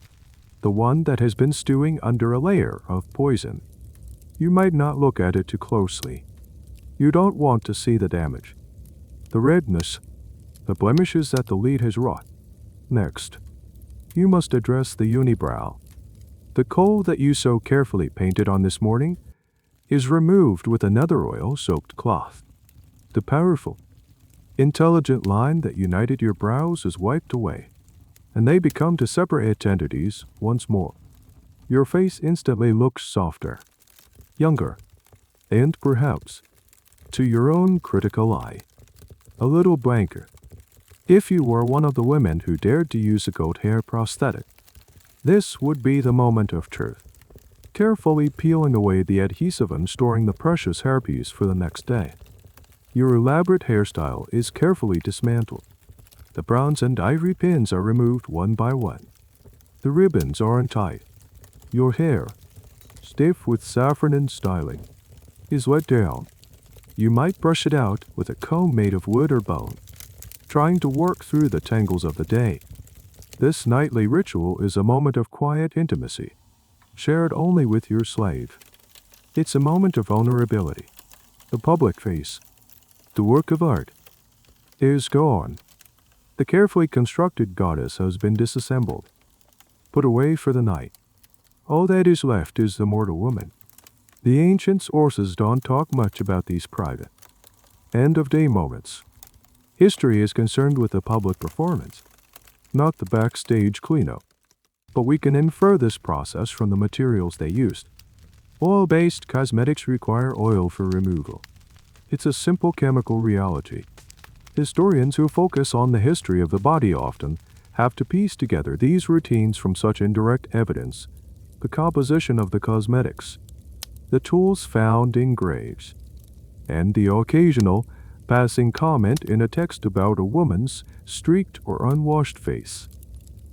the one that has been stewing under a layer of poison. You might not look at it too closely. You don't want to see the damage, the redness, the blemishes that the lead has wrought. Next, you must address the unibrow. The kohl that you so carefully painted on this morning is removed with another oil-soaked cloth. The powerful, intelligent line that united your brows is wiped away, and they become two separate entities once more. Your face instantly looks softer, younger, and perhaps, to your own critical eye, a little blanker. If you were one of the women who dared to use a goat hair prosthetic, this would be the moment of truth, carefully peeling away the adhesive and storing the precious hairpiece for the next day. Your elaborate hairstyle is carefully dismantled. The bronze and ivory pins are removed one by one. The ribbons are untied. Your hair, stiff with saffron and styling, is let down. You might brush it out with a comb made of wood or bone, trying to work through the tangles of the day. This nightly ritual is a moment of quiet intimacy, shared only with your slave. It's a moment of vulnerability. The public face, the work of art, is gone. The carefully constructed goddess has been disassembled, put away for the night. All that is left is the mortal woman. The ancient sources don't talk much about these private, end-of-day moments. History is concerned with the public performance, not the backstage cleanup. But we can infer this process from the materials they used. Oil-based cosmetics require oil for removal. It's a simple chemical reality. Historians who focus on the history of the body often have to piece together these routines from such indirect evidence: the composition of the cosmetics, the tools found in graves, and the occasional passing comment in a text about a woman's streaked or unwashed face.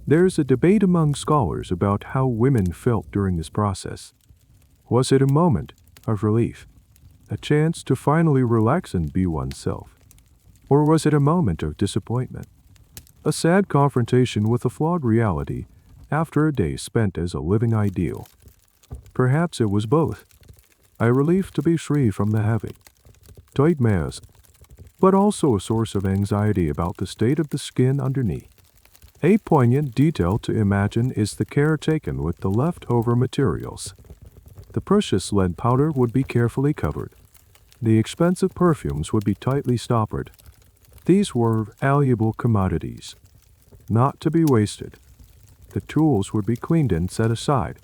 There's a debate among scholars about how women felt during this process. Was it a moment of relief, a chance to finally relax and be oneself? Or was it a moment of disappointment, a sad confrontation with a flawed reality after a day spent as a living ideal? Perhaps it was both. A relief to be free from the heavy, tight mask, but also a source of anxiety about the state of the skin underneath. A poignant detail to imagine is the care taken with the leftover materials. The precious lead powder would be carefully covered, The expensive perfumes would be tightly stoppered. These were valuable commodities, not to be wasted. The tools would be cleaned and set aside,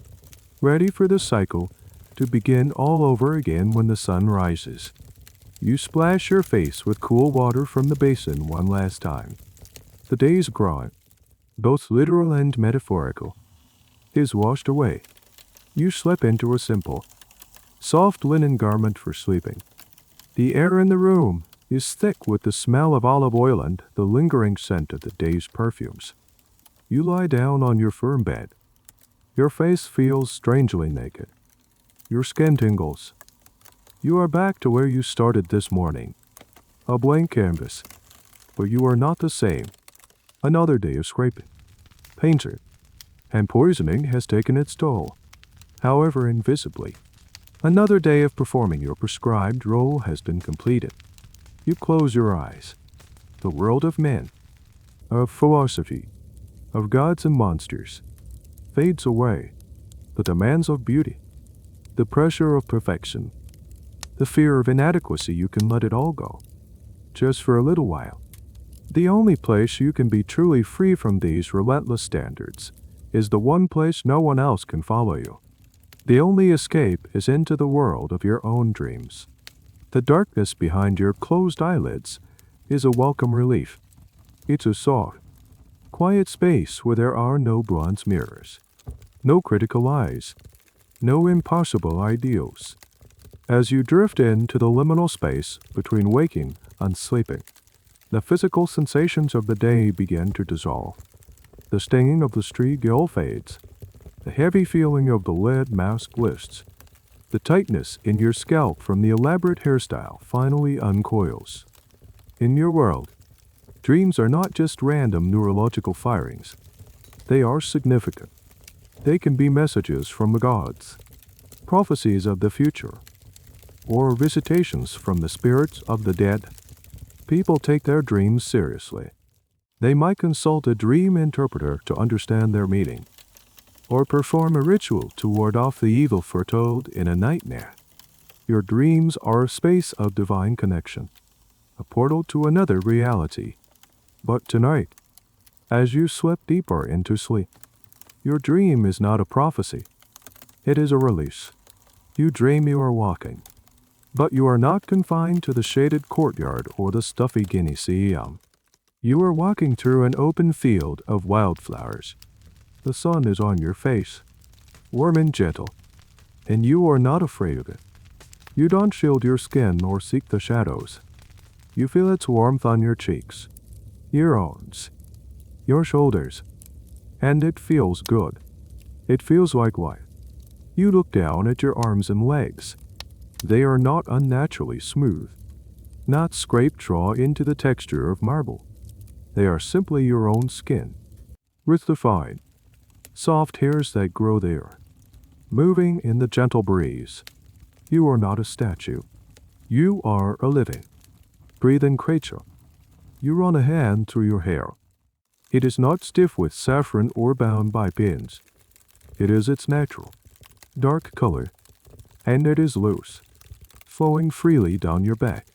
ready for the cycle to begin all over again when the sun rises. You splash your face with cool water from the basin one last time. The day's grind, both literal and metaphorical, is washed away. You slip into a simple, soft linen garment for sleeping. The air in the room is thick with the smell of olive oil and the lingering scent of the day's perfumes. You lie down on your firm bed. Your face feels strangely naked. Your skin tingles. You are back to where you started this morning. A blank canvas. But you are not the same. Another day of scraping, painting, and poisoning has taken its toll. However invisibly, another day of performing your prescribed role has been completed. You close your eyes. The world of men, of philosophy, of gods and monsters, fades away. The demands of beauty, the pressure of perfection, the fear of inadequacy, you can let it all go. Just for a little while. The only place you can be truly free from these relentless standards is the one place no one else can follow you. The only escape is into the world of your own dreams. The darkness behind your closed eyelids is a welcome relief. It's a soft, quiet space where there are no bronze mirrors, no critical eyes, no impossible ideals. As you drift into the liminal space between waking and sleeping, the physical sensations of the day begin to dissolve. The stinging of the street gill fades. The heavy feeling of the lead mask lifts. The tightness in your scalp from the elaborate hairstyle finally uncoils. In your world, dreams are not just random neurological firings. They are significant. They can be messages from the gods, prophecies of the future, or visitations from the spirits of the dead. People take their dreams seriously. They might consult a dream interpreter to understand their meaning, or perform a ritual to ward off the evil foretold in a nightmare. Your dreams are a space of divine connection, a portal to another reality. But tonight, as you slip deeper into sleep, your dream is not a prophecy. It is a release. You dream you are walking, but you are not confined to the shaded courtyard or the stuffy guinea siam. You are walking through an open field of wildflowers. The sun is on your face, warm and gentle, and you are not afraid of it. You don't shield your skin or seek the shadows. You feel its warmth on your cheeks, your arms, your shoulders, and it feels good. It feels like life. You look down at your arms and legs. They are not unnaturally smooth, not scraped raw into the texture of marble. They are simply your own skin, with the fine, soft hairs that grow there, moving in the gentle breeze. You are not a statue. You are a living, breathing creature. You run a hand through your hair. It is not stiff with saffron or bound by pins. It is its natural, dark color, and it is loose, flowing freely down your back.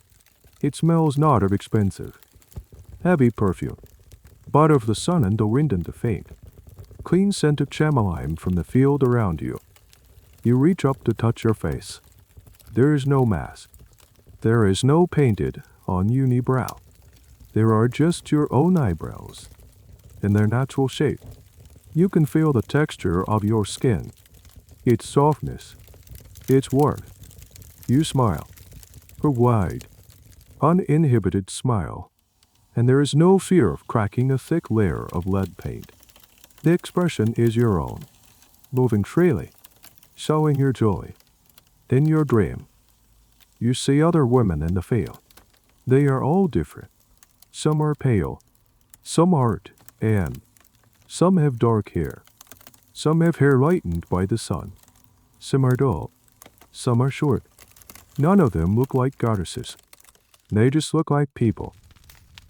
It smells not of expensive, heavy perfume, but of the sun and the wind and the faint, clean scent of chamomile from the field around you. You reach up to touch your face. There is no mask. There is no painted on unibrow. There are just your own eyebrows, in their natural shape. You can feel the texture of your skin, its softness, its warmth. You smile, a wide, uninhibited smile, and there is no fear of cracking a thick layer of lead paint. The expression is your own, moving freely, showing your joy. In your dream, you see other women in the field. They are all different. Some are pale, some aren't, and some have dark hair. Some have hair lightened by the sun. Some are dull. Some are short. None of them look like goddesses. They just look like people.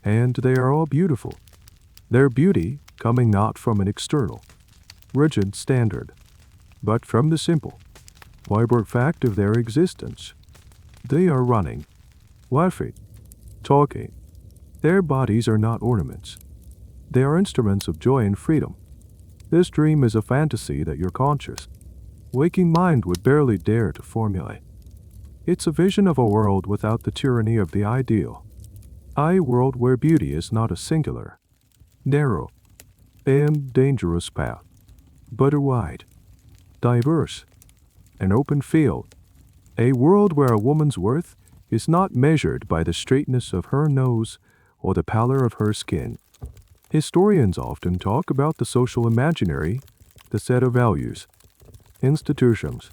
And they are all beautiful. Their beauty coming not from an external, rigid standard, but from the simple, vibrant fact of their existence. They are running, laughing, talking. Their bodies are not ornaments. They are instruments of joy and freedom. This dream is a fantasy that your conscious, waking mind would barely dare to formulate. It's a vision of a world without the tyranny of the ideal. A world where beauty is not a singular, narrow, and dangerous path, but a wide, diverse, and open field. A world where a woman's worth is not measured by the straightness of her nose or the pallor of her skin. Historians often talk about the social imaginary, the set of values, institutions,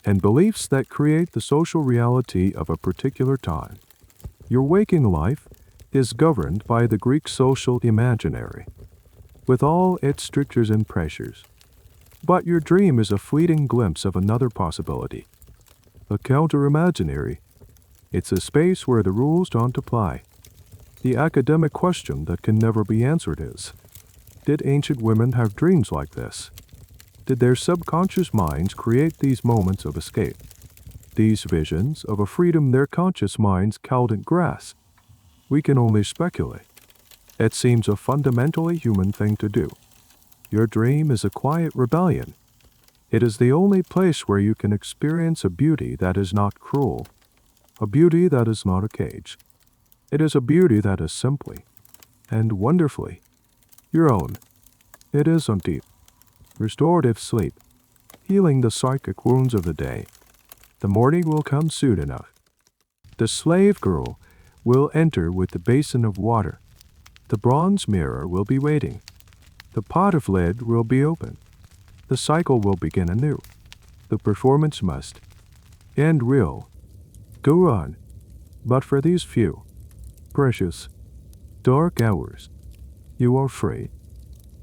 and beliefs that create the social reality of a particular time. Your waking life is governed by the Greek social imaginary, with all its strictures and pressures. But your dream is a fleeting glimpse of another possibility, a counter-imaginary. It's a space where the rules don't apply. The academic question that can never be answered is, did ancient women have dreams like this? Did their subconscious minds create these moments of escape, these visions of a freedom their conscious minds couldn't grasp? We can only speculate. It seems a fundamentally human thing to do. Your dream is a quiet rebellion. It is the only place where you can experience a beauty that is not cruel, a beauty that is not a cage. It is a beauty that is simply and wonderfully your own. It is on deep, restorative sleep, healing the psychic wounds of the day. The morning will come soon enough. The slave girl will enter with the basin of water. The bronze mirror will be waiting. The pot of lead will be open. The cycle will begin anew. The performance must, and will, go on. But for these few, precious, dark hours, you are free.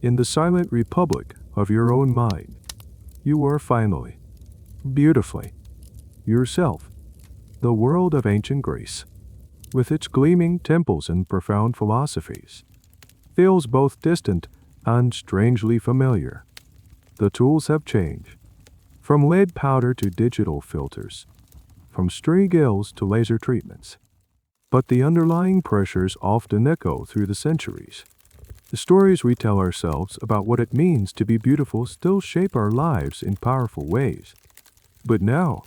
In the silent republic of your own mind, you are finally, beautifully, yourself. The world of ancient Greece, with its gleaming temples and profound philosophies, feels both distant and strangely familiar. The tools have changed, from lead powder to digital filters, from string gills to laser treatments. But the underlying pressures often echo through the centuries. The stories we tell ourselves about what it means to be beautiful still shape our lives in powerful ways. But now,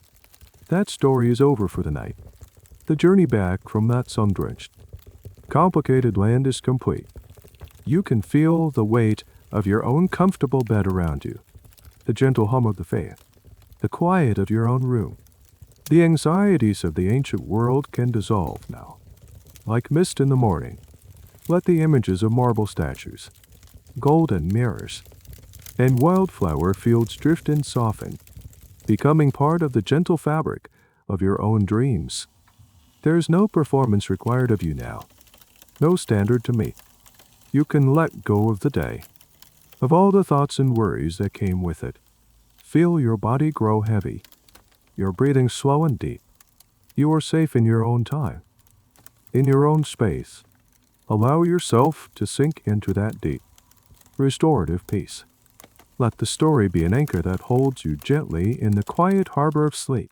that story is over for the night. The journey back from that sun-drenched, complicated land is complete. You can feel the weight of your own comfortable bed around you, the gentle hum of the fan, the quiet of your own room. The anxieties of the ancient world can dissolve now. Like mist in the morning, let the images of marble statues, golden mirrors, and wildflower fields drift and soften, becoming part of the gentle fabric of your own dreams. There is no performance required of you now, no standard to meet. You can let go of the day, of all the thoughts and worries that came with it. Feel your body grow heavy, your breathing slow and deep. You are safe in your own time, in your own space. Allow yourself to sink into that deep, restorative peace. Let the story be an anchor that holds you gently in the quiet harbor of sleep.